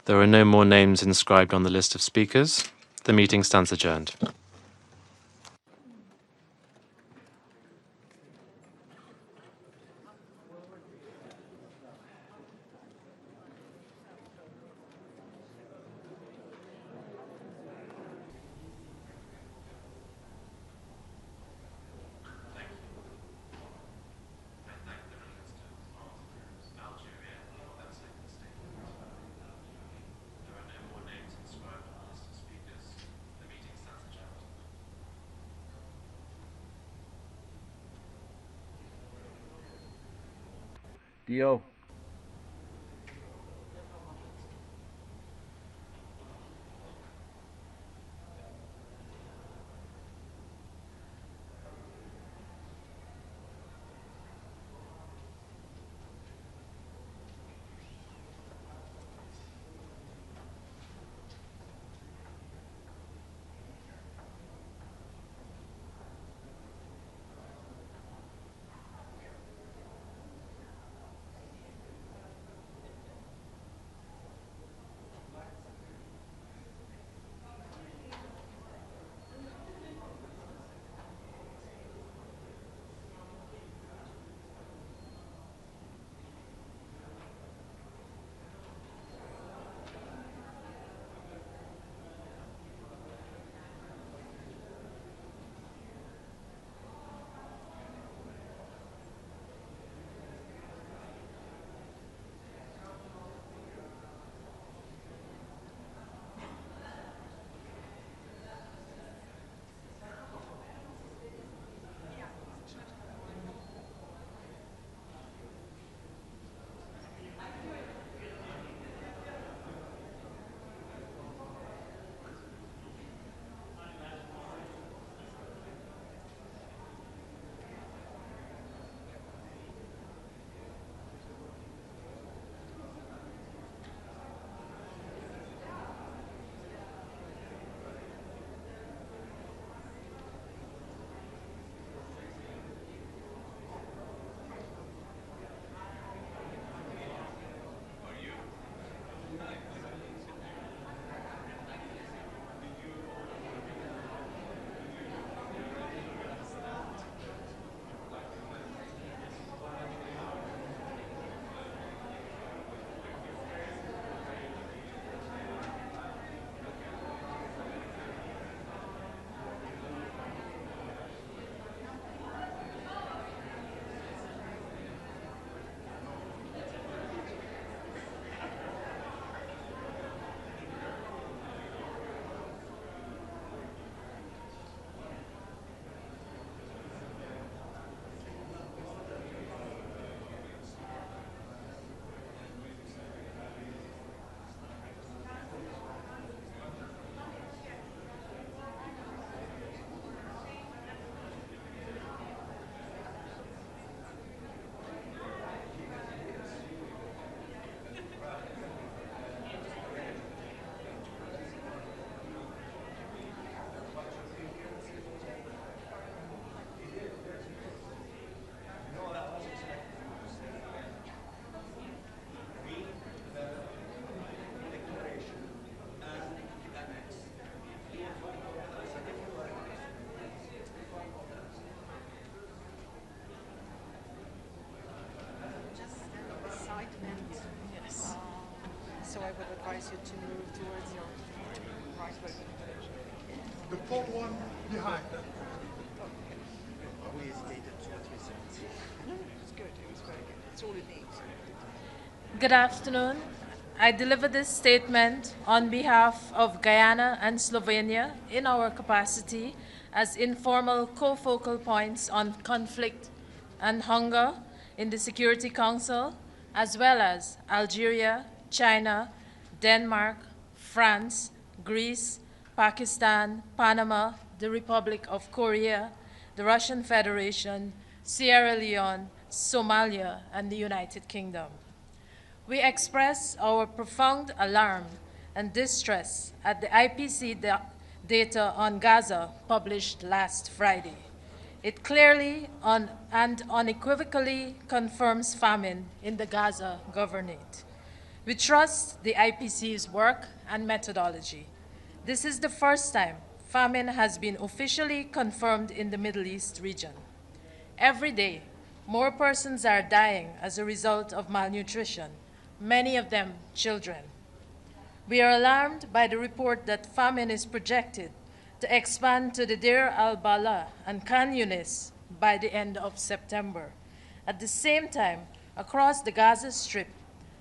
There are no more names inscribed on the list of speakers. The meeting stands adjourned. Dio. The tall one behind. Good afternoon. I deliver this statement on behalf of Guyana and Slovenia in our capacity as informal co-focal points on conflict and hunger in the Security Council, as well as Algeria, China, Denmark, France, Greece, Pakistan, Panama, the Republic of Korea, the Russian Federation, Sierra Leone, Somalia, and the United Kingdom. We express our profound alarm and distress at the IPC data on Gaza published last Friday. It clearly and unequivocally confirms famine in the Gaza governorate. We trust the IPC's work and methodology. This is the first time famine has been officially confirmed in the Middle East region. Every day, more persons are dying as a result of malnutrition, many of them children. We are alarmed by the report that famine is projected to expand to the Deir al-Balah and Khan Yunis by the end of September. At the same time, across the Gaza Strip,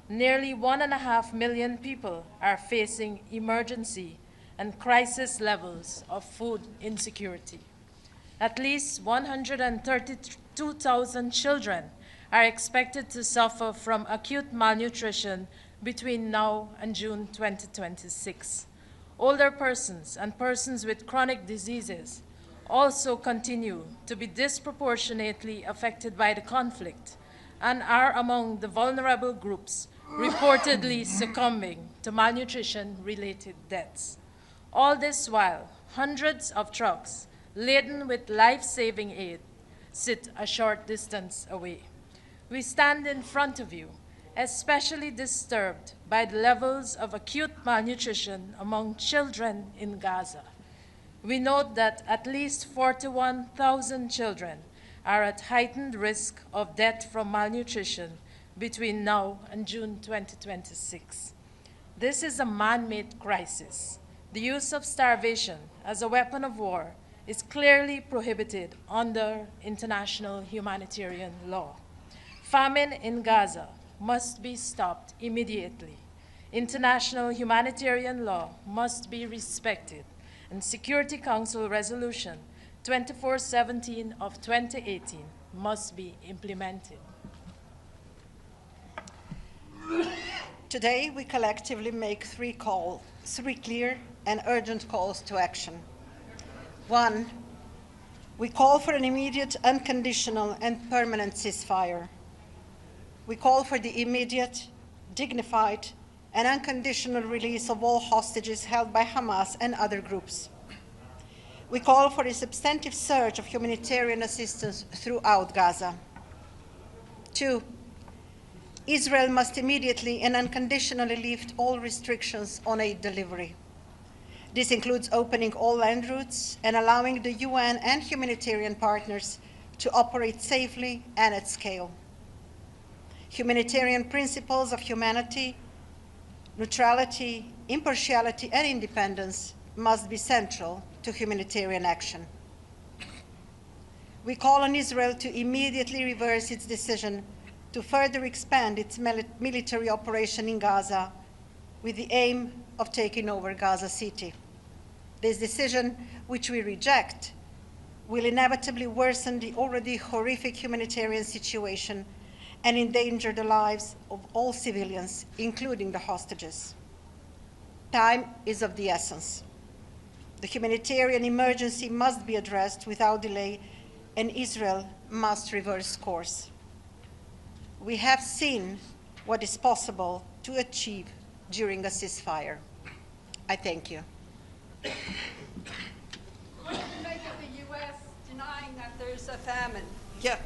nearly 1.5 million people are facing emergency and crisis levels of food insecurity. At least 132,000 children are expected to suffer from acute malnutrition between now and June 2026. Older persons and persons with chronic diseases also continue to be disproportionately affected by the conflict and are among the vulnerable groups reportedly succumbing to malnutrition-related deaths. All this while, hundreds of trucks laden with life-saving aid sit a short distance away. We stand in front of you, especially disturbed by the levels of acute malnutrition among children in Gaza. We note that at least 41,000 children are at heightened risk of death from malnutrition between now and June 2026. This is a man-made crisis. The use of starvation as a weapon of war is clearly prohibited under international humanitarian law. Famine in Gaza must be stopped immediately. International humanitarian law must be respected, and Security Council Resolution 2417 of 2018 must be implemented. Today, we collectively make three clear and urgent calls to action. 1, we call for an immediate, unconditional, and permanent ceasefire. We call for the immediate, dignified, and unconditional release of all hostages held by Hamas and other groups. We call for a substantive surge of humanitarian assistance throughout Gaza. 2, Israel must immediately and unconditionally lift all restrictions on aid delivery. This includes opening all land routes and allowing the UN and humanitarian partners to operate safely and at scale. Humanitarian principles of humanity, neutrality, impartiality, and independence must be central to humanitarian action. We call on Israel to immediately reverse its decision to further expand its military operation in Gaza with the aim of taking over Gaza City. This decision, which we reject, will inevitably worsen the already horrific humanitarian situation and endanger the lives of all civilians, including the hostages. Time is of the essence. The humanitarian emergency must be addressed without delay, and Israel must reverse course. We have seen what is possible to achieve during a ceasefire. I thank you. What do you make of the U.S. denying that there's a famine? Yeah.